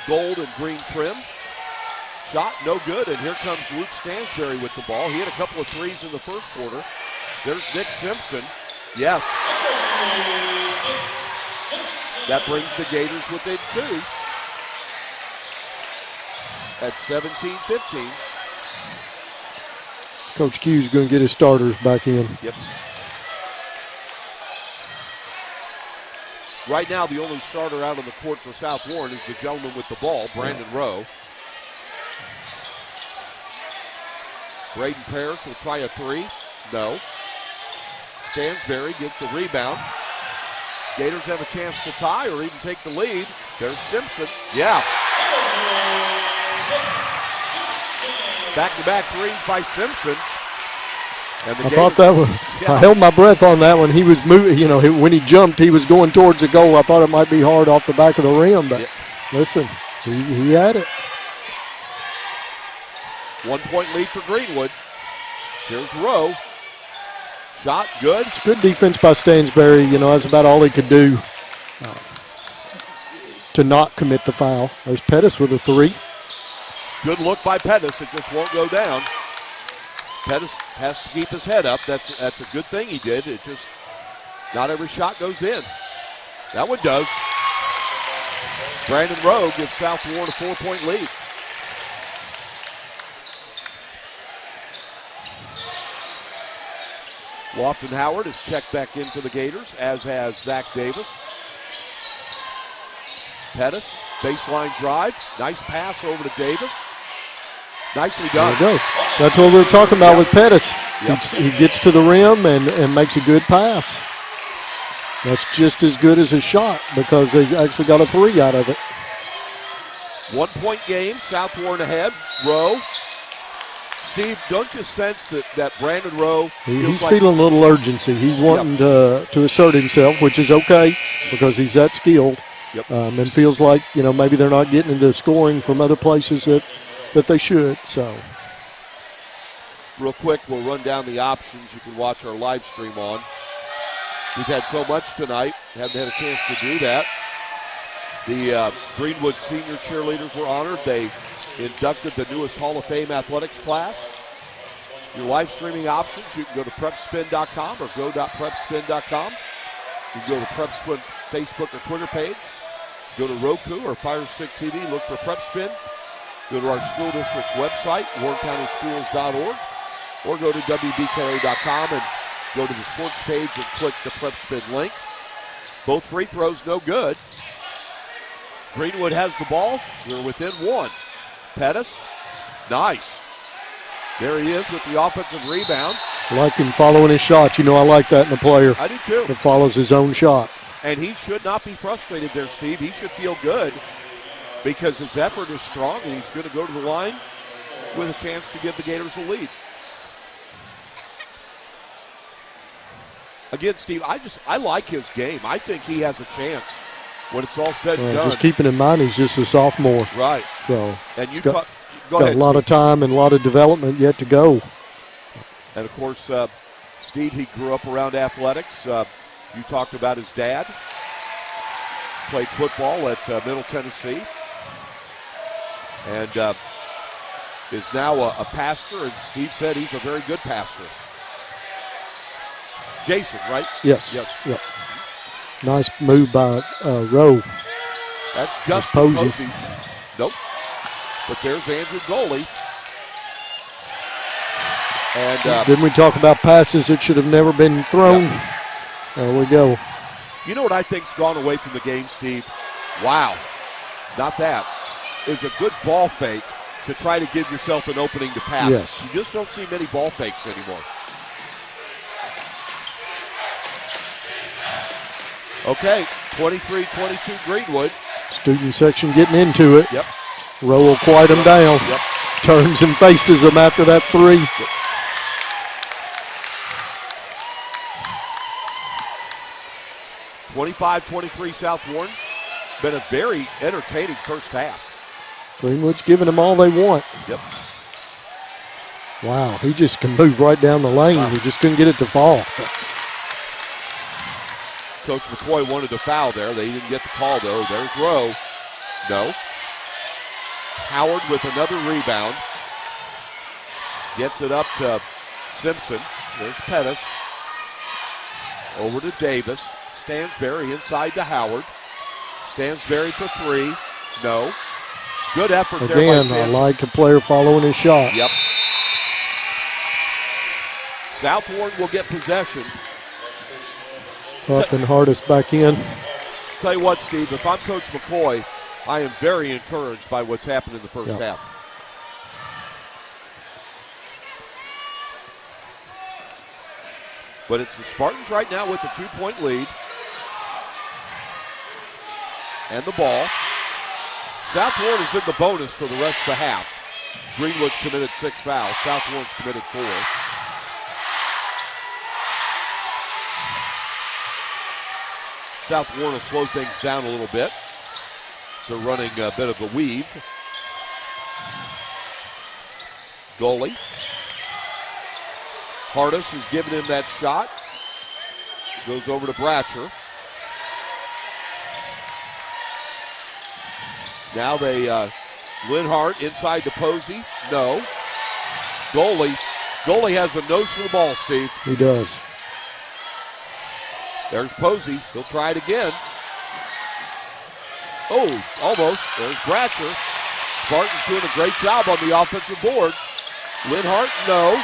gold and green trim. Shot no good, and here comes Luke Stansberry with the ball. He had a couple of threes in the first quarter. There's Nick Simpson. Yes. That brings the Gators within 2 at 17-15. Coach Q's going to get his starters back in. Yep. Right now, the only starter out on the court for South Warren is the gentleman with the ball, Brandon Rowe. Braden Parrish will try a 3. No. Stansberry gets the rebound. Gators have a chance to tie or even take the lead. There's Simpson. Yeah. Back-to-back threes by Simpson. And I thought that was, I held my breath on that one. He was moving, you know, when he jumped, he was going towards the goal. I thought it might be hard off the back of the rim, but listen, he had it. 1 point lead for Greenwood. Here's Rowe. Shot good. It's good defense by Stansbury. You know, that's about all he could do to not commit the foul. There's Pettis with a three. Good look by Pettis. It just won't go down. Pettis has to keep his head up. That's a good thing he did. It just, not every shot goes in. That one does. Brandon Rowe gives South Warren a 4-point lead. Lofton Howard has checked back in for the Gators, as has Zach Davis. Pettis, baseline drive. Nice pass over to Davis. Nicely done. There you go. That's what we were talking about with Pettis. He gets to the rim and makes a good pass. That's just as good as a shot because they actually got a three out of it. 1 point game, South Warren ahead. Rowe. Steve, don't you sense that Brandon Rowe he's feeling a little urgency. He's wanting to assert himself, which is okay because he's that skilled. And feels like, you know, maybe they're not getting the scoring from other places that they should. So, real quick, we'll run down the options you can watch our live stream on. We've had so much tonight, haven't had a chance to do that. The Greenwood senior cheerleaders were honored. They inducted the newest Hall of Fame athletics class. Your live streaming options, you can go to prepspin.com or go.prepspin.com. You can go to PrepSpin Facebook or Twitter page. Go to Roku or Fire Stick TV, look for PrepSpin. Go to our school district's website, warrencountyschools.org, or go to WBKO.com and go to the sports page and click the PrepSpin link. Both free throws no good. Greenwood has the ball. We're within one. Pettis, nice. There he is with the offensive rebound. I like him following his shot. You know, I like that in a player. I do too. That follows his own shot. And he should not be frustrated there, Steve. He should feel good because his effort is strong and he's going to go to the line with a chance to give the Gators a lead. Again, Steve, I like his game. I think he has a chance when it's all said and done. Just keeping in mind he's just a sophomore. Right. So and you got go ahead, a lot of time and a lot of development yet to go. And, of course, Steve, he grew up around athletics. You talked about his dad. Played football at Middle Tennessee. And is now a pastor, and Steve said he's a very good pastor. Jason, right? Yes. Yes. Yep. Nice move by Rowe. That's Justin Posey. Nope. But there's Andrew Goley. And didn't we talk about passes that should have never been thrown? Yeah. There we go. You know what I think's gone away from the game, Steve? Wow. Not that. Is a good ball fake to try to give yourself an opening to pass. Yes. You just don't see many ball fakes anymore. Okay, 23-22 Greenwood. Student section getting into it. Yep. Rowe will quiet them down. Yep. Turns and faces them after that three. Yep. 25-23 South Warren. Been a very entertaining first half. Greenwood's giving them all they want. Yep. Wow, he just can move right down the lane. Wow. He just couldn't get it to fall. Coach McCoy wanted to foul there. They didn't get the call, though. There's Rowe. No. Howard with another rebound. Gets it up to Simpson. There's Pettis. Over to Davis. Stansbury inside to Howard. Stansbury for three. No. Good effort there by Stansbury. Again, I like a player following his shot. Yep. South Warren will get possession. Huff and Hardest back in. Tell you what, Steve, if I'm Coach McCoy, I am very encouraged by what's happened in the first half. But it's the Spartans right now with the 2-point lead. And the ball. South Warren is in the bonus for the rest of the half. Greenwood's committed 6 fouls. South Warren's committed 4. South Warren will slow things down a little bit. So running a bit of a weave. Goalie. Hardis has given him that shot. Goes over to Bratcher. Now they, Linhart inside to Posey. No. Goalie has a nose for the ball, Steve. He does. There's Posey. He'll try it again. Oh, almost. There's Bratcher. Spartans doing a great job on the offensive boards. Linhart, no.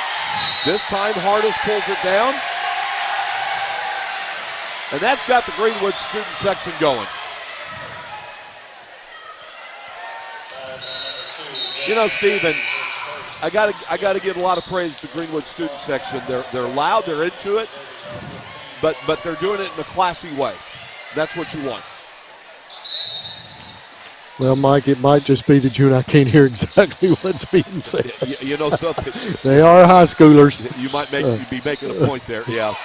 This time Hardis pulls it down. And that's got the Greenwood student section going. You know, Steven, I gotta give a lot of praise to the Greenwood student section. They're loud, they're into it, but they're doing it in a classy way. That's what you want. Well, Mike, it might just be that you and I can't hear exactly what's being said. You know something? They are high schoolers. You might be making a point there, yeah.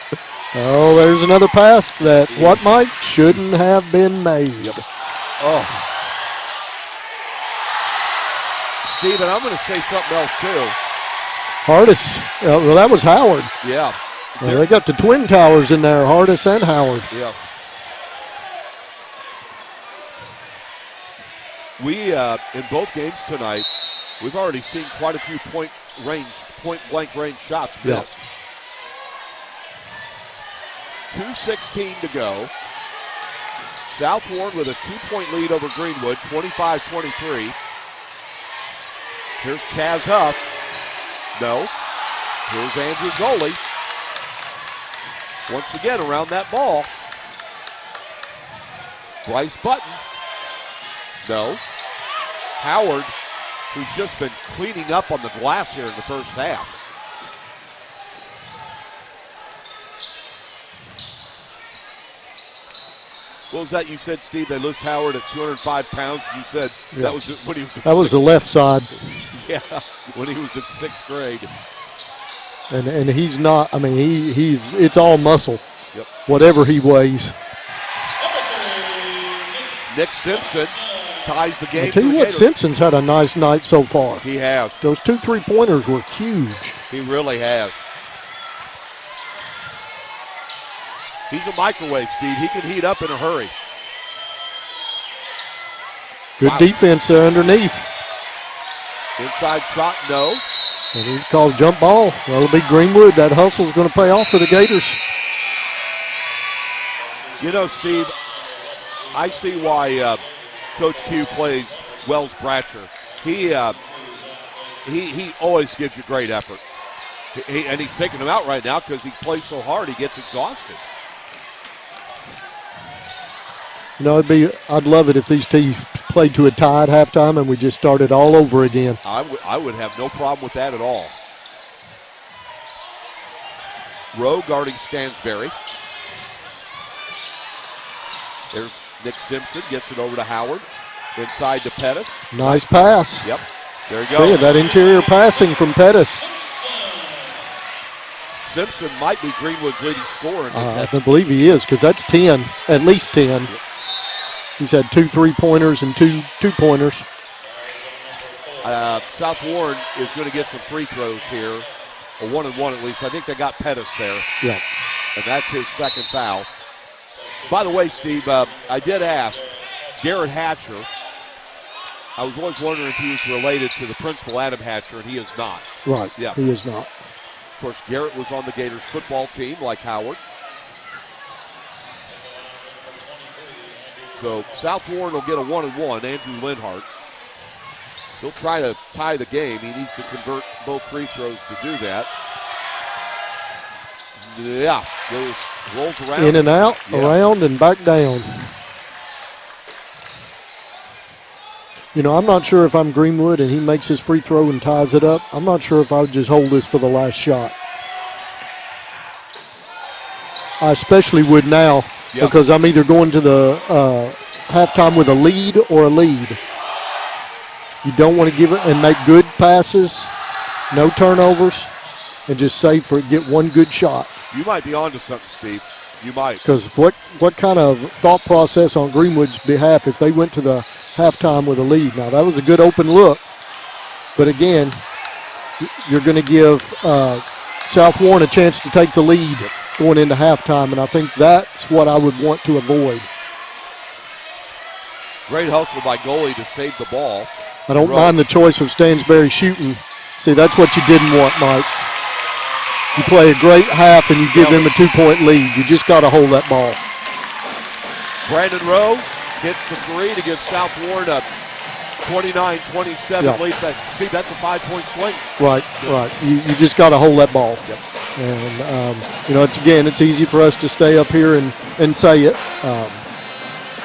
Oh, there's another pass that, what, Mike, shouldn't have been made. Yep. Oh. Steven, I'm going to say something else, too. Hardis, well, that was Howard. Yeah. Well, they got the Twin Towers in there, Hardis and Howard. Yeah. We, in both games tonight, we've already seen quite a few point-blank range shots missed. Yeah. 2:16 to go. South Warren with a 2-point lead over Greenwood, 25-23. Here's Chaz Huff. No. Here's Andrew Goalie. Once again around that ball. Bryce Button. No. Howard, who's just been cleaning up on the glass here in the first half. What was that you said, Steve? They list Howard at 205 pounds. You said that was when he was. That was the left side. Yeah, when he was in 6th grade. And he's not. I mean, he's. It's all muscle. Yep. Whatever he weighs. Nick Simpson ties the game. I tell you what, Simpson's had a nice night so far. He has. Those 2 3-pointers were huge. He really has. He's a microwave, Steve. He can heat up in a hurry. Good defense there underneath. Inside shot, no. And he called jump ball. Well, it'll be Greenwood. That hustle's going to pay off for the Gators. You know, Steve, I see why Coach Q plays Wells Bratcher. He always gives you great effort. And he's taking him out right now because he plays so hard he gets exhausted. You know, I'd love it if these teams played to a tie at halftime and we just started all over again. I would have no problem with that at all. Rowe guarding Stansberry. There's Nick Simpson, gets it over to Howard. Inside to Pettis. Nice pass. Yep, there you go. Yeah, that interior passing from Pettis. Simpson might be Greenwood's leading scorer in this I believe he is, because that's 10, at least 10. Yep. He's had 2 3-pointers and 2 2-pointers. South Warren is going to get some free throws here, a 1-and-1 at least. I think they got Pettis there. Yeah. And that's his second foul. By the way, Steve, I did ask Garrett Hatcher. I was always wondering if he was related to the principal, Adam Hatcher, and he is not. Right, yeah. He is not. Of course, Garrett was on the Gators football team like Howard. So South Warren will get a 1-and-1, Andrew Linhart. He'll try to tie the game. He needs to convert both free throws to do that. Yeah, rolls around. In and out, around and back down. You know, I'm not sure if I'm Greenwood and he makes his free throw and ties it up. I'm not sure if I would just hold this for the last shot. I especially would now because I'm either going to the halftime with a lead or a lead. You don't want to give it and make good passes, no turnovers, and just save for it, get one good shot. You might be onto something, Steve. You might. Because what kind of thought process on Greenwood's behalf if they went to the halftime with a lead? Now, that was a good open look. But, again, you're going to give South Warren a chance to take the lead going into halftime, and I think that's what I would want to avoid. Great hustle by goalie to save the ball. I don't mind the choice of Stansberry shooting. See, that's what you didn't want, Mike. You play a great half and you give them a 2-point lead. You just got to hold that ball. Brandon Rowe gets the three to give South Warren a 29-27 lead. Steve, that's a 5-point swing. Right. You just got to hold that ball. Yep. And, it's easy for us to stay up here and say it.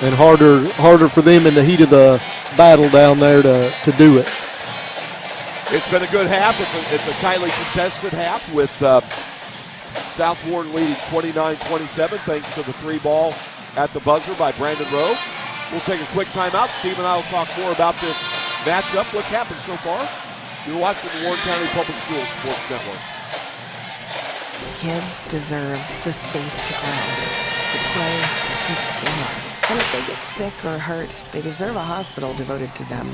And harder for them in the heat of the battle down there to do it. It's been a good half. It's a tightly contested half with South Warren leading 29-27 thanks to the three ball at the buzzer by Brandon Rowe. We'll take a quick timeout. Steve and I will talk more about this matchup, what's happened so far. You're watching the Warren County Public Schools Sports Network. Kids deserve the space to grow, to play, to explore. And if they get sick or hurt, they deserve a hospital devoted to them.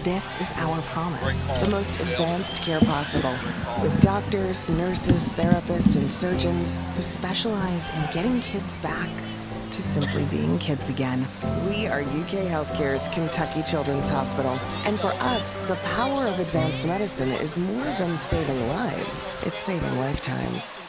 This is our promise, the most advanced care possible, with doctors, nurses, therapists, and surgeons who specialize in getting kids back to simply being kids again. We are UK Healthcare's Kentucky Children's Hospital, and for us, the power of advanced medicine is more than saving lives, it's saving lifetimes.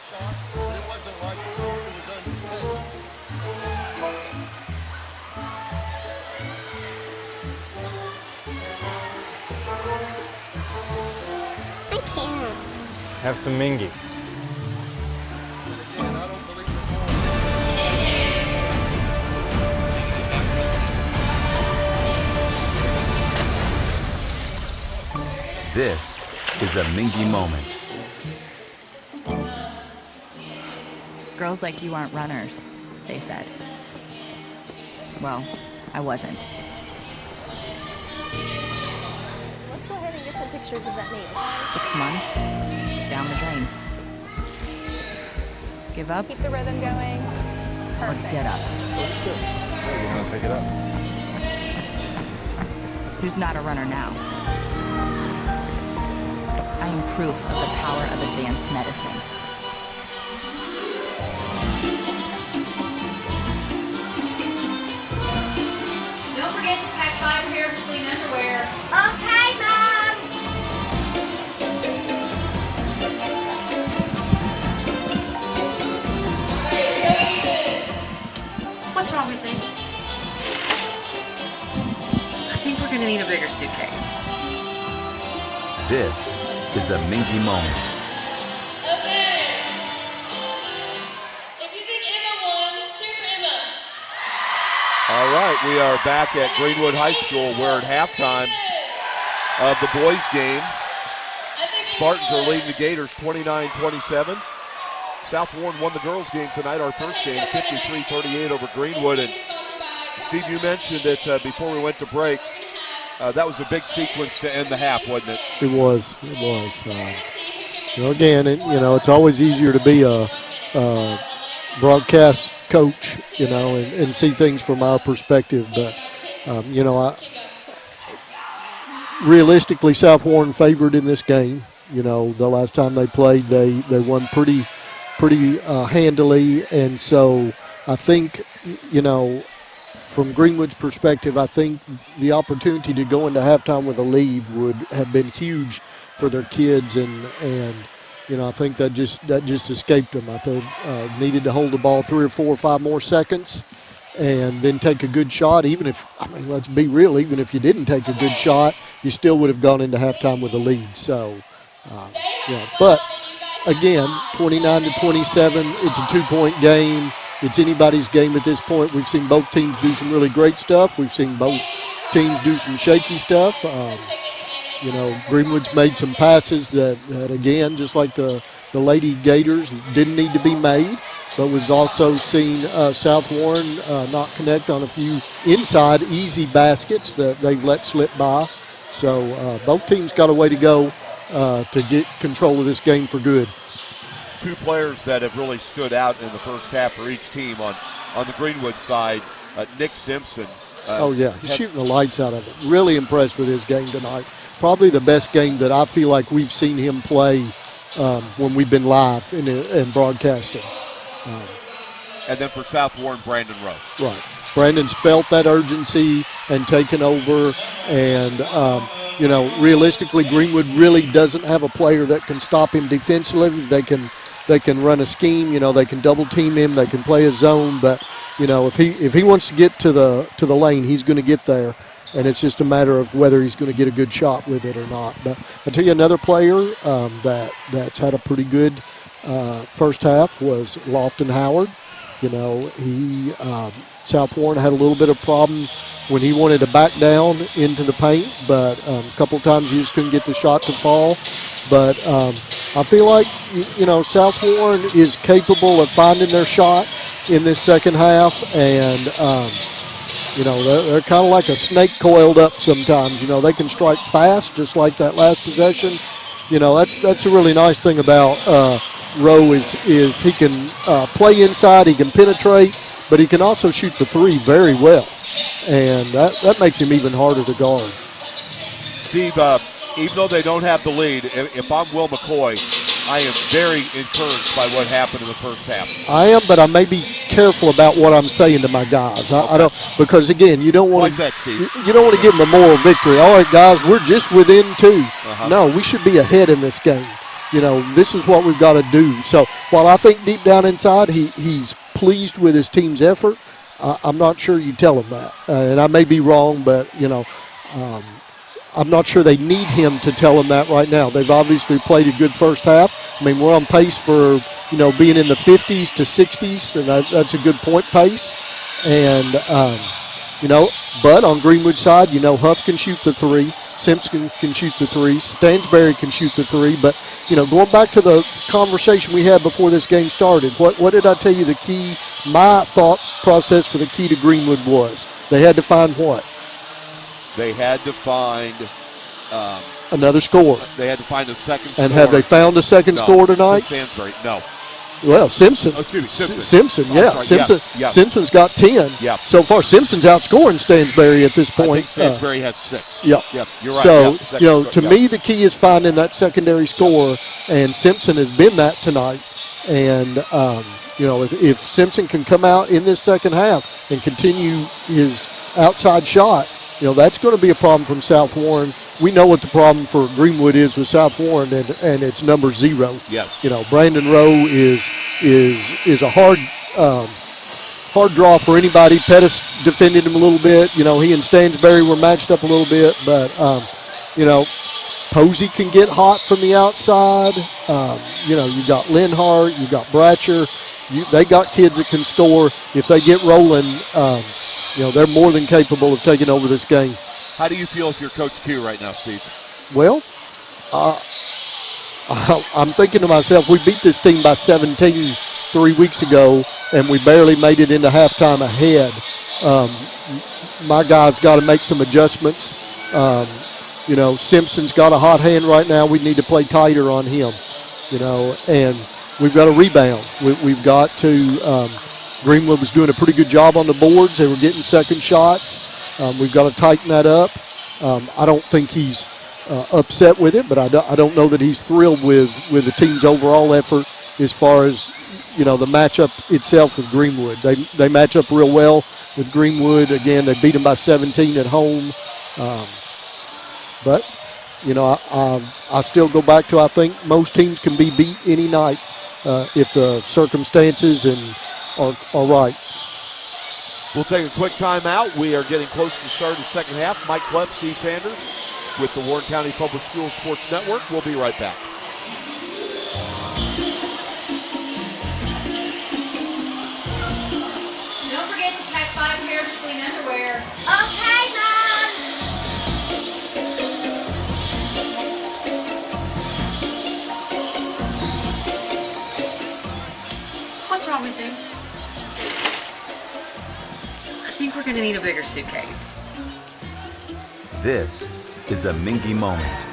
Have some Mingy. This is a Mingy moment. Girls like you aren't runners, they said. Well, I wasn't. Let's go ahead and get some pictures of that knee. 6 months, down the drain. Give up? Keep the rhythm going. Or Perfect. get up? We're gonna take it up. Who's not a runner now? I am proof of the power of advanced medicine. Don't forget to pack 5 pairs of clean underwear. Okay, Mom. What's wrong with things? I think we're gonna need a bigger suitcase. This is a Mingy moment. Okay. If you think Emma won, cheer for Emma. All right, we are back at Greenwood High School. We're at halftime of the boys' game. Spartans are leading the Gators 29-27. South Warren won the girls' game tonight, our first game, 53-38 over Greenwood. And Steve, you mentioned it before we went to break. That was a big sequence to end the half, wasn't it? It was. Again, it's always easier to be a broadcast coach, and see things from our perspective. But, realistically, South Warren favored in this game. The last time they played, they won pretty handily. And so I think, from Greenwood's perspective, I think the opportunity to go into halftime with a lead would have been huge for their kids, and I think that just escaped them. I think needed to hold the ball 3 or 4 or 5 more seconds, and then take a good shot. Let's be real. Even if you didn't take a good shot, you still would have gone into halftime with a lead. So, but again, 29-27. It's a 2-point game. It's anybody's game at this point. We've seen both teams do some really great stuff. We've seen both teams do some shaky stuff. Greenwood's made some passes that again, just like the Lady Gators, didn't need to be made. But we've also seen South Warren not connect on a few inside easy baskets that they've let slip by. So both teams got a way to go to get control of this game for good. Two players that have really stood out in the first half for each team. On the Greenwood side, Nick Simpson. He's shooting the lights out of it. Really impressed with his game tonight. Probably the best game that I feel like we've seen him play when we've been live and broadcasting. And then for South Warren, Brandon Rowe. Right. Brandon's felt that urgency and taken over. And, realistically, Greenwood really doesn't have a player that can stop him defensively. They can run a scheme. They can double team him. They can play a zone. But, if he wants to get to the lane, he's going to get there. And it's just a matter of whether he's going to get a good shot with it or not. But I'll tell you another player that's had a pretty good first half was Lofton Howard. South Warren had a little bit of problem when he wanted to back down into the paint, but a couple of times he just couldn't get the shot to fall. But I feel like, South Warren is capable of finding their shot in this second half, and they're kind of like a snake coiled up sometimes. They can strike fast, just like that last possession. That's a really nice thing about Rowe is he can play inside, he can penetrate, but he can also shoot the three very well, and that makes him even harder to guard. Steve, even though they don't have the lead, if I'm Will McCoy, I am very encouraged by what happened in the first half. I am, but I may be careful about what I'm saying to my guys. I don't, because again, you don't want to. You don't want to give them a moral victory. All right, guys, we're just within 2. No, we should be ahead in this game. This is what we've got to do. So while I think deep down inside he's pleased with his team's effort, I'm not sure you tell him that. And I may be wrong, but, I'm not sure they need him to tell him that right now. They've obviously played a good first half. I mean, we're on pace for, being in the 50s to 60s, and that's a good point pace. And, but on Greenwood's side, Huff can shoot the three. Simpson can shoot the three. Stansberry can shoot the three. But, going back to the conversation we had before this game started, what did I tell you the key, my thought process for the key to Greenwood was? They had to find what? They had to find another score. They had to find a second score. And have they found a second score tonight? Stansberry, no. Well, Simpson. Oh, excuse me, Simpson. Simpson's got 10 so far. Simpson's outscoring Stansberry at this point. I think Stansberry has 6. Yep, you're right. So, to me, the key is finding that secondary score, and Simpson has been that tonight. And, if Simpson can come out in this second half and continue his outside shot, that's going to be a problem from South Warren. We know what the problem for Greenwood is with South Warren, and it's number 0. Yes. Brandon Rowe is a hard draw for anybody. Pettis defended him a little bit. He and Stansberry were matched up a little bit, but Posey can get hot from the outside. You got Linhart, you got Bratcher. They got kids that can score. If they get rolling, they're more than capable of taking over this game. How do you feel if you're Coach Q right now, Steve? Well, I'm thinking to myself, we beat this team by 17 3 weeks ago, and we barely made it into halftime ahead. My guys got to make some adjustments. Simpson's got a hot hand right now. We need to play tighter on him, and we've got to rebound. We've got to Greenwood was doing a pretty good job on the boards. They were getting second shots. We've got to tighten that up. I don't think he's upset with it, but I don't know that he's thrilled with the team's overall effort as far as, the matchup itself with Greenwood. They match up real well with Greenwood. Again, they beat them by 17 at home. But, I still go back to I think most teams can be beat any night if the circumstances are right. We'll take a quick timeout. We are getting close to the start of the second half. Mike Cleff, Steve Sanders with the Warren County Public Schools Sports Network. We'll be right back. Don't forget to pack 5 pairs of clean underwear. Okay, Mom. What's wrong with these? I think we're going to need a bigger suitcase. This is a Mingy moment.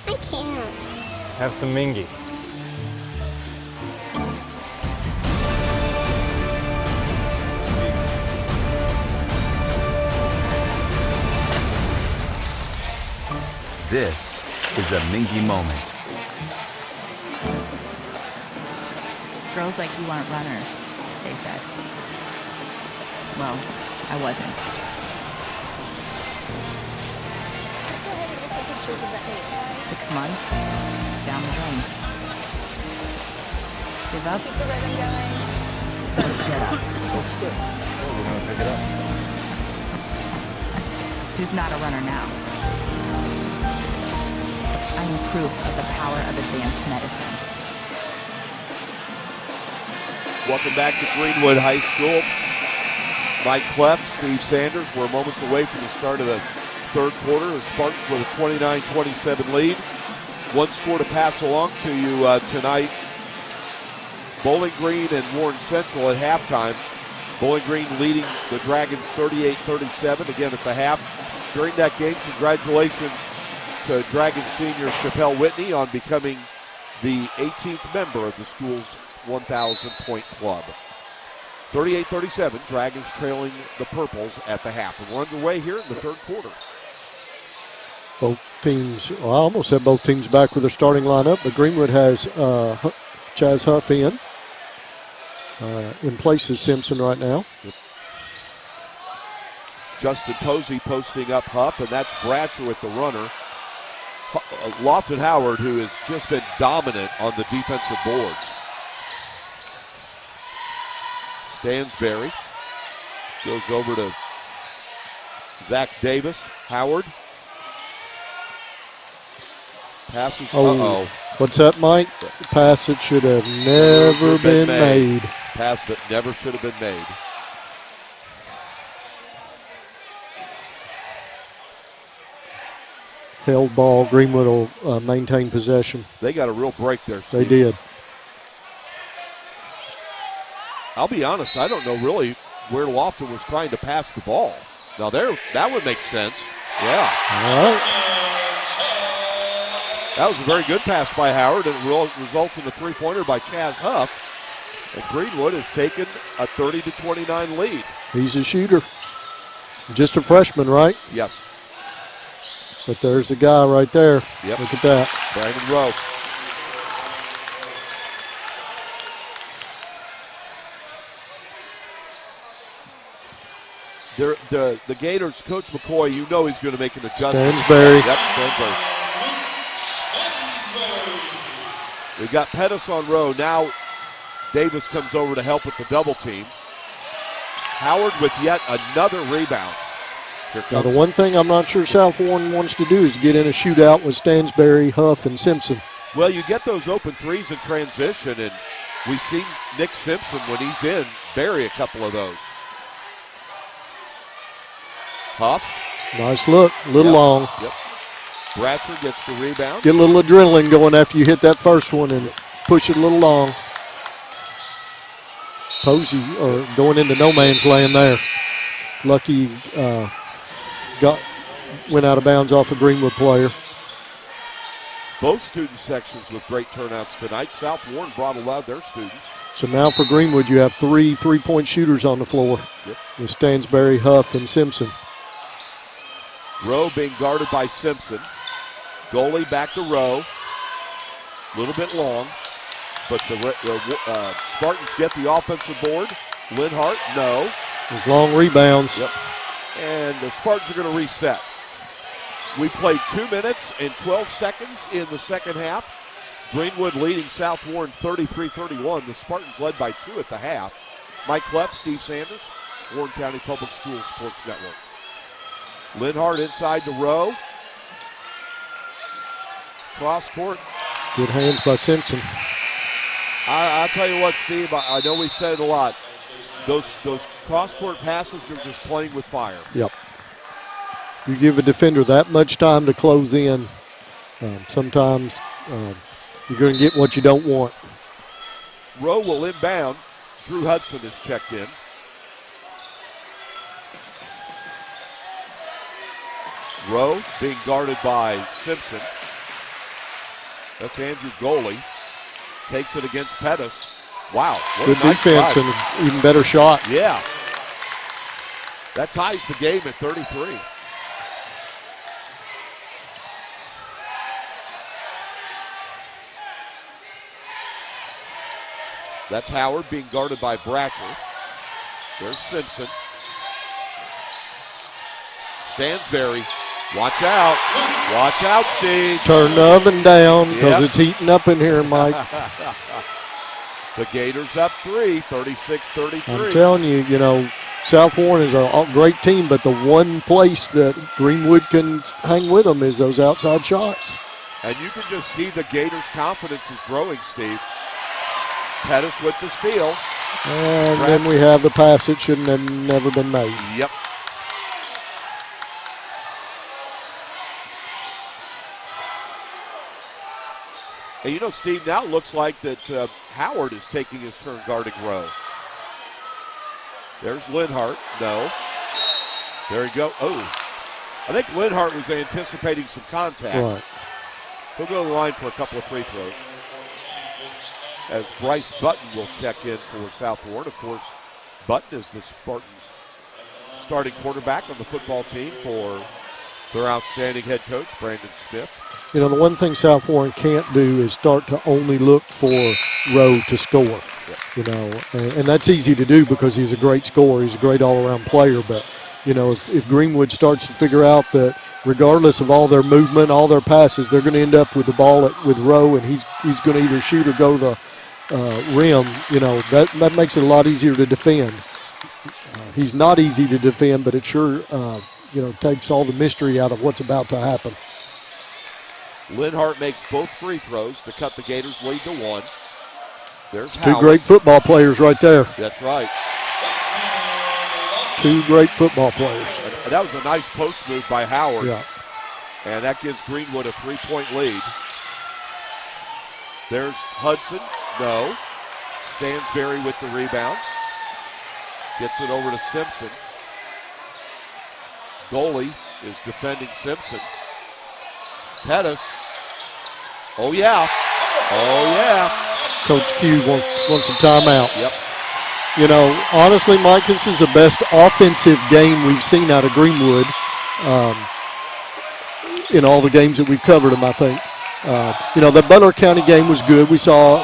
I can't. Have some Mingy. This is a Mingy moment. Girls like you aren't runners, they said. Well, I wasn't. Let's go ahead and get some pictures of that meeting. 6 months, down the drain. Give up? Keep the rhythm going. Get up. We're gonna take it up. Who's not a runner now? I am proof of the power of advanced medicine. Welcome back to Greenwood High School. Mike Cleff, Steve Sanders. We're moments away from the start of the third quarter. The Spartans with a 29-27 lead. One score to pass along to you tonight. Bowling Green and Warren Central at halftime. Bowling Green leading the Dragons 38-37 again at the half. During that game, congratulations to Dragons senior Chappelle Whitney on becoming the 18th member of the school's 1,000-point club. 38-37, Dragons trailing the Purples at the half. And we're underway here in the third quarter. Both teams, well, I almost said both teams back with their starting lineup, but Greenwood has Chaz Huff in place of Simpson right now. Yep. Justin Posey posting up Huff, and that's Bratcher with the runner. Lofton Howard, who has just been dominant on the defensive boards. Stansberry goes over to Zach Davis. Howard. Passes. Uh-oh. What's that, Mike? Pass that should have never been made. Pass that never should have been made. Held ball. Greenwood will maintain possession. They got a real break there, Steve. They did. I'll be honest, I don't know really where Lofton was trying to pass the ball. Now that would make sense. Yeah. All right. That was a very good pass by Howard, and it results in a three-pointer by Chaz Huff. And Greenwood has taken a 30-29 lead. He's a shooter. Just a freshman, right? Yes. But there's the guy right there. Yep. Look at that. Brandon Rowe. The Gators, Coach McCoy, you know he's going to make an adjustment. Stansberry. Yep, Stansberry. We've got Pettis on Rowe. Now Davis comes over to help with the double team. Howard with yet another rebound. Now, the one thing I'm not sure South Warren wants to do is get in a shootout with Stansberry, Huff, and Simpson. Well, you get those open threes in transition, and we've seen Nick Simpson, when he's in, bury a couple of those. Huff. Nice look. A little long. Yep. Bratcher gets the rebound. Get a little adrenaline going after you hit that first one and push it a little long. Posey going into no man's land there. Lucky went out of bounds off a Greenwood player. Both student sections with great turnouts tonight. South Warren brought a lot of their students. So now for Greenwood, you have three three-point shooters on the floor. Yep. With Stansberry, Huff, and Simpson. Rowe being guarded by Simpson. Goalie back to Rowe. A little bit long, but the Spartans get the offensive board. Linhart, no. Those long rebounds. Yep. And the Spartans are going to reset. We played 2 minutes and 12 seconds in the second half. Greenwood leading South Warren 33-31. The Spartans led by 2 at the half. Mike Cleff, Steve Sanders, Warren County Public Schools Sports Network. Linhart inside to Rowe. Cross court. Good hands by Simpson. I'll tell you what, Steve, I know we've said it a lot. Those cross court passes are just playing with fire. Yep. You give a defender that much time to close in, Sometimes you're going to get what you don't want. Rowe will inbound. Drew Hudson is checked in. Rowe being guarded by Simpson. That's Andrew Goley. Takes it against Pettis. Wow. What Good a nice defense drive. and an even better shot. Yeah. That ties the game at 33. That's Howard being guarded by Bratcher. There's Simpson. Stansberry. Watch out. Watch out, Steve. Turn the oven down because Yep. it's heating up in here, Mike. The Gators up 3, 36-33. I'm telling you, South Warren is a great team, but the one place that Greenwood can hang with them is those outside shots. And you can just see the Gators' confidence is growing, Steve. Pettis with the steal. And then we have the pass that shouldn't have never been made. Yep. And Steve, now it looks like that Howard is taking his turn guarding Rowe. There's Linhart. No. There you go. Oh. I think Linhart was anticipating some contact. Right. He'll go to the line for a couple of free throws. As Bryce Button will check in for South Warren. Of course, Button is the Spartans' starting quarterback on the football team for their outstanding head coach, Brandon Smith. The one thing South Warren can't do is start to only look for Rowe to score. And that's easy to do because he's a great scorer. He's a great all-around player. But, if Greenwood starts to figure out that regardless of all their movement, all their passes, they're going to end up with the ball with Rowe, and he's going to either shoot or go to the rim, that makes it a lot easier to defend. He's not easy to defend, but it sure, takes all the mystery out of what's about to happen. Linhart makes both free throws to cut the Gators' lead to 1. There's Two Howard. great football players right there. That's right. Two great football players. And that was a nice post move by Howard. Yeah. And that gives Greenwood a 3-point lead. There's Hudson. No. Stansberry with the rebound. Gets it over to Simpson. Goalie is defending Simpson. Pettis. Oh, yeah. Oh, yeah. Coach Q wants a timeout. Yep. Honestly, Mike, this is the best offensive game we've seen out of Greenwood in all the games that we've covered them, I think. The Butler County game was good. We saw,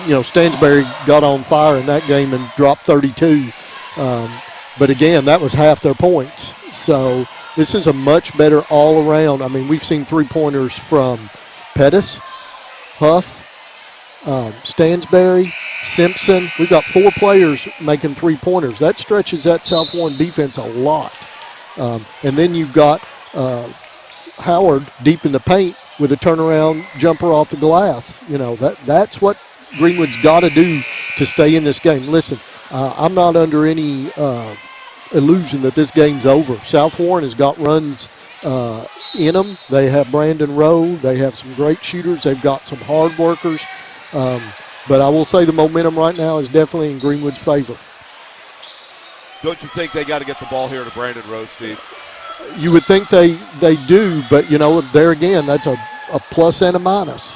Stansberry got on fire in that game and dropped 32. But again, that was half their points. So this is a much better all-around. I mean, we've seen three-pointers from Pettis, Huff, Stansberry, Simpson. We've got 4 players making three-pointers. That stretches that South Warren defense a lot. And then you've got Howard deep in the paint with a turnaround jumper off the glass. That's what Greenwood's got to do to stay in this game. Listen, I'm not under any illusion that this game's over. South Warren has got runs in them. They have Brandon Rowe. They have some great shooters. They've got some hard workers. But I will say the momentum right now is definitely in Greenwood's favor. Don't you think they got to get the ball here to Brandon Rowe, Steve? You would think they do, but, there again, that's a plus and a minus,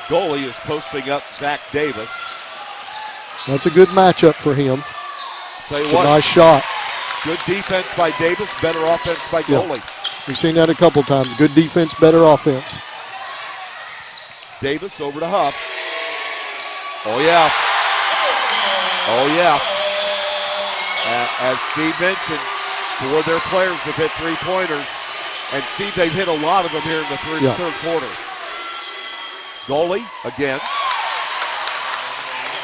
Goalie is posting up Zach Davis. That's a good matchup for him. Tell you it's what, a nice shot. Good defense by Davis, better offense by Goalie. Yeah. We've seen that a couple times. Good defense, better offense. Davis over to Huff. Oh, yeah. Oh, yeah. As Steve mentioned, 4 of their players have hit three-pointers. And, Steve, they've hit a lot of them here in the third quarter. Goalie, again.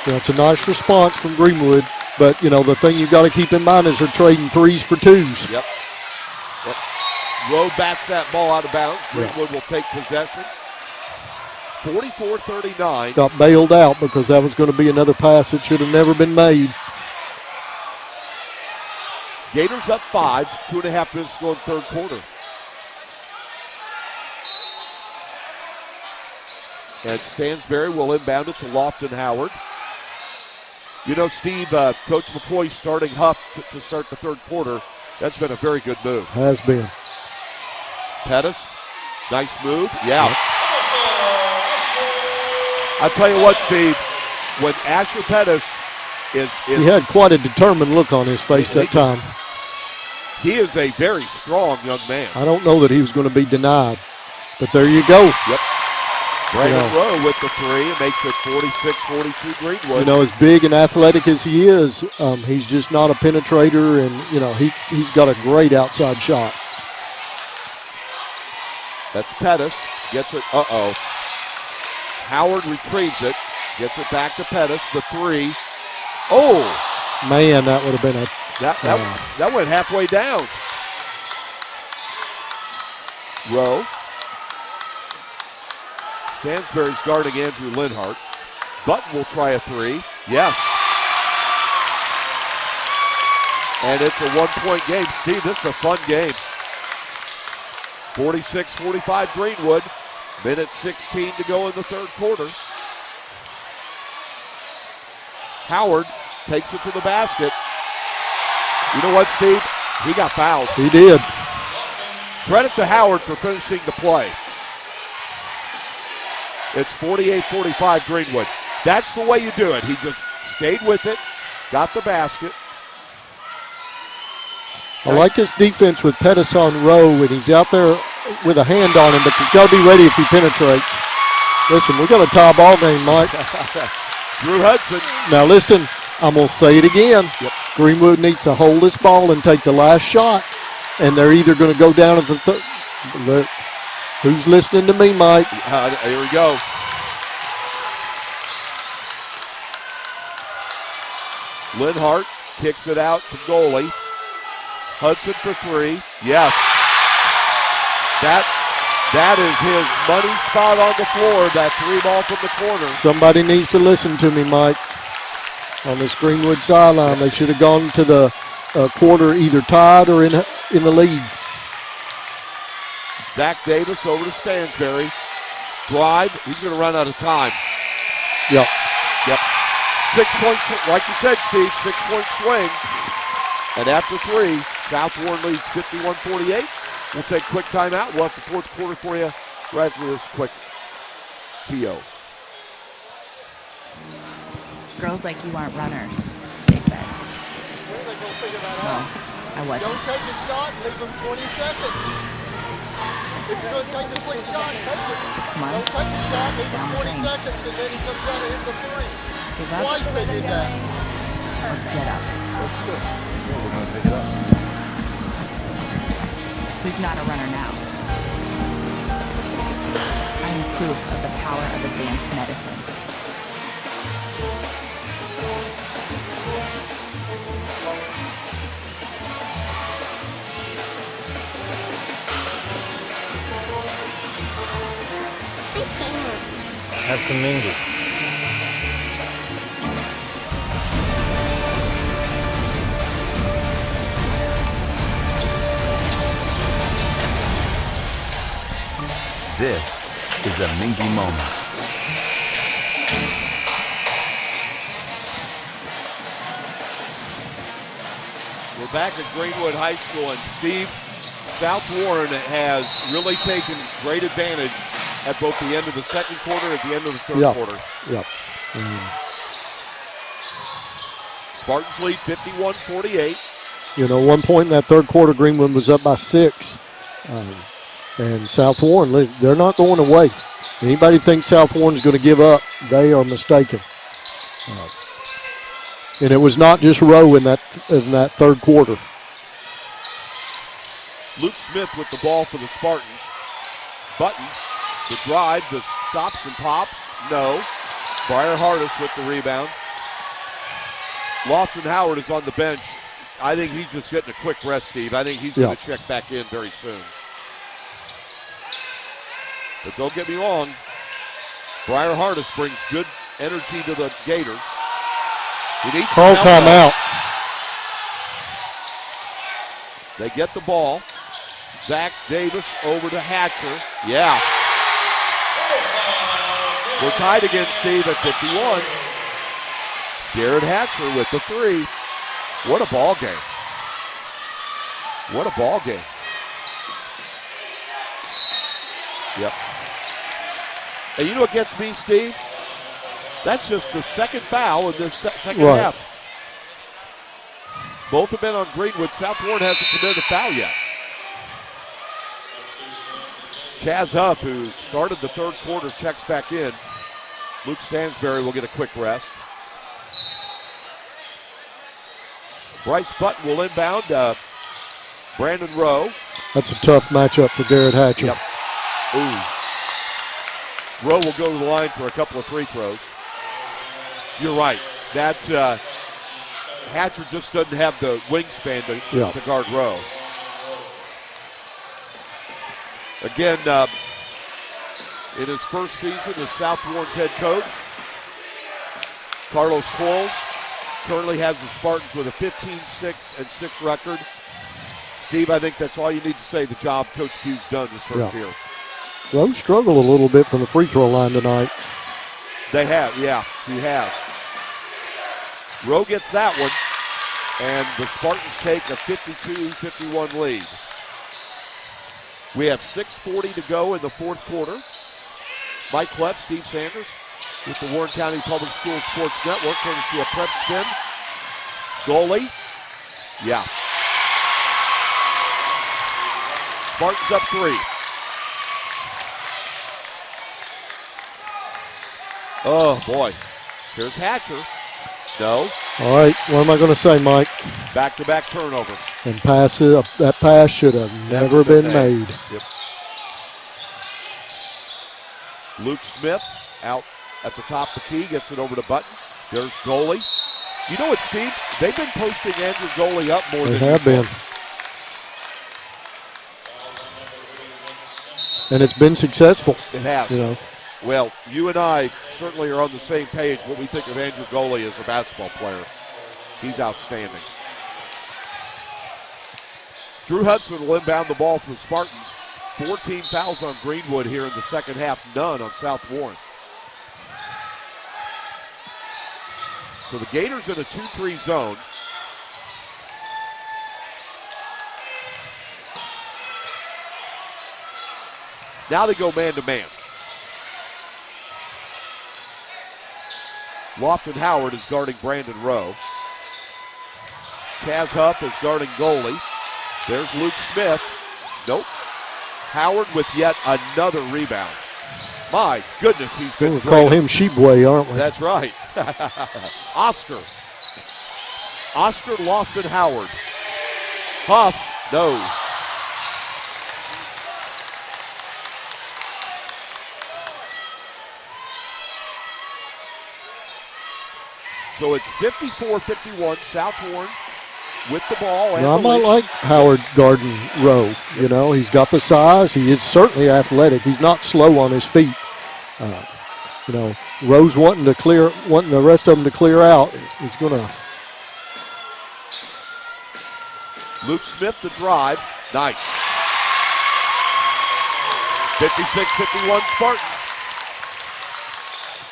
Yeah, it's a nice response from Greenwood. But, the thing you've got to keep in mind is they're trading 3s for 2s. Yep. Rowe bats that ball out of bounds. Greenwood will take possession. 44-39. Got bailed out because that was going to be another pass that should have never been made. Gators up 5, 2.5 minutes to go in third quarter. And Stansberry will inbound it to Lofton Howard. You know, Steve, Coach McCoy starting Huff to start the third quarter. That's been a very good move. Has been. Pettis, nice move. Yeah. Yep. I'll tell you what, Steve, when Asher Pettis is he had quite a determined look on his face that time. He is a very strong young man. I don't know that he was going to be denied, but there you go. Yep. Brandon Rowe with the three. It makes it 46-42 Greenwood. You know, as big and athletic as he is, he's just not a penetrator, and, you know, he's got a great outside shot. That's Pettis. Gets it. Uh-oh. Howard retrieves it. Gets it back to Pettis. The three. Oh! Man, that would have been a... That went halfway down. Rowe. Stansberry's guarding Andrew Linhart. Button will try a three. Yes. And it's a one-point game. Steve, this is a fun game. 46-45 Greenwood. Minute 16 to go in the third quarter. Howard takes it to the basket. You know what, Steve? He got fouled. He did. Credit to Howard for finishing the play. It's 48-45 Greenwood. That's the way you do it. He just stayed with it, got the basket. I like this defense with Pettis on Rowe, and he's out there with a hand on him, but he's got to be ready if he penetrates. Listen, we got a tie ball game, Mike. Drew Hudson. Now listen, I'm going to say it again. Yep. Greenwood needs to hold this ball and take the last shot, and they're either going to go down at the third. Who's listening to me, Mike? Here we go. Linhart kicks it out to goalie. Hudson for three. Yes. That is his money spot on the floor, that three ball from the corner. Somebody needs to listen to me, Mike. On this Greenwood sideline, they should have gone to the quarter either tied or in the lead. Zach Davis over to Stansberry. Drive. He's going to run out of time. Yep. 6 points, like you said, Steve, 6-point swing. And after three, South Warren leads 51-48. We'll take a quick timeout. We'll have the fourth quarter for you right after this quick TO. Girls like you aren't runners, they said. When are they going to figure that Well, out? I wasn't. Don't take a shot and leave them 20 seconds. If you're going to take a quick shot, take it. 6 months. Don't take a shot, leave down him the 20 drain. seconds, and then he comes down and hit the three. Give up Twice they did that. or get up. We're going to take it up. Who's not a runner now? I am proof of the power of advanced medicine. Have some mingy. This is a Mingy moment. We're back at Greenwood High School, and Steve, South Warren has really taken great advantage at both the end of the second quarter and at the end of the third quarter. Yep. Spartans lead 51-48. You know, one point in that third quarter, Greenwood was up by 6. And South Warren, they're not going away. Anybody thinks South Warren's going to give up, they are mistaken. And it was not just Rowe in that third quarter. Luke Smith with the ball for the Spartans. Button, the drive, the stops and pops, no. Briar Hardis with the rebound. Lofton Howard is on the bench. I think he's just getting a quick rest, Steve. I think he's going to check back in very soon. But don't get me wrong, Briar Hardis brings good energy to the Gators. He needs Call timeout. They get the ball. Zach Davis over to Hatcher. Yeah. We're tied again, Steve, at 51. Garrett Hatcher with the 3. What a ball game. What a ball game. Yep. And you know what gets me, Steve? That's just the second foul in this second half. Both have been on Greenwood. South Warren hasn't committed a foul yet. Chaz Huff, who started the third quarter, checks back in. Luke Stansberry will get a quick rest. Bryce Button will inbound. Brandon Rowe. That's a tough matchup for Garrett Hatcher. Yep. Ooh. Rowe will go to the line for a couple of free throws. You're right. That Hatcher just doesn't have the wingspan to guard Rowe. Again, in his first season as South Warren's head coach, Carlos Qualls currently has the Spartans with a 15-6-6 record. Steve, I think that's all you need to say, the job Coach Q's done this first year. Rowe struggled a little bit from the free throw line tonight. They have, yeah, he has. Rowe gets that one, and the Spartans take a 52-51 lead. We have 6:40 to go in the fourth quarter. Mike Cleff, Steve Sanders with the Warren County Public Schools Sports Network. Courtesy of Prep Spin. Goalie. Yeah. Spartans up 3. Oh, boy. Here's Hatcher. No. All right, what am I going to say, Mike? Back-to-back turnovers. And that pass should have never been made. Yep. Luke Smith out at the top of the key, gets it over to Button. There's goalie. You know what, Steve? They've been posting Andrew Goalie up more than they have been. And it's been successful. It has. You know. Well, you and I certainly are on the same page what we think of Andrew Goalie as a basketball player. He's outstanding. Drew Hudson will inbound the ball for the Spartans. 14 fouls on Greenwood here in the second half, none on South Warren. So the Gators in a 2-3 zone. Now they go man-to-man. Lofton Howard is guarding Brandon Rowe. Chaz Huff is guarding goalie. There's Luke Smith. Nope. Howard with yet another rebound. My goodness, he's been We'll call him Sheboy, aren't we? That's right. Oscar Lofton Howard. Huff, no. So it's 54-51, South Warren with the ball. And I might like Howard guarding Rowe. You know, he's got the size. He is certainly athletic. He's not slow on his feet. You know, Rowe's wanting the rest of them to clear out. He's going to. Luke Smith the drive. Nice. 56-51 Spartans.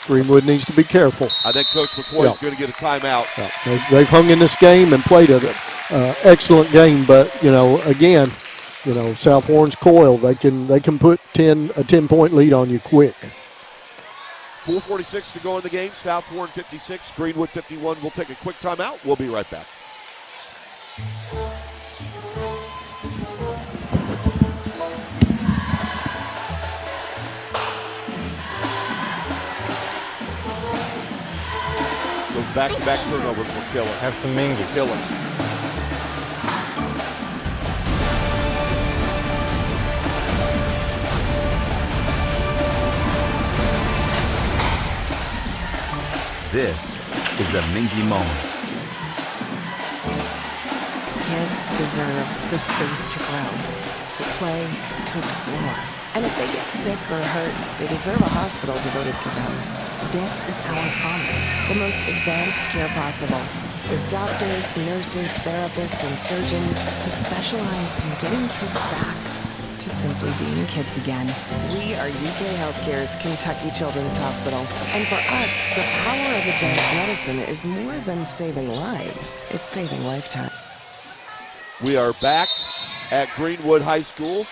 Greenwood needs to be careful. I think Coach McCoy is going to get a timeout. Yeah. They've hung in this game and played an excellent game, but you know, again, you know, South Warren's coiled. They can put a 10-point lead on you quick. 4:46 to go in the game. South Warren 56, Greenwood 51. We'll take a quick timeout. We'll be right back. Those back-to-back turnovers will kill it. Have some mingle. Kill it. This is a Mingy moment. Kids deserve the space to grow, to play, to explore. And if they get sick or hurt, they deserve a hospital devoted to them. This is our promise, the most advanced care possible, with doctors, nurses, therapists, and surgeons who specialize in getting kids back to simply being kids again. We are UK Healthcare's Kentucky Children's Hospital. And for us, the power of advanced medicine is more than saving lives. It's saving lifetime. We are back at Greenwood High School.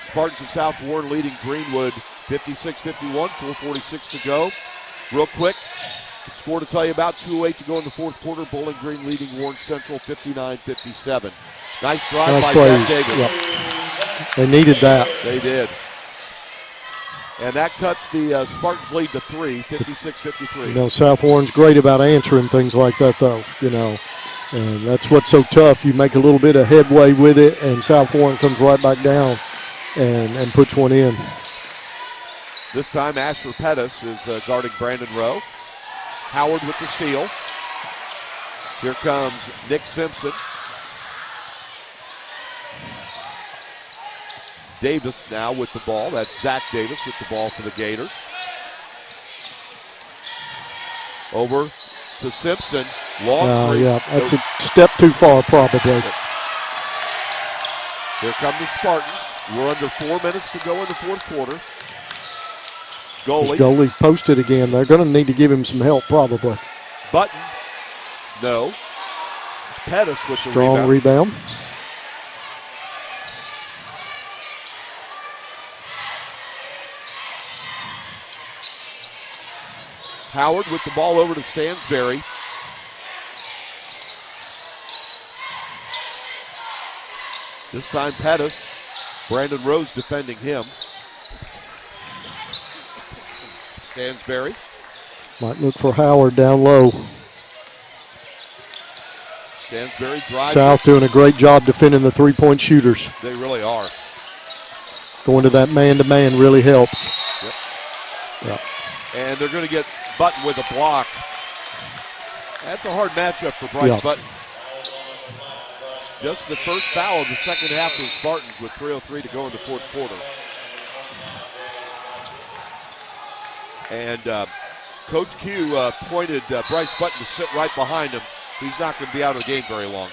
Spartans of South Warren leading Greenwood 56-51, 4:46 to go. Real quick, score to tell you about, 2:08 to go in the fourth quarter. Bowling Green leading Warren Central 59-57. Nice drive by play. Zach Davis. Yep. They needed that. They did. And that cuts the Spartans lead to 3, 56-53. You know, South Warren's great about answering things like that, though, you know. And that's what's so tough. You make a little bit of headway with it, and South Warren comes right back down and puts one in. This time, Asher Pettis is guarding Brandon Rowe. Howard with the steal. Here comes Nick Simpson. Davis now with the ball. That's Zach Davis with the ball for the Gators. Over to Simpson. Long three. Yeah, that's a step too far probably. Here come the Spartans. We're under 4 minutes to go in the fourth quarter. Goalie posted again. They're going to need to give him some help probably. Button. No. Pettis with the strong rebound. Howard with the ball over to Stansberry. This time Pettis. Brandon Rose defending him. Stansberry. Might look for Howard down low. Stansberry drives. South doing a great job defending the three-point shooters. They really are. Going to that man-to-man really helps. Yep. Yep. And they're going to get Button with a block. That's a hard matchup for Bryce Button. Just the first foul of the second half of the Spartans with 3:03 to go in the fourth quarter. And Coach Q pointed Bryce Button to sit right behind him. He's not going to be out of the game very long.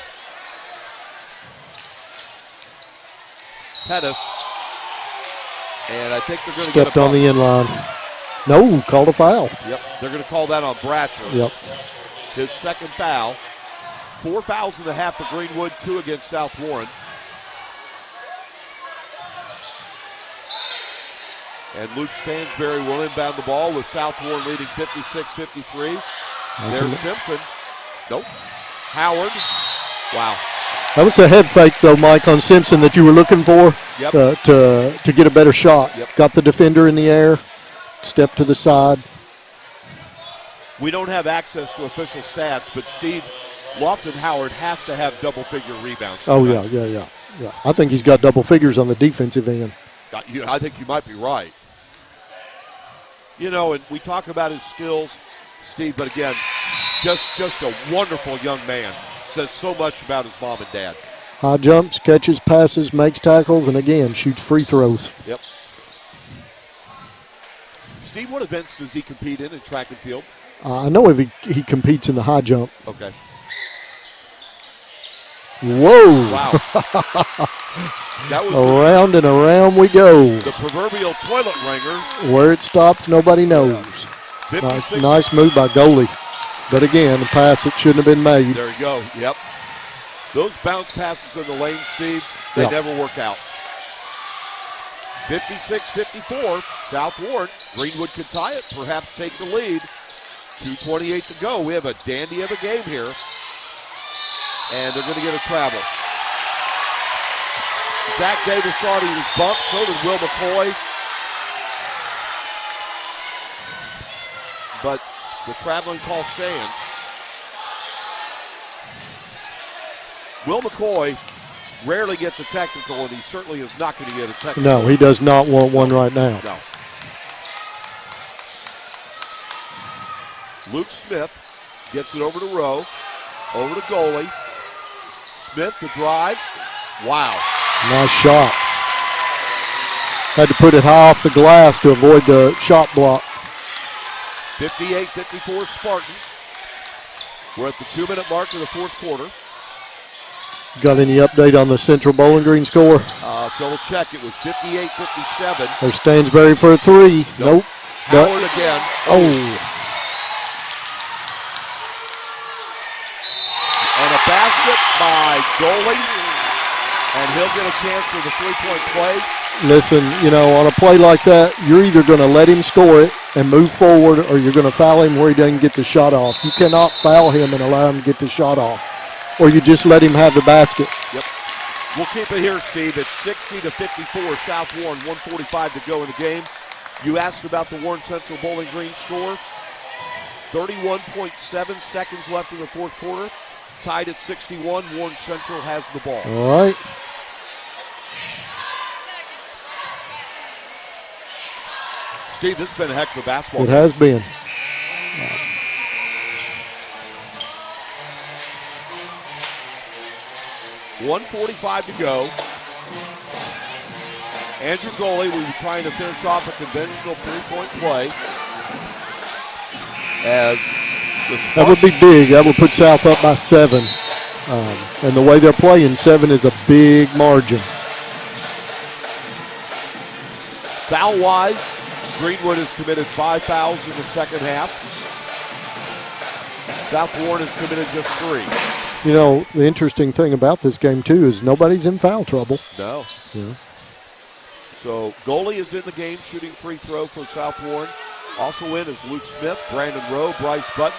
Pettis. And I think they're going to get a stepped on the inline. No, called a foul. Yep, they're going to call that on Bratcher. Yep. His second foul. 4 fouls in the half for Greenwood, 2 against South Warren. And Luke Stansberry will inbound the ball with South Warren leading 56-53. There's Simpson. Nope. Howard. Wow. That was a head fake, though, Mike, on Simpson that you were looking for to get a better shot. Yep. Got the defender in the air, step to the side. We don't have access to official stats, but Steve, Lofton Howard has to have double-figure rebounds. Oh, yeah. I think he's got double figures on the defensive end. I think you might be right. You know, and we talk about his skills, Steve, but again, just a wonderful young man. Says so much about his mom and dad. High jumps, catches, passes, makes tackles, and again, shoots free throws. Yep. Steve, what events does he compete in track and field? I know if he competes in the high jump. Okay. Whoa. Wow. That was around and around we go. The proverbial toilet ringer. Where it stops, nobody knows. Nice move by goalie. But again, a pass that shouldn't have been made. There you go. Yep. Those bounce passes in the lane, Steve, they never work out. 56-54, South Warren. Greenwood could tie it, perhaps take the lead. 2:28 to go. We have a dandy of a game here. And they're going to get a travel. Zach Davis thought he was bumped, so did Will McCoy. But the traveling call stands. Will McCoy rarely gets a technical, and he certainly is not going to get a technical. No, he does not want one right now. No. Luke Smith gets it over to Rowe, over to goalie. Smith to drive. Wow. Nice shot. Had to put it high off the glass to avoid the shot block. 58-54 Spartans. We're at the 2-minute mark of the fourth quarter. Got any update on the Central Bowling Green score? Double check. It was 58-57. There's Stansbury for a three. Nope. Howard again. Oh. And a basket by Goalie. And he'll get a chance for the three-point play. Listen, on a play like that, you're either going to let him score it and move forward, or you're going to foul him where he doesn't get the shot off. You cannot foul him and allow him to get the shot off, or you just let him have the basket. Yep. We'll keep it here, Steve. It's 60-54, South Warren, 1:45 to go in the game. You asked about the Warren Central Bowling Green score. 31.7 seconds left in the fourth quarter. Tied at 61. Warren Central has the ball. All right. Steve, this has been a heck of a basketball game. It has been. 1:45 to go. Andrew Goalie, we were trying to finish off a conventional three-point play. As that would be big. That would put South up by 7. And the way they're playing, 7 is a big margin. Foul-wise, Greenwood has committed 5 fouls in the second half. South Warren has committed just 3. The interesting thing about this game, too, is nobody's in foul trouble. No. Yeah. So Goalie is in the game, shooting free throw for South Warren. Also in is Luke Smith, Brandon Rowe, Bryce Button,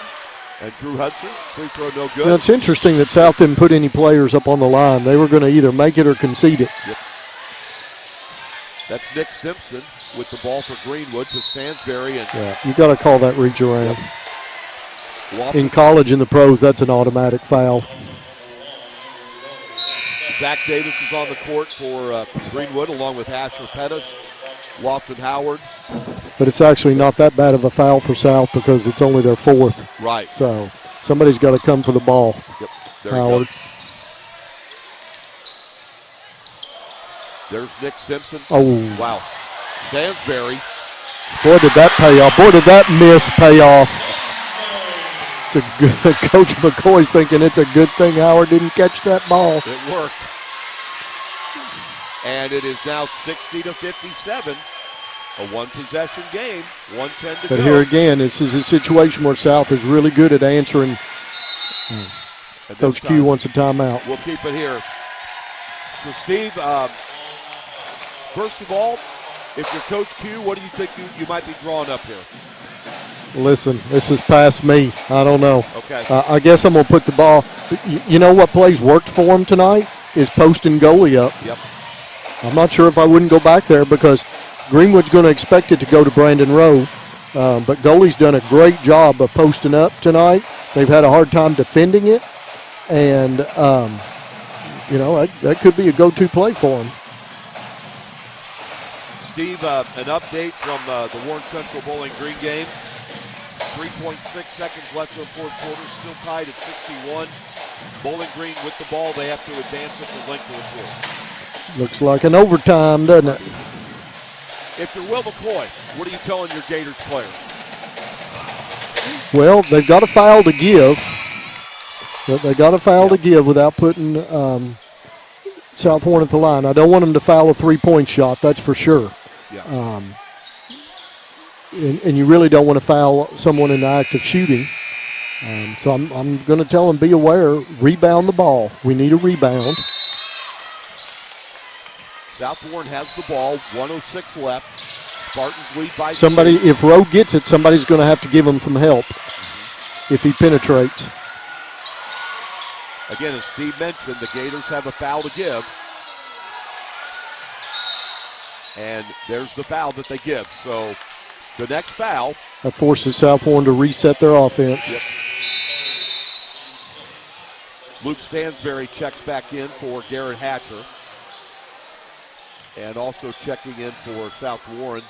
and Drew Hudson. Free throw no good. It's interesting that South didn't put any players up on the line. They were going to either make it or concede it. Yep. That's Nick Simpson with the ball for Greenwood to Stansbury. And you got to call that reach around. Yep. In college and the pros, that's an automatic foul. Zach Davis is on the court for Greenwood, along with Asher Pettis, Lofton Howard. But it's actually not that bad of a foul for South because it's only their 4th. Right. So somebody's got to come for the ball. Yep. There Howard. There's Nick Simpson. Oh. Wow. Stansbury. Boy, did that pay off. Boy, did that miss pay off. It's a good, Coach McCoy's thinking it's a good thing Howard didn't catch that ball. It worked. And it is now 60-57. A one-possession game, 1:10 to go. But here again, this is a situation where South is really good at answering. Coach Q wants a timeout. We'll keep it here. So, Steve, first of all, if you're Coach Q, what do you think you might be drawing up here? Listen, this is past me. I don't know. Okay. I guess I'm going to put the ball. You know what plays worked for him tonight is posting goalie up. Yep. I'm not sure if I wouldn't go back there because Greenwood's going to expect it to go to Brandon Rowe. But goalie's done a great job of posting up tonight. They've had a hard time defending it. And, that could be a go-to play for him. Steve, an update from the Warren Central Bowling Green game. 3.6 seconds left in the fourth quarter, still tied at 61. Bowling Green with the ball. They have to advance it the length of the court. Looks like an overtime, doesn't it? If you're Will McCoy, what are you telling your Gators players? Well, they've got a foul to give. They got a foul to give without putting South Warren at the line. I don't want them to foul a three-point shot, that's for sure. Yeah. And you really don't want to foul someone in the act of shooting. So I'm going to tell them, be aware, rebound the ball. We need a rebound. South Warren has the ball, 1:06 left. Spartans lead by somebody. 3. If Rowe gets it, somebody's going to have to give him some help if he penetrates. Again, as Steve mentioned, the Gators have a foul to give. And there's the foul that they give. So the next foul. That forces South Warren to reset their offense. Yep. Luke Stansbury checks back in for Garrett Hatcher. And also checking in for South Warren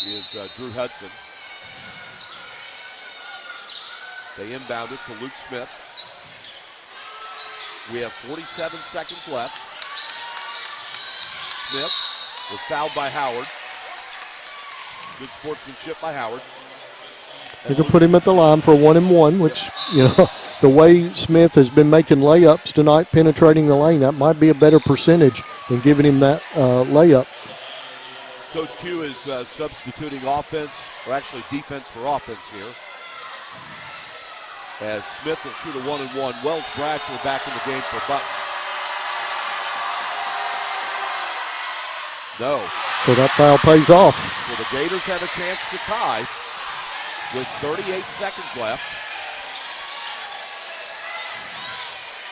is Drew Hudson. They inbound it to Luke Smith. We have 47 seconds left. Smith was fouled by Howard. Good sportsmanship by Howard. They could put him at the line for 1-and-1, which, the way Smith has been making layups tonight, penetrating the lane, that might be a better percentage than giving him that layup. Coach Q is substituting offense, or actually defense for offense here. As Smith will shoot a 1-and-1. Wells Bratcher back in the game for Button. No. So that foul pays off. So the Gators have a chance to tie with 38 seconds left.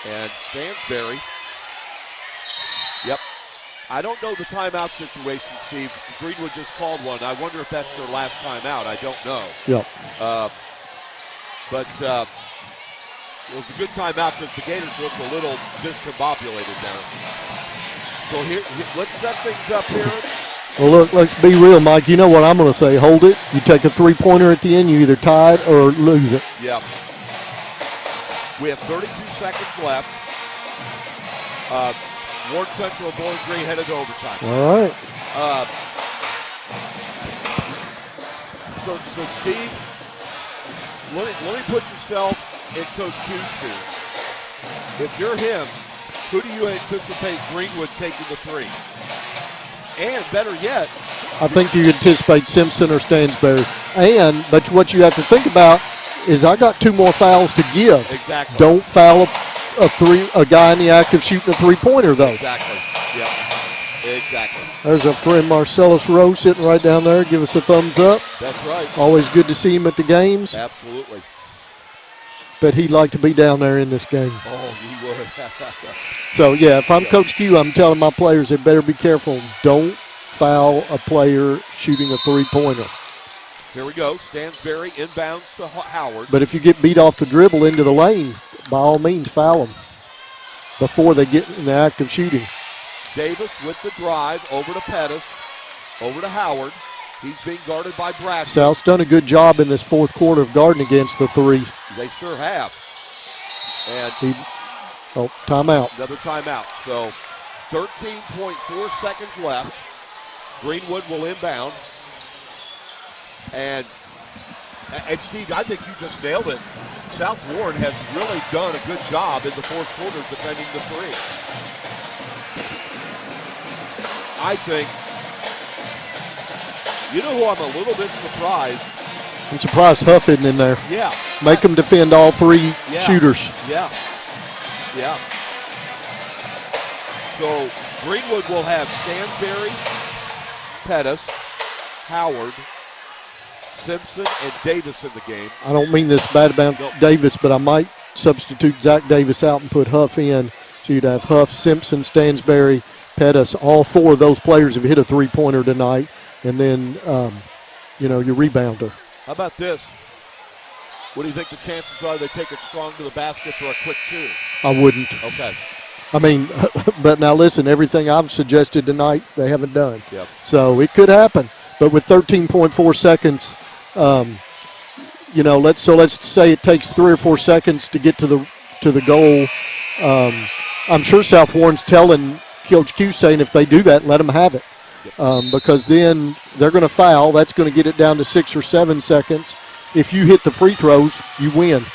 And Stansberry. Yep. I don't know the timeout situation, Steve. Greenwood just called one. I wonder if that's their last timeout. I don't know. Yep. But it was a good timeout because the Gators looked a little discombobulated there. So here, let's set things up here. Well, look, let's be real, Mike. You know what I'm going to say. Hold it. You take a three-pointer at the end, you either tie it or lose it. Yep. We have 32 seconds left. Ward Central and Bowling Green headed to overtime. All right. So Steve, let me put yourself in Coach Q's shoes. If you're him, who do you anticipate Greenwood taking the three? And better yet, I think you anticipate Simpson or Stansberry. But what you have to think about is I got 2 more fouls to give. Exactly. Don't foul a guy in the act of shooting a three-pointer, though. Exactly. Yep. Exactly. There's our friend Marcellus Rowe sitting right down there. Give us a thumbs up. That's right. Always good to see him at the games. Absolutely. But he'd like to be down there in this game. Oh, he would. So, yeah, if I'm Coach Q, I'm telling my players they better be careful. Don't foul a player shooting a three-pointer. Here we go. Stansberry inbounds to Howard. But if you get beat off the dribble into the lane, by all means, foul them before they get in the act of shooting. Davis with the drive over to Pettis, over to Howard. He's being guarded by Bradford. South's done a good job in this fourth quarter of guarding against the three. They sure have. And timeout. Another timeout. So 13.4 seconds left. Greenwood will inbound. And Steve, I think you just nailed it. South Warren has really done a good job in the fourth quarter defending the three. I think, you know who I'm a little bit surprised? I'm surprised Huff isn't in there. Yeah. Make them defend all three shooters. Yeah. Yeah. So Greenwood will have Stansberry, Pettis, Howard, Simpson, and Davis in the game. I don't mean this bad about Davis, but I might substitute Zach Davis out and put Huff in. So you'd have Huff, Simpson, Stansberry, Pettis. All 4 of those players have hit a three-pointer tonight. And then, your rebounder. How about this? What do you think the chances are they take it strong to the basket for a quick 2? I wouldn't. Okay. I mean, but now listen, everything I've suggested tonight, they haven't done. Yep. So it could happen. But with 13.4 seconds, let's say it takes 3 or 4 seconds to get to the goal. I'm sure South Warren's telling Coach Q saying if they do that, let them have it. Because then they're going to foul. That's going to get it down to 6 or 7 seconds. If you hit the free throws, you win.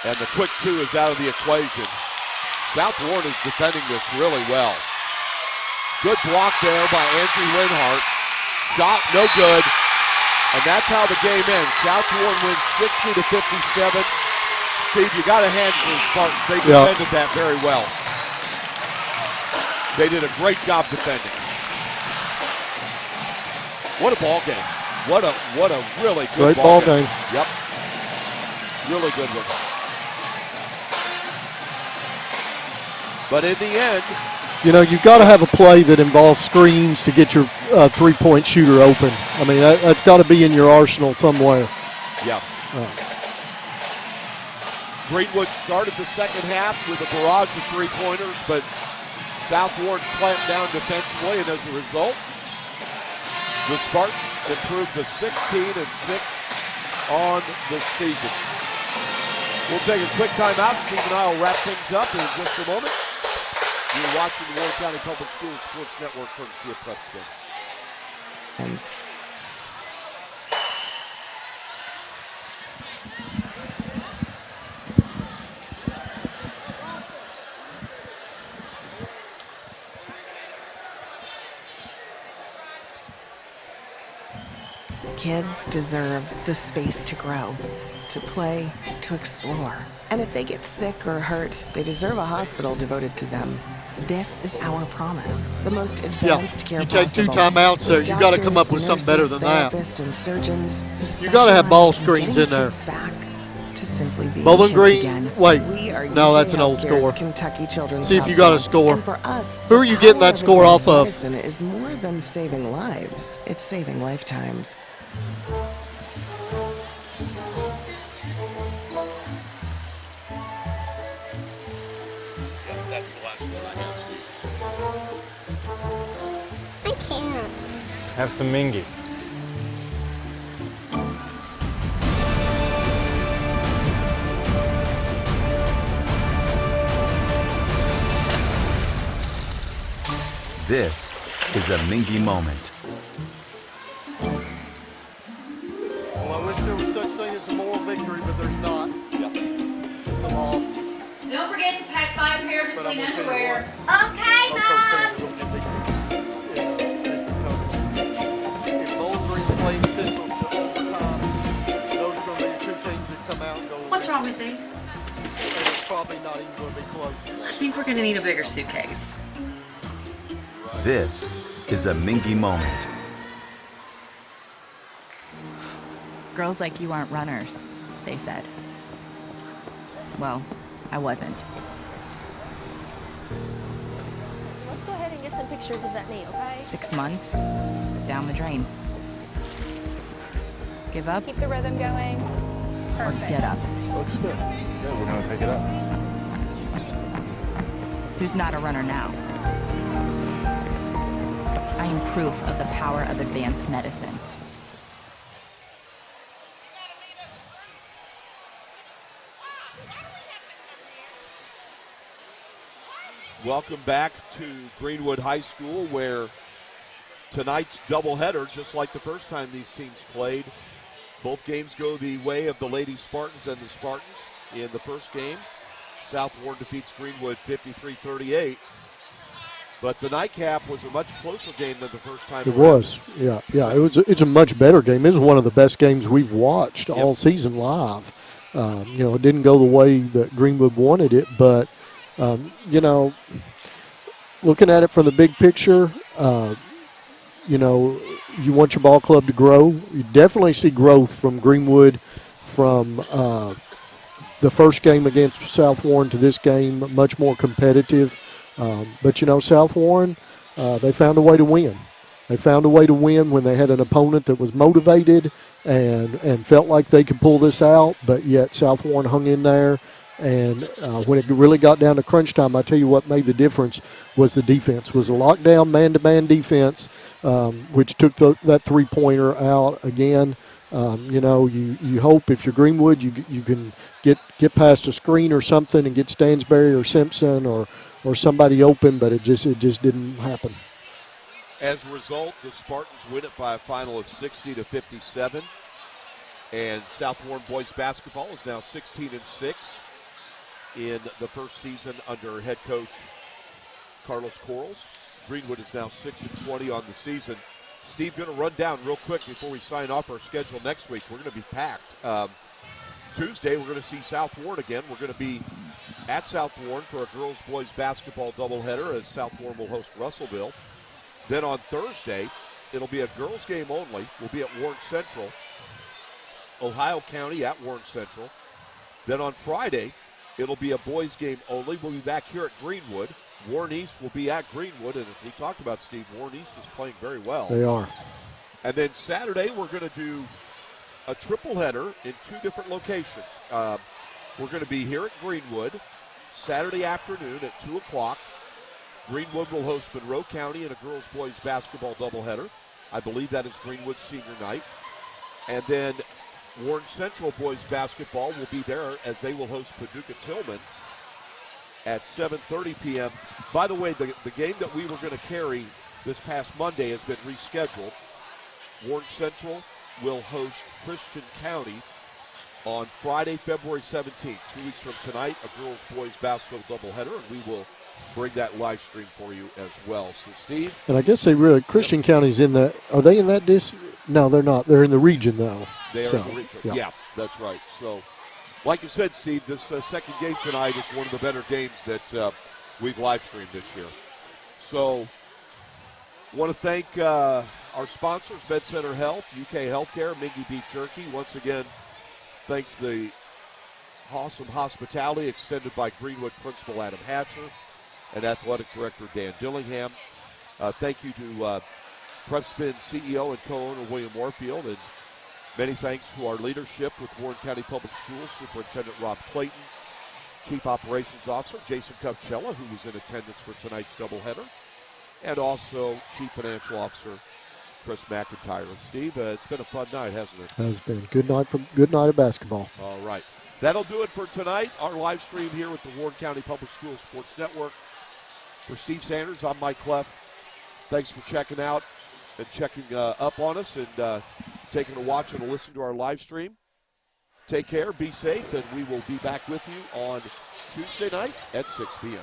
And the quick 2 is out of the equation. South Warren is defending this really well. Good block there by Andrew Linhart. Shot no good. And that's how the game ends. South Warren wins 60-57. Steve, you got to hand it to the Spartans. They defended that very well. They did a great job defending. What a ball game. What a really good ball game. Yep. Really good one. But in the end, you've got to have a play that involves screens to get your three-point shooter open. I mean, that's got to be in your arsenal somewhere. Yeah. Greenwood started the second half with a barrage of three-pointers, but South Warren clamped down defensively, and as a result, the Spartans improved to 16-6 on the season. We'll take a quick timeout. Steve and I will wrap things up in just a moment. You're watching the Warren County Public Schools Sports Network courtesy of Cleff Skins. Kids deserve the space to grow, to play, to explore. And if they get sick or hurt, they deserve a hospital devoted to them. This is our promise, the most advanced care you take possible. 2 timeouts there. You got to come up with something better than that. And surgeons who You got to have ball specialize screens in there. kids back to simply being Bowling kids Green. again. Wait, We are no, that's an old Healthcare's score. Kentucky Children's See if you got a Hospital. score. And for us, Who are you getting that score off of? Medicine is more than saving lives; it's saving lifetimes. Yeah, that's the last one I have, Steve. I can't. Have some Mingy. This is a Mingy moment. Well, I wish there was such thing as a moral victory, but there's not. Yep. It's a loss. Don't forget to pack 5 pairs of But I'm clean gonna tell you underwear. Okay, Most Mom. of those teams are going to get beat. If Bowling Green's playing Central to overtime, those are going to be the 2 teams that come out and go. What's wrong with these? And it's probably not even going to be close. I think we're going to need a bigger suitcase. This is a Mingy moment. Girls like you aren't runners, they said. Well, I wasn't. Let's go ahead and get some pictures of that knee, okay? 6 months, down the drain. Give up Keep the rhythm going. or Perfect. get up. Looks good. Yeah, we're gonna take it up. Who's not a runner now? I am proof of the power of advanced medicine. Welcome back to Greenwood High School, where tonight's doubleheader, just like the first time these teams played, both games go the way of the Lady Spartans and the Spartans. In the first game, South Warren defeats Greenwood 53-38. But the nightcap was a much closer game than the first time. It was, yeah. It's a much better game. It was one of the best games we've watched all season live. It didn't go the way that Greenwood wanted it, but looking at it from the big picture, you want your ball club to grow. You definitely see growth from Greenwood from the first game against South Warren to this game, much more competitive. But South Warren, they found a way to win. They found a way to win when they had an opponent that was motivated and felt like they could pull this out, but yet South Warren hung in there. And when it really got down to crunch time, I tell you what made the difference was the defense. Was a lockdown man-to-man defense, which took that three-pointer out again. You hope if you're Greenwood, you can get past a screen or something and get Stansberry or Simpson or somebody open, but it just didn't happen. As a result, the Spartans win it by a final of 60-57, and South Warren boys basketball is now 16-6 in the first season under head coach Carlos Corals. Greenwood is now 6-20 on the season. Steve, going to run down real quick before we sign off our schedule next week. We're going to be packed. Tuesday, we're going to see South Warren again. We're going to be at South Warren for a girls-boys basketball doubleheader as South Warren will host Russellville. Then on Thursday, it'll be a girls game only. We'll be at Warren Central. Ohio County at Warren Central. Then on Friday, it'll be a boys game only. We'll be back here at Greenwood. Warren East will be at Greenwood, and as we talked about, Steve, Warren East is playing very well. They are. And then Saturday, we're going to do a triple header in 2 different locations. We're going to be here at Greenwood Saturday afternoon at 2 o'clock. Greenwood will host Monroe County in a girls-boys basketball doubleheader. I believe that is Greenwood's senior night. And then Warren Central boys basketball will be there as they will host Paducah Tillman at 7:30 p.m. By the way, the game that we were going to carry this past Monday has been rescheduled. Warren Central will host Christian County on Friday, February 17th, 2 weeks from tonight, a girls-boys basketball doubleheader, and we will bring that live stream for you as well. So, Steve? And I guess Christian County's in that. Are they in that No, they're not. They're in the region, though. They are so, in the region. yeah. Yeah, that's right. So, like you said, Steve, this second game tonight is one of the better games that we've live streamed this year. So, want to thank our sponsors, Med Center Health, UK Healthcare, Mingy Beef Jerky. Once again, thanks the awesome hospitality extended by Greenwood Principal Adam Hatcher and Athletic Director Dan Dillingham. Thank you to PrepSpin CEO and co-owner William Warfield, and many thanks to our leadership with Warren County Public Schools, Superintendent Rob Clayton, Chief Operations Officer Jason Covcella, who was in attendance for tonight's doubleheader, and also Chief Financial Officer Chris McIntyre. And Steve, it's been a fun night, hasn't it? Has been. Good night of basketball. All right. That'll do it for tonight. Our live stream here with the Warren County Public Schools Sports Network. For Steve Sanders, I'm Mike Cleff. Thanks for checking out and checking up on us and taking a watch and a listen to our live stream. Take care, be safe, and we will be back with you on Tuesday night at 6 p.m.